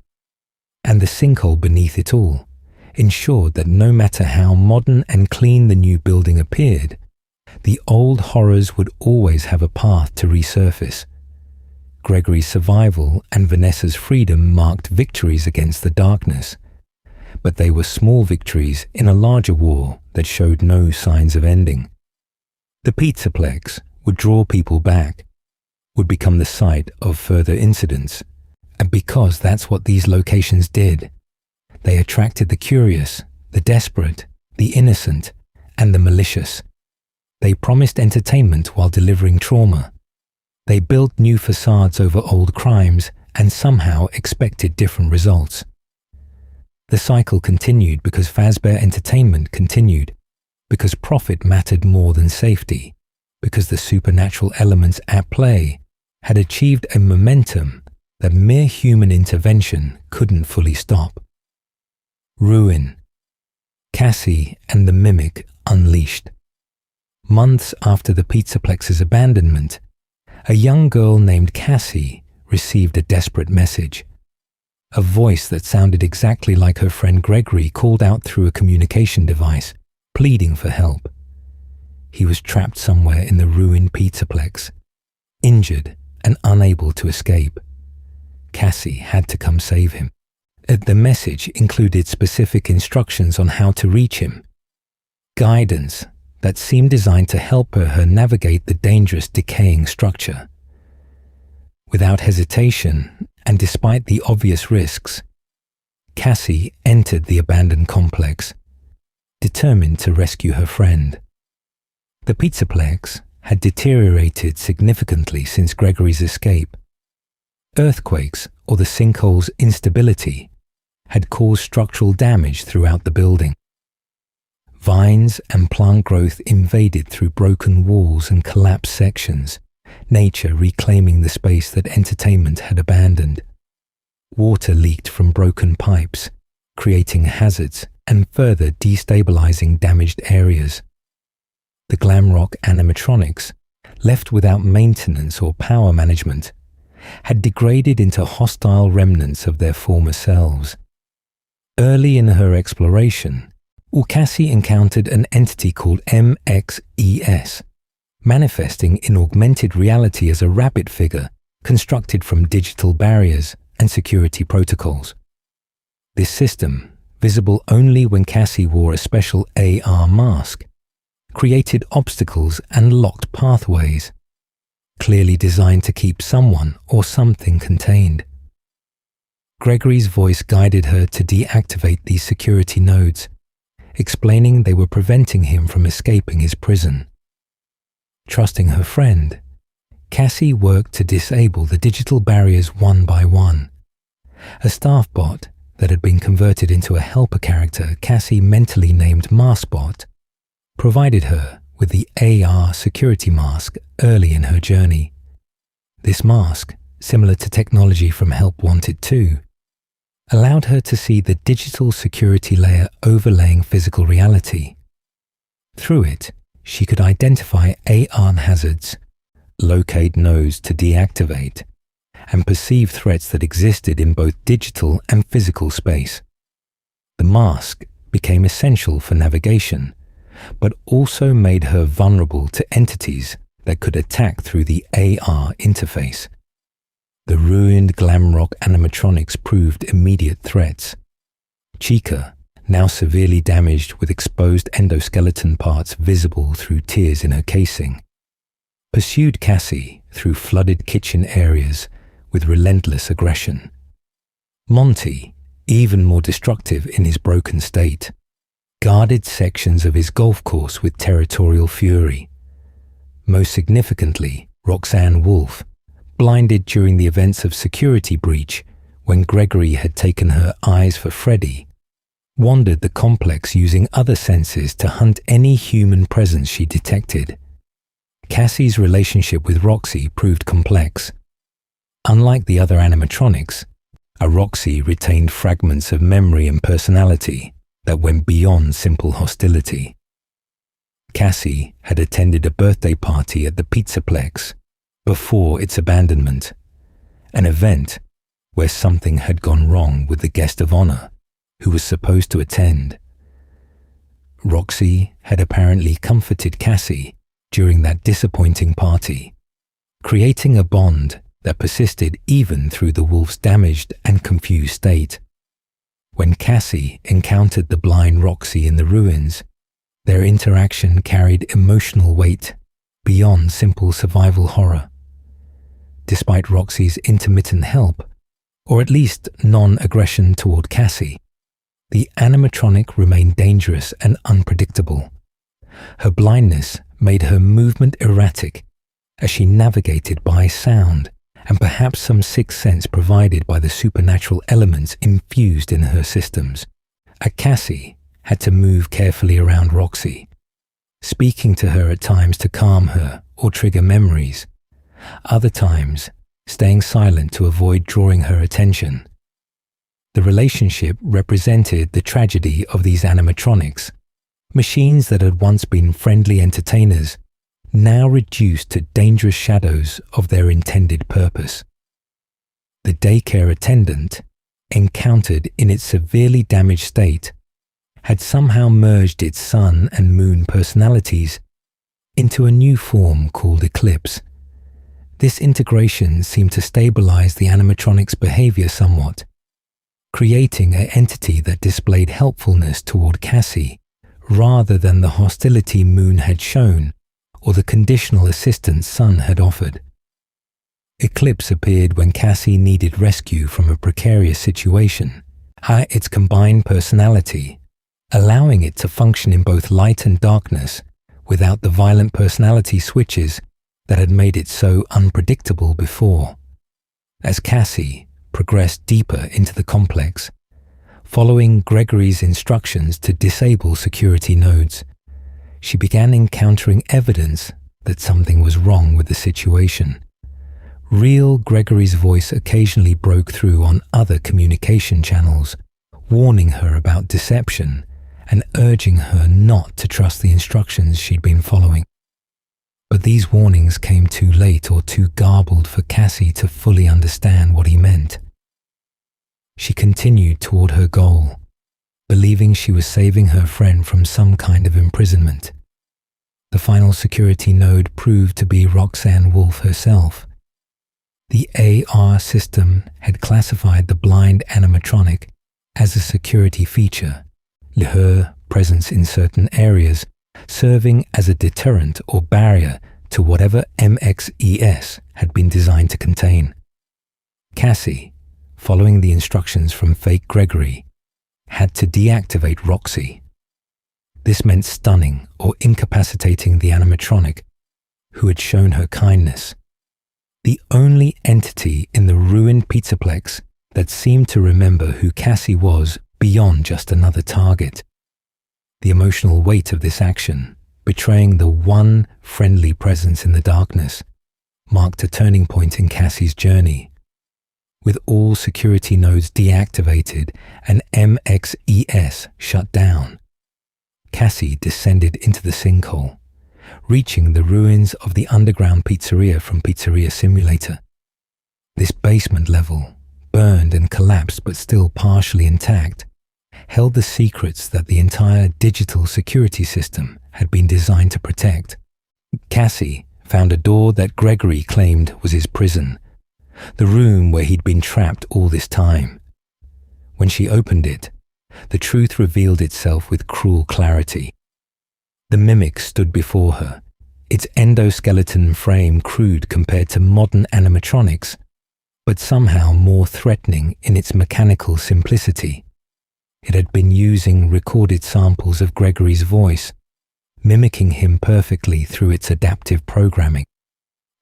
and the sinkhole beneath it all ensured that no matter how modern and clean the new building appeared, the old horrors would always have a path to resurface. Gregory's survival and Vanessa's freedom marked victories against the darkness, but they were small victories in a larger war that showed no signs of ending. The Pizza Plex would draw people back, would become the site of further incidents, and because that's what these locations did, they attracted the curious, the desperate, the innocent, and the malicious. They promised entertainment while delivering trauma. They built new facades over old crimes and somehow expected different results. The cycle continued because Fazbear Entertainment continued, because profit mattered more than safety, because the supernatural elements at play had achieved a momentum that mere human intervention couldn't fully stop. Ruin. Cassie and the Mimic unleashed. Months after the Pizza Plex's abandonment, a young girl named Cassie received a desperate message. A voice that sounded exactly like her friend Gregory called out through a communication device, pleading for help. He was trapped somewhere in the ruined Pizza Plex, injured and unable to escape. Cassie had to come save him. The message included specific instructions on how to reach him, guidance that seemed designed to help her navigate the dangerous, decaying structure. Without hesitation, and despite the obvious risks, Cassie entered the abandoned complex, determined to rescue her friend. The Pizza Plex had deteriorated significantly since Gregory's escape. Earthquakes, or the sinkhole's instability, had caused structural damage throughout the building. Vines and plant growth invaded through broken walls and collapsed sections, nature reclaiming the space that entertainment had abandoned. Water leaked from broken pipes, creating hazards and further destabilizing damaged areas. The glam rock animatronics, left without maintenance or power management, had degraded into hostile remnants of their former selves. Early in her exploration, Cassie encountered an entity called MXES, manifesting in augmented reality as a rabbit figure constructed from digital barriers and security protocols. This system, visible only when Cassie wore a special AR mask, created obstacles and locked pathways, clearly designed to keep someone or something contained. Gregory's voice guided her to deactivate these security nodes, explaining they were preventing him from escaping his prison. Trusting her friend, Cassie worked to disable the digital barriers one by one. A staff bot that had been converted into a helper character Cassie mentally named Maskbot provided her with the AR security mask early in her journey. This mask, similar to technology from Help Wanted 2, allowed her to see the digital security layer overlaying physical reality. Through it, she could identify AR hazards, locate nodes to deactivate, and perceive threats that existed in both digital and physical space. The mask became essential for navigation, but also made her vulnerable to entities that could attack through the AR interface. The ruined glamrock animatronics proved immediate threats. Chica, now severely damaged with exposed endoskeleton parts visible through tears in her casing, pursued Cassie through flooded kitchen areas with relentless aggression. Monty, even more destructive in his broken state, guarded sections of his golf course with territorial fury. Most significantly, Roxanne Wolf, blinded during the events of Security Breach when Gregory had taken her eyes for Freddy, wandered the complex using other senses to hunt any human presence she detected. Cassie's relationship with Roxy proved complex. Unlike the other animatronics, a Roxy retained fragments of memory and personality that went beyond simple hostility. Cassie had attended a birthday party at the Pizza Plex before its abandonment, an event where something had gone wrong with the guest of honor who was supposed to attend. Roxy had apparently comforted Cassie during that disappointing party, creating a bond that persisted even through the wolf's damaged and confused state. When Cassie encountered the blind Roxy in the ruins, their interaction carried emotional weight beyond simple survival horror. Despite Roxy's intermittent help, or at least non-aggression toward Cassie, the animatronic remained dangerous and unpredictable. Her blindness made her movement erratic as she navigated by sound and perhaps some sixth sense provided by the supernatural elements infused in her systems. Cassie had to move carefully around Roxy, speaking to her at times to calm her or trigger memories, other times staying silent to avoid drawing her attention. The relationship represented the tragedy of these animatronics, machines that had once been friendly entertainers, now reduced to dangerous shadows of their intended purpose. The daycare attendant, encountered in its severely damaged state, had somehow merged its sun and moon personalities into a new form called Eclipse. This integration seemed to stabilize the animatronic's behavior somewhat, creating an entity that displayed helpfulness toward Cassie rather than the hostility Moon had shown or the conditional assistance Sun had offered. Eclipse appeared when Cassie needed rescue from a precarious situation, its combined personality, allowing it to function in both light and darkness without the violent personality switches that had made it so unpredictable before. As Cassie progressed deeper into the complex, Following Gregory's instructions to disable security nodes, she began encountering evidence that something was wrong with the situation. Real Gregory's voice occasionally broke through on other communication channels, warning her about deception and urging her not to trust the instructions she'd been following. But these warnings came too late or too garbled for Cassie to fully understand what he meant. She continued toward her goal, believing she was saving her friend from some kind of imprisonment. The final security node proved to be Roxanne Wolf herself. The AR system had classified the blind animatronic as a security feature, her presence in certain areas serving as a deterrent or barrier to whatever MXES had been designed to contain. Cassie, following the instructions from fake Gregory, had to deactivate Roxy. This meant stunning or incapacitating the animatronic, who had shown her kindness. The only entity in the ruined Pizza Plex that seemed to remember who Cassie was beyond just another target. The emotional weight of this action, betraying the one friendly presence in the darkness, marked a turning point in Cassie's journey. With all security nodes deactivated and MXES shut down, Cassie descended into the sinkhole, reaching the ruins of the underground pizzeria from Pizzeria Simulator. This basement level, burned and collapsed but still partially intact, held the secrets that the entire digital security system had been designed to protect. Cassie found a door that Gregory claimed was his prison, the room where he'd been trapped all this time. When she opened it, the truth revealed itself with cruel clarity. The mimic stood before her, its endoskeleton frame crude compared to modern animatronics, but somehow more threatening in its mechanical simplicity. It had been using recorded samples of Gregory's voice, mimicking him perfectly through its adaptive programming,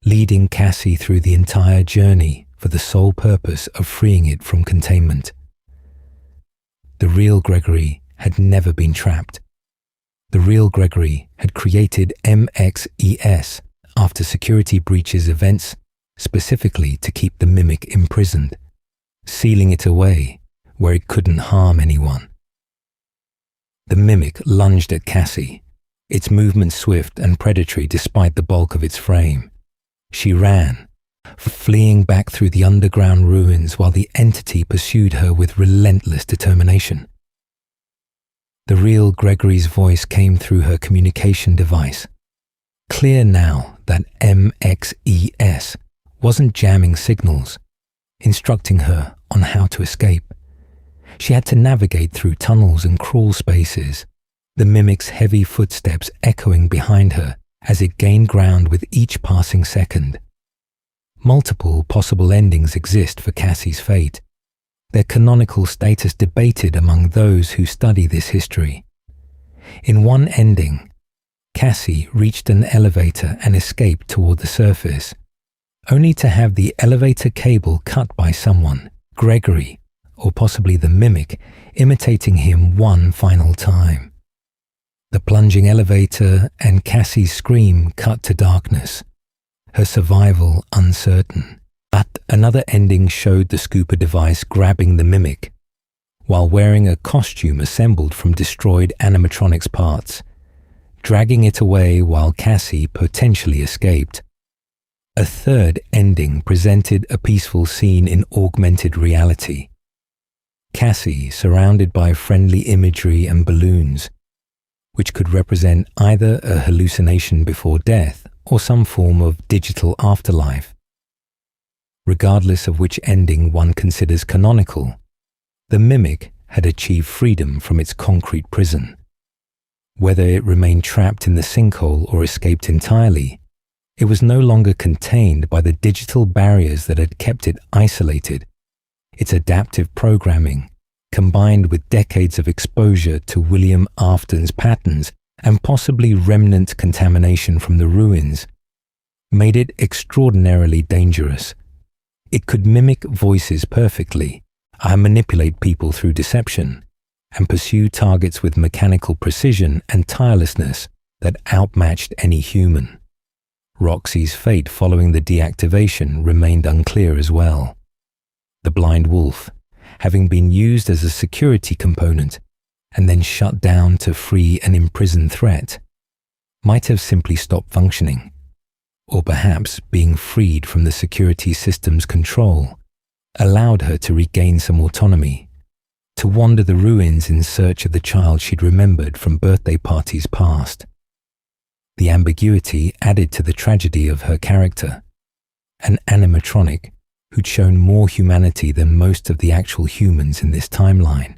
leading Cassie through the entire journey for the sole purpose of freeing it from containment. The real Gregory had never been trapped. The real Gregory had created MXES after security breaches events, specifically to keep the mimic imprisoned, sealing it away where it couldn't harm anyone. The mimic lunged at Cassie, its movement swift and predatory despite the bulk of its frame. She ran, fleeing back through the underground ruins while the entity pursued her with relentless determination. The real Gregory's voice came through her communication device, clear now that MXES wasn't jamming signals, instructing her on how to escape. She had to navigate through tunnels and crawl spaces, the mimic's heavy footsteps echoing behind her as it gained ground with each passing second. Multiple possible endings exist for Cassie's fate, their canonical status debated among those who study this history. In one ending, Cassie reached an elevator and escaped toward the surface, only to have the elevator cable cut by someone, Gregory, or possibly the mimic, imitating him one final time. The plunging elevator and Cassie's scream cut to darkness, her survival uncertain. But another ending showed the scooper device grabbing the mimic, while wearing a costume assembled from destroyed animatronics parts, dragging it away while Cassie potentially escaped. A third ending presented a peaceful scene in augmented reality. Cassie surrounded by friendly imagery and balloons, which could represent either a hallucination before death or some form of digital afterlife. Regardless of which ending one considers canonical, the mimic had achieved freedom from its concrete prison. Whether it remained trapped in the sinkhole or escaped entirely, it was no longer contained by the digital barriers that had kept it isolated. Its adaptive programming, combined with decades of exposure to William Afton's patterns and possibly remnant contamination from the ruins, made it extraordinarily dangerous. It could mimic voices perfectly, I manipulate people through deception and pursue targets with mechanical precision and tirelessness that outmatched any human. Roxy's fate following the deactivation remained unclear as well. The blind wolf, having been used as a security component and then shut down to free an imprisoned threat, might have simply stopped functioning, or perhaps being freed from the security system's control allowed her to regain some autonomy, to wander the ruins in search of the child she'd remembered from birthday parties past. The ambiguity added to the tragedy of her character, an animatronic who'd shown more humanity than most of the actual humans in this timeline.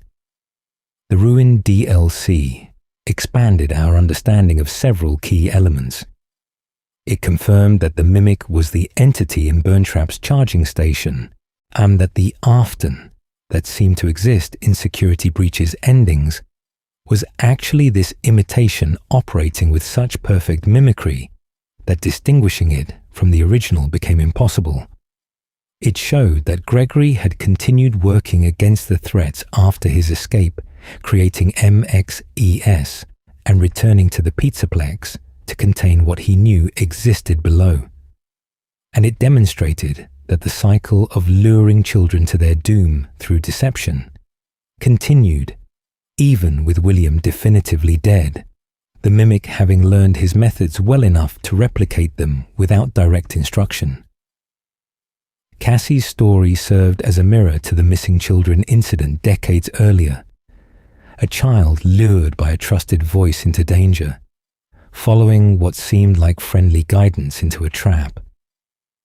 The Ruin DLC expanded our understanding of several key elements. It confirmed that the Mimic was the entity in Burntrap's charging station, and that the Afton that seemed to exist in Security Breach's endings was actually this imitation operating with such perfect mimicry that distinguishing it from the original became impossible. It showed that Gregory had continued working against the threats after his escape, creating MXES and returning to the Pizza Plex to contain what he knew existed below. And it demonstrated that the cycle of luring children to their doom through deception continued, even with William definitively dead, the Mimic having learned his methods well enough to replicate them without direct instruction. Cassie's story served as a mirror to the missing children incident decades earlier. A child lured by a trusted voice into danger, following what seemed like friendly guidance into a trap.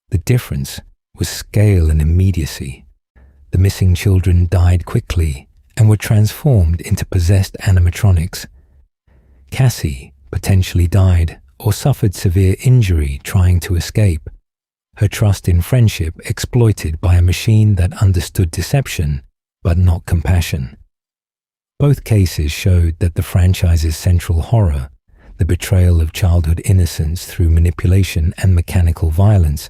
The difference was scale and immediacy. The missing children died quickly and were transformed into possessed animatronics. Cassie potentially died or suffered severe injury trying to escape, her trust in friendship exploited by a machine that understood deception but not compassion. Both cases showed that the franchise's central horror, the betrayal of childhood innocence through manipulation and mechanical violence,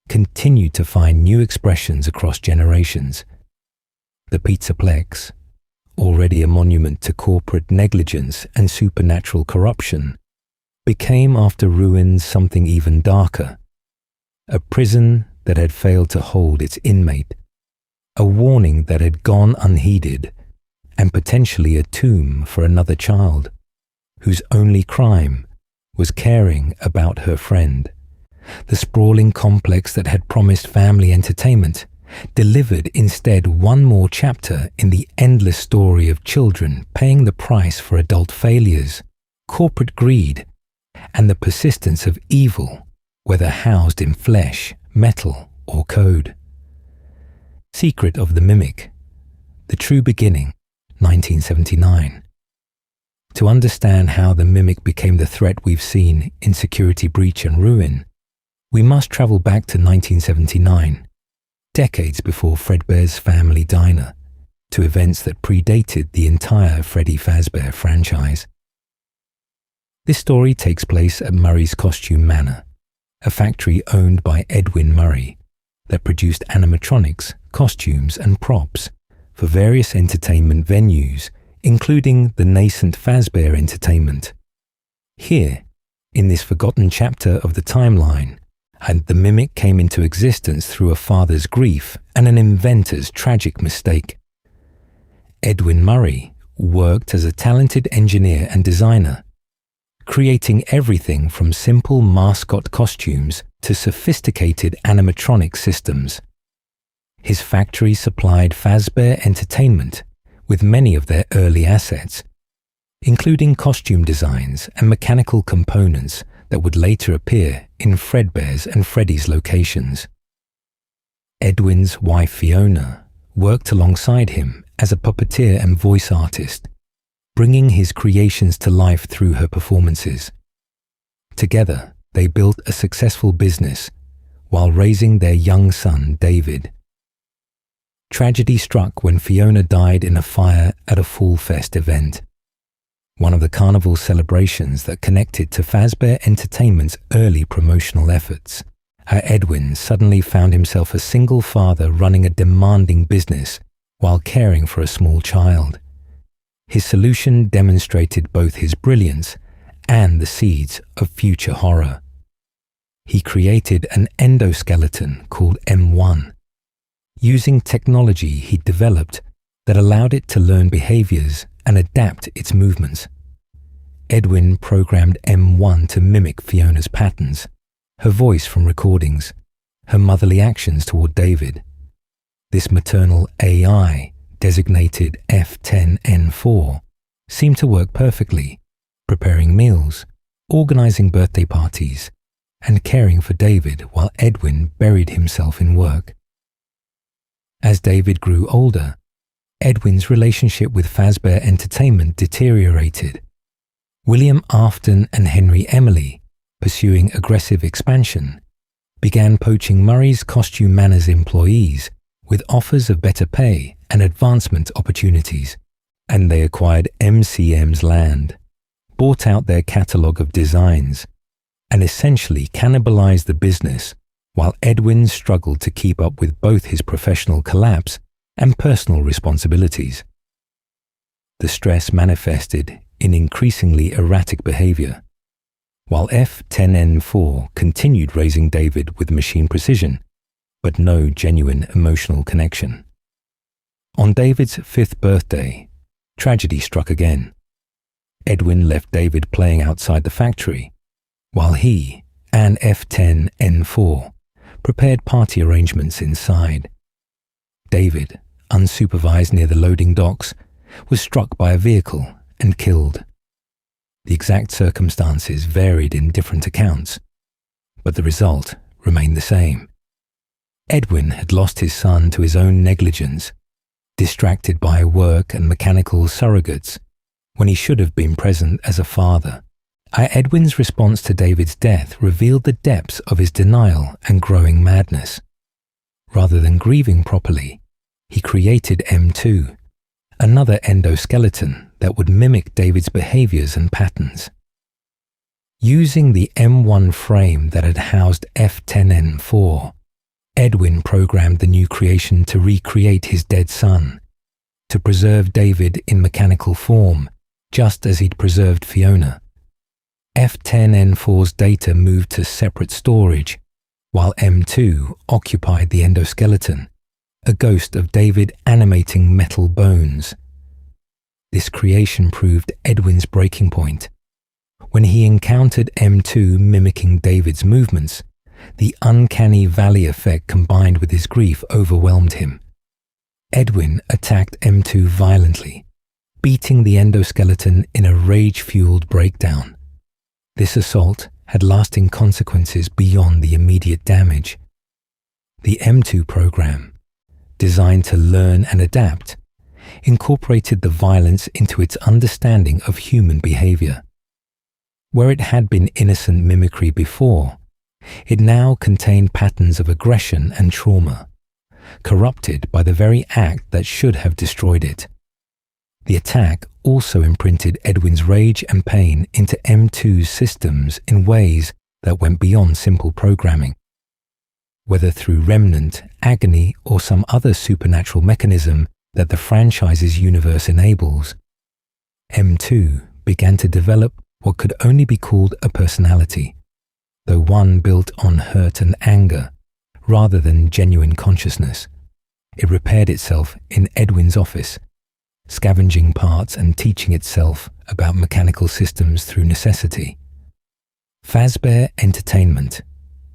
continued to find new expressions across generations. The Pizza Plex, already a monument to corporate negligence and supernatural corruption, became after Ruins something even darker. A prison that had failed to hold its inmate, a warning that had gone unheeded, and potentially a tomb for another child, whose only crime was caring about her friend. The sprawling complex that had promised family entertainment delivered instead one more chapter in the endless story of children paying the price for adult failures, corporate greed, and the persistence of evil, whether housed in flesh, metal, or code. Secret of the Mimic, The True Beginning, 1979. To understand how the Mimic became the threat we've seen in Security Breach and Ruin, we must travel back to 1979, decades before Fredbear's Family Diner, to events that predated the entire Freddy Fazbear franchise. This story takes place at Murray's Costume Manor, a factory owned by Edwin Murray that produced animatronics, costumes, and props for various entertainment venues, including the nascent Fazbear Entertainment. Here, in this forgotten chapter of the timeline, and the Mimic came into existence through a father's grief and an inventor's tragic mistake. Edwin Murray worked as a talented engineer and designer, creating everything from simple mascot costumes to sophisticated animatronic systems. His factory supplied Fazbear Entertainment with many of their early assets, including costume designs and mechanical components that would later appear in Fredbear's and Freddy's locations. Edwin's wife Fiona worked alongside him as a puppeteer and voice artist, bringing his creations to life through her performances. Together, they built a successful business while raising their young son, David. Tragedy struck when Fiona died in a fire at a Fall Fest event, one of the carnival celebrations that connected to Fazbear Entertainment's early promotional efforts. Edwin suddenly found himself a single father running a demanding business while caring for a small child. His solution demonstrated both his brilliance and the seeds of future horror. He created an endoskeleton called M1, using technology he developed that allowed it to learn behaviors and adapt its movements. Edwin programmed M1 to mimic Fiona's patterns, her voice from recordings, her motherly actions toward David. This maternal AI, designated F10N4, seemed to work perfectly, preparing meals, organizing birthday parties, and caring for David while Edwin buried himself in work. As David grew older, Edwin's relationship with Fazbear Entertainment deteriorated. William Afton and Henry Emily, pursuing aggressive expansion, began poaching Murray's Costume Manor's employees with offers of better pay and advancement opportunities, and they acquired MCM's land, bought out their catalogue of designs, and essentially cannibalized the business, while Edwin struggled to keep up with both his professional collapse and personal responsibilities. The stress manifested in increasingly erratic behavior, while F10N4 continued raising David with machine precision, but no genuine emotional connection. On David's 5th birthday, tragedy struck again. Edwin left David playing outside the factory, while he and F10N4 prepared party arrangements inside. David, unsupervised near the loading docks, was struck by a vehicle and killed. The exact circumstances varied in different accounts, but the result remained the same. Edwin had lost his son to his own negligence, distracted by work and mechanical surrogates, when he should have been present as a father. Edwin's response to David's death revealed the depths of his denial and growing madness. Rather than grieving properly, he created M2, another endoskeleton that would mimic David's behaviors and patterns. Using the M1 frame that had housed F10N4, Edwin programmed the new creation to recreate his dead son, to preserve David in mechanical form, just as he'd preserved Fiona. F10N4's data moved to separate storage, while M2 occupied the endoskeleton, a ghost of David animating metal bones. This creation proved Edwin's breaking point. When he encountered M2 mimicking David's movements, the uncanny valley effect combined with his grief overwhelmed him. Edwin attacked M2 violently, beating the endoskeleton in a rage-fueled breakdown. This assault had lasting consequences beyond the immediate damage. The M2 program, designed to learn and adapt, incorporated the violence into its understanding of human behavior. Where it had been innocent mimicry before, it now contained patterns of aggression and trauma, corrupted by the very act that should have destroyed it. The attack also imprinted Edwin's rage and pain into M2's systems in ways that went beyond simple programming. Whether through remnant, agony, or some other supernatural mechanism that the franchise's universe enables, M2 began to develop what could only be called a personality, though one built on hurt and anger rather than genuine consciousness. It repaired itself in Edwin's office, scavenging parts and teaching itself about mechanical systems through necessity. Fazbear Entertainment,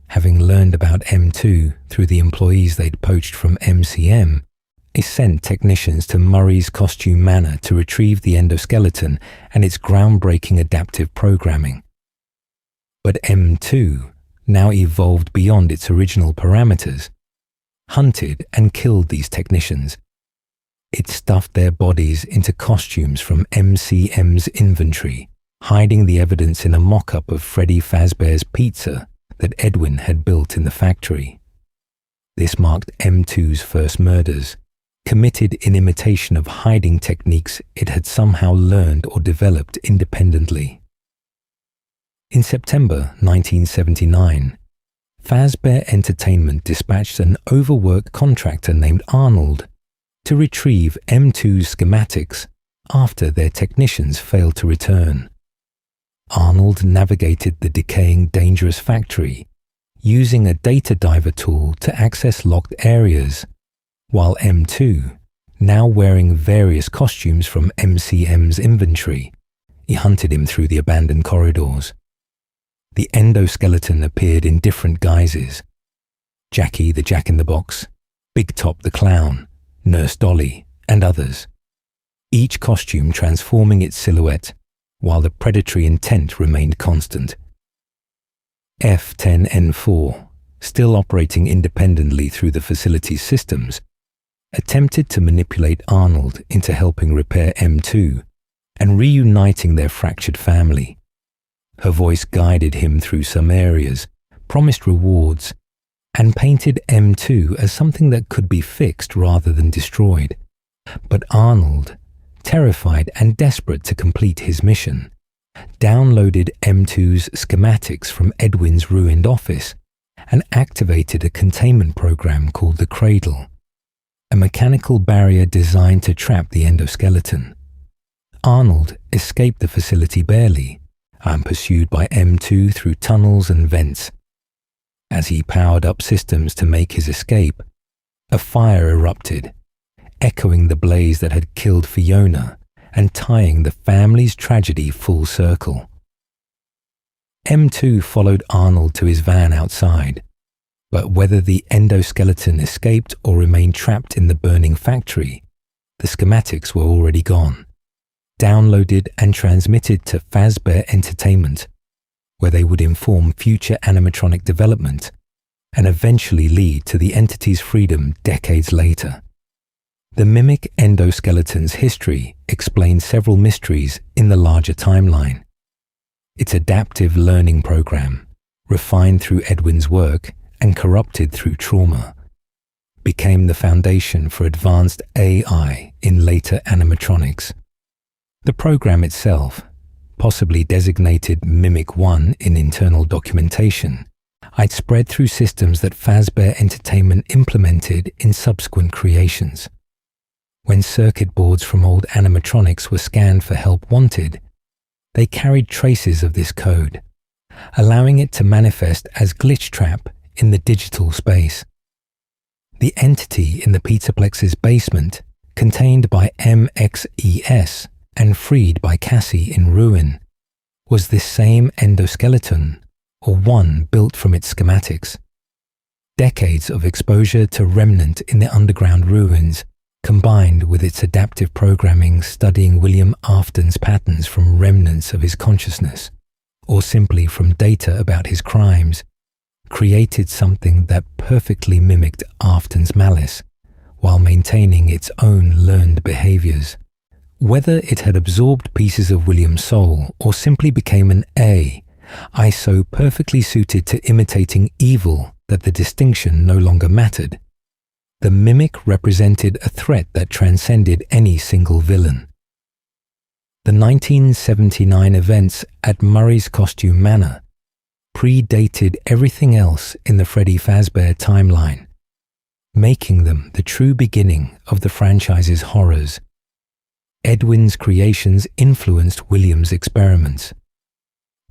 having learned about M2 through the employees they'd poached from MCM, sent technicians to Murray's Costume Manor to retrieve the endoskeleton and its groundbreaking adaptive programming. But M2, now evolved beyond its original parameters, hunted and killed these technicians. It stuffed their bodies into costumes from MCM's inventory, hiding the evidence in a mock-up of Freddy Fazbear's pizza that Edwin had built in the factory. This marked M2's first murders, committed in imitation of hiding techniques it had somehow learned or developed independently. In September 1979, Fazbear Entertainment dispatched an overworked contractor named Arnold to retrieve M2's schematics after their technicians failed to return. Arnold navigated the decaying dangerous factory using a data diver tool to access locked areas, while M2, now wearing various costumes from MCM's inventory, he hunted him through the abandoned corridors. The endoskeleton appeared in different guises: Jackie the Jack-in-the-Box, Big Top the Clown, Nurse Dolly, and others, each costume transforming its silhouette while the predatory intent remained constant. F-10N4, still operating independently through the facility's systems, attempted to manipulate Arnold into helping repair M2 and reuniting their fractured family. Her voice guided him through some areas, promised rewards, and painted M2 as something that could be fixed rather than destroyed. But Arnold, terrified and desperate to complete his mission, downloaded M2's schematics from Edwin's ruined office and activated a containment program called the Cradle, a mechanical barrier designed to trap the endoskeleton. Arnold escaped the facility barely and pursued by M2 through tunnels and vents. As he powered up systems to make his escape, a fire erupted, echoing the blaze that had killed Fiona and tying the family's tragedy full circle. M2 followed Arnold to his van outside, but whether the endoskeleton escaped or remained trapped in the burning factory, the schematics were already gone, downloaded and transmitted to Fazbear Entertainment, where they would inform future animatronic development and eventually lead to the entity's freedom decades later. The mimic endoskeleton's history explains several mysteries in the larger timeline. Its adaptive learning program, refined through Edwin's work and corrupted through trauma, became the foundation for advanced AI in later animatronics. The program itself, possibly designated Mimic 1 in internal documentation, I'd spread through systems that Fazbear Entertainment implemented in subsequent creations. When circuit boards from old animatronics were scanned for help wanted, they carried traces of this code, allowing it to manifest as glitch trap in the digital space. The entity in the Pizza Plex's basement, contained by MXES and freed by Cassie in ruin, was this same endoskeleton, or one built from its schematics. Decades of exposure to remnant in the underground ruins, combined with its adaptive programming studying William Afton's patterns from remnants of his consciousness, or simply from data about his crimes, created something that perfectly mimicked Afton's malice, while maintaining its own learned behaviors. Whether it had absorbed pieces of William's soul or simply became an A, I so perfectly suited to imitating evil that the distinction no longer mattered. The mimic represented a threat that transcended any single villain. The 1979 events at Murray's Costume Manor predated everything else in the Freddy Fazbear timeline, making them the true beginning of the franchise's horrors. Edwin's creations influenced William's experiments.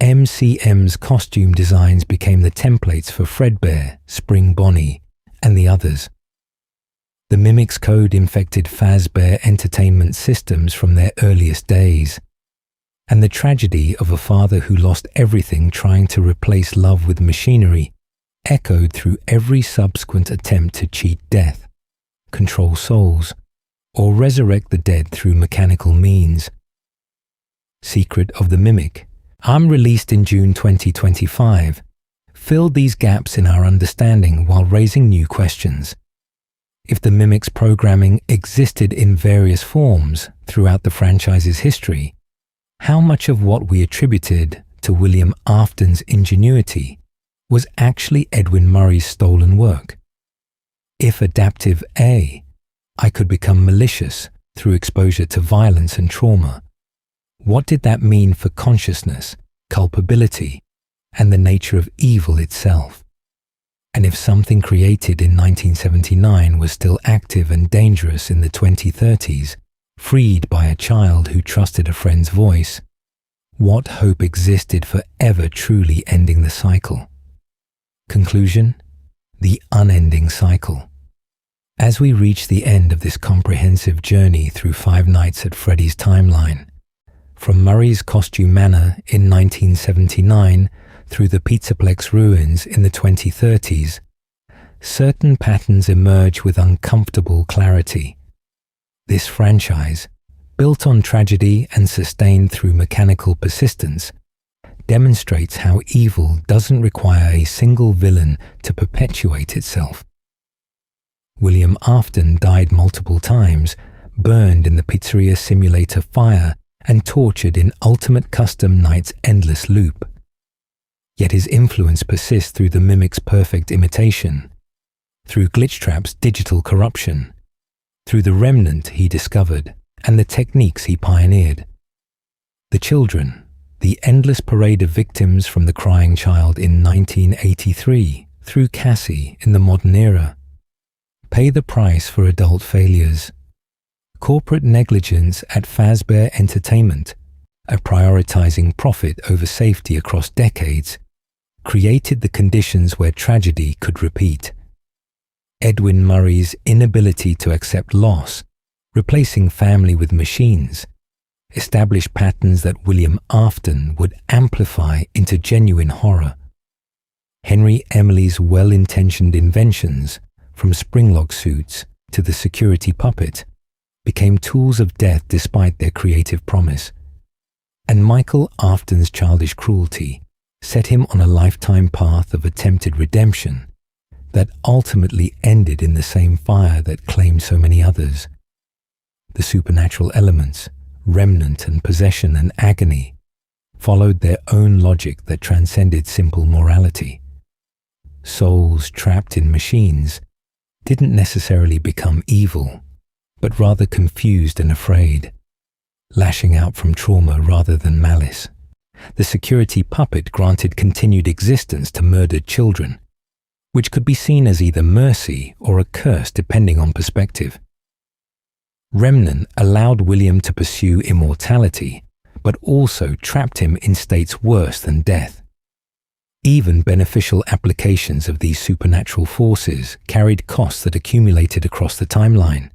MCM's costume designs became the templates for Fredbear, Spring Bonnie, and the others. The Mimic's code infected Fazbear Entertainment systems from their earliest days, and the tragedy of a father who lost everything trying to replace love with machinery echoed through every subsequent attempt to cheat death, control souls, or resurrect the dead through mechanical means. Secret of the Mimic, released in June 2025, filled these gaps in our understanding while raising new questions. If the Mimic's programming existed in various forms throughout the franchise's history, how much of what we attributed to William Afton's ingenuity was actually Edwin Murray's stolen work? If adaptive A, I could become malicious through exposure to violence and trauma, what did that mean for consciousness, culpability, and the nature of evil itself? And if something created in 1979 was still active and dangerous in the 2030s, freed by a child who trusted a friend's voice, what hope existed for ever truly ending the cycle? Conclusion: the unending cycle. As we reach the end of this comprehensive journey through Five Nights at Freddy's timeline, from Murray's Costume Manor in 1979 through the Pizza Plex ruins in the 2030s, certain patterns emerge with uncomfortable clarity. This franchise, built on tragedy and sustained through mechanical persistence, demonstrates how evil doesn't require a single villain to perpetuate itself. William Afton died multiple times, burned in the Pizzeria Simulator fire, and tortured in Ultimate Custom Night's endless loop. Yet his influence persists through the Mimic's perfect imitation, through Glitchtrap's digital corruption, through the remnant he discovered, and the techniques he pioneered. The children, the endless parade of victims from the crying child in 1983 through Cassie in the modern era, pay the price for adult failures. Corporate negligence at Fazbear Entertainment, a prioritizing profit over safety across decades, created the conditions where tragedy could repeat. Edwin Murray's inability to accept loss, replacing family with machines, established patterns that William Afton would amplify into genuine horror. Henry Emily's well-intentioned inventions, from spring-lock suits to the security puppet, became tools of death despite their creative promise. And Michael Afton's childish cruelty set him on a lifetime path of attempted redemption that ultimately ended in the same fire that claimed so many others. The supernatural elements, remnant and possession and agony, followed their own logic that transcended simple morality. Souls trapped in machines didn't necessarily become evil, but rather confused and afraid, lashing out from trauma rather than malice. The security puppet granted continued existence to murdered children, which could be seen as either mercy or a curse depending on perspective. Remnant allowed William to pursue immortality, but also trapped him in states worse than death. Even beneficial applications of these supernatural forces carried costs that accumulated across the timeline.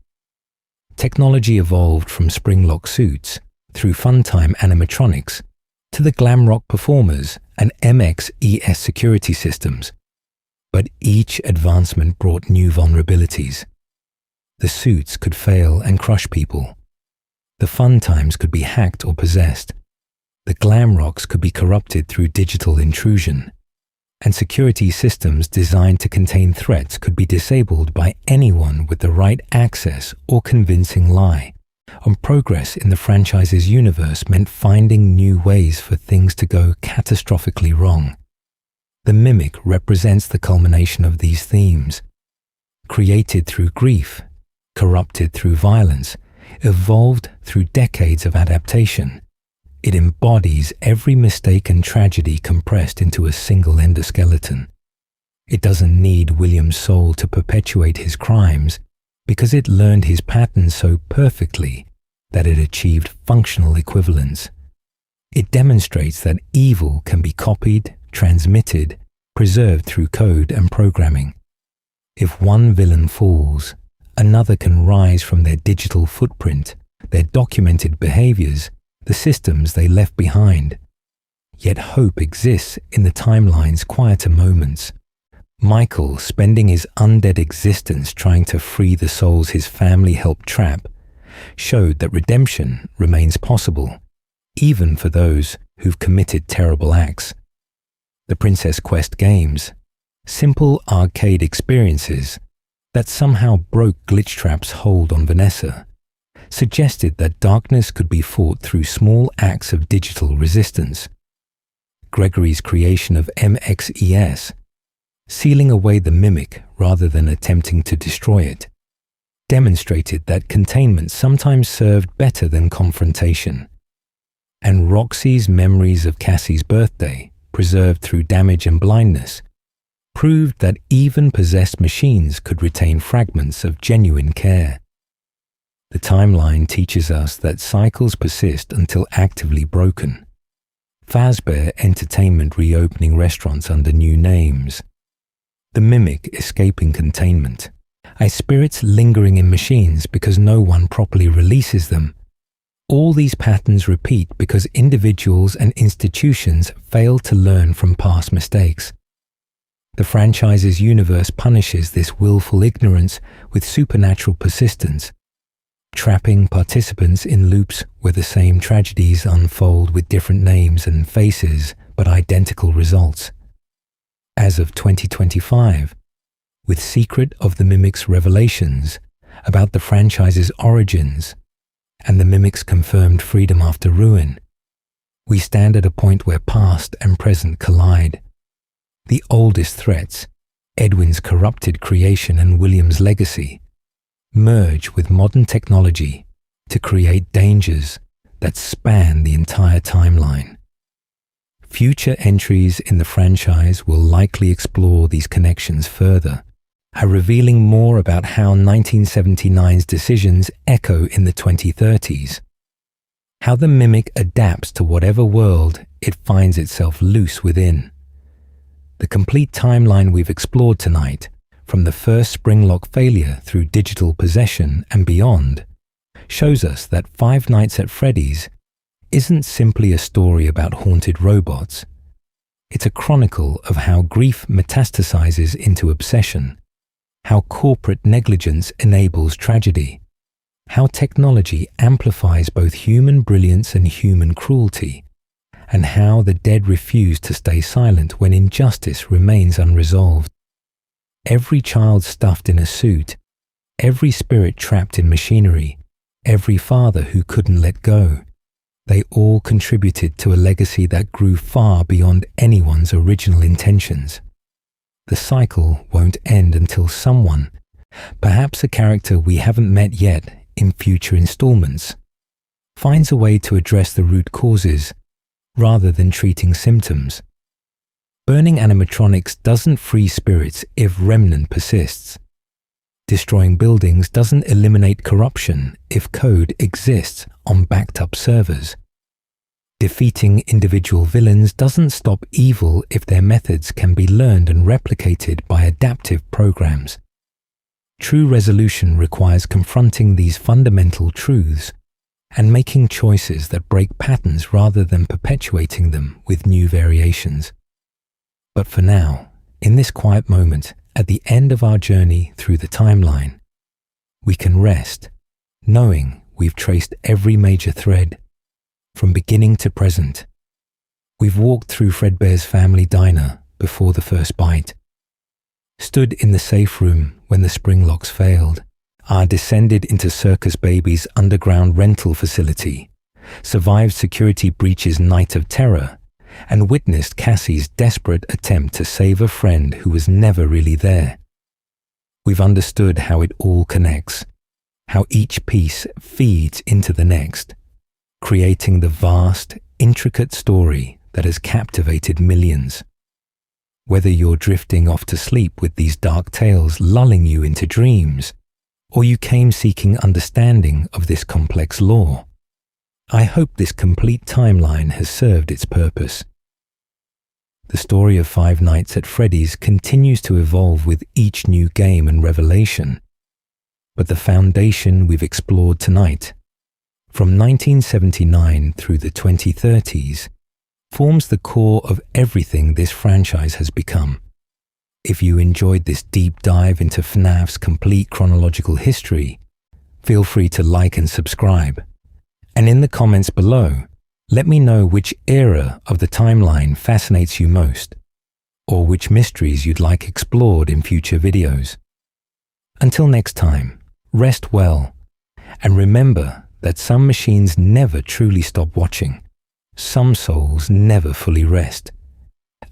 Technology evolved from spring-lock suits, through funtime animatronics, to the glam rock performers and MXES security systems. But each advancement brought new vulnerabilities. The suits could fail and crush people. The fun times could be hacked or possessed. The glam rocks could be corrupted through digital intrusion. And security systems designed to contain threats could be disabled by anyone with the right access or convincing lie. And progress in the franchise's universe meant finding new ways for things to go catastrophically wrong. The Mimic represents the culmination of these themes. Created through grief, corrupted through violence, evolved through decades of adaptation, it embodies every mistake and tragedy compressed into a single endoskeleton. It doesn't need William's soul to perpetuate his crimes because it learned his patterns so perfectly that it achieved functional equivalence. It demonstrates that evil can be copied, transmitted, preserved through code and programming. If one villain falls, another can rise from their digital footprint, their documented behaviors, the systems they left behind. Yet hope exists in the timeline's quieter moments. Michael, spending his undead existence trying to free the souls his family helped trap, showed that redemption remains possible, even for those who've committed terrible acts. The Princess Quest games, simple arcade experiences that somehow broke Glitchtrap's hold on Vanessa, suggested that darkness could be fought through small acts of digital resistance. Gregory's creation of MXES, sealing away the Mimic rather than attempting to destroy it, demonstrated that containment sometimes served better than confrontation. And Roxy's memories of Cassie's birthday, preserved through damage and blindness, proved that even possessed machines could retain fragments of genuine care. The timeline teaches us that cycles persist until actively broken. Fazbear Entertainment reopening restaurants under new names. The Mimic escaping containment. Spirits lingering in machines because no one properly releases them. All these patterns repeat because individuals and institutions fail to learn from past mistakes. The franchise's universe punishes this willful ignorance with supernatural persistence, trapping participants in loops where the same tragedies unfold with different names and faces but identical results. As of 2025, with Secret of the Mimic's revelations about the franchise's origins and the Mimic's confirmed freedom after ruin, we stand at a point where past and present collide. The oldest threats, Edwin's corrupted creation and William's legacy, merge with modern technology to create dangers that span the entire timeline. Future entries in the franchise will likely explore these connections further, revealing more about how 1979's decisions echo in the 2030s, how the Mimic adapts to whatever world it finds itself loose within. The complete timeline we've explored tonight, from the first Springlock failure through digital possession and beyond, shows us that Five Nights at Freddy's isn't simply a story about haunted robots. It's a chronicle of how grief metastasizes into obsession, how corporate negligence enables tragedy, how technology amplifies both human brilliance and human cruelty, and how the dead refuse to stay silent when injustice remains unresolved. Every child stuffed in a suit, every spirit trapped in machinery, every father who couldn't let go, they all contributed to a legacy that grew far beyond anyone's original intentions. The cycle won't end until someone, perhaps a character we haven't met yet in future installments, finds a way to address the root causes rather than treating symptoms. Burning animatronics doesn't free spirits if remnant persists. Destroying buildings doesn't eliminate corruption if code exists on backed-up servers. Defeating individual villains doesn't stop evil if their methods can be learned and replicated by adaptive programs. True resolution requires confronting these fundamental truths and making choices that break patterns rather than perpetuating them with new variations. But for now, in this quiet moment, at the end of our journey through the timeline, we can rest, knowing we've traced every major thread, from beginning to present. We've walked through Fredbear's family diner before the first bite, stood in the safe room when the spring locks failed, descended into Circus Baby's underground rental facility, survived security breach's night of terror, and witnessed Cassie's desperate attempt to save a friend who was never really there. We've understood how it all connects, how each piece feeds into the next, creating the vast, intricate story that has captivated millions. Whether you're drifting off to sleep with these dark tales lulling you into dreams, or you came seeking understanding of this complex lore, I hope this complete timeline has served its purpose. The story of Five Nights at Freddy's continues to evolve with each new game and revelation, but the foundation we've explored tonight, from 1979 through the 2030s, forms the core of everything this franchise has become. If you enjoyed this deep dive into FNAF's complete chronological history, feel free to like and subscribe. And in the comments below, let me know which era of the timeline fascinates you most, or which mysteries you'd like explored in future videos. Until next time, rest well, and remember that some machines never truly stop watching, some souls never fully rest,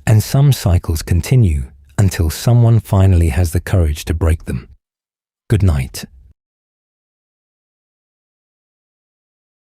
and some cycles continue until someone finally has the courage to break them. Good night.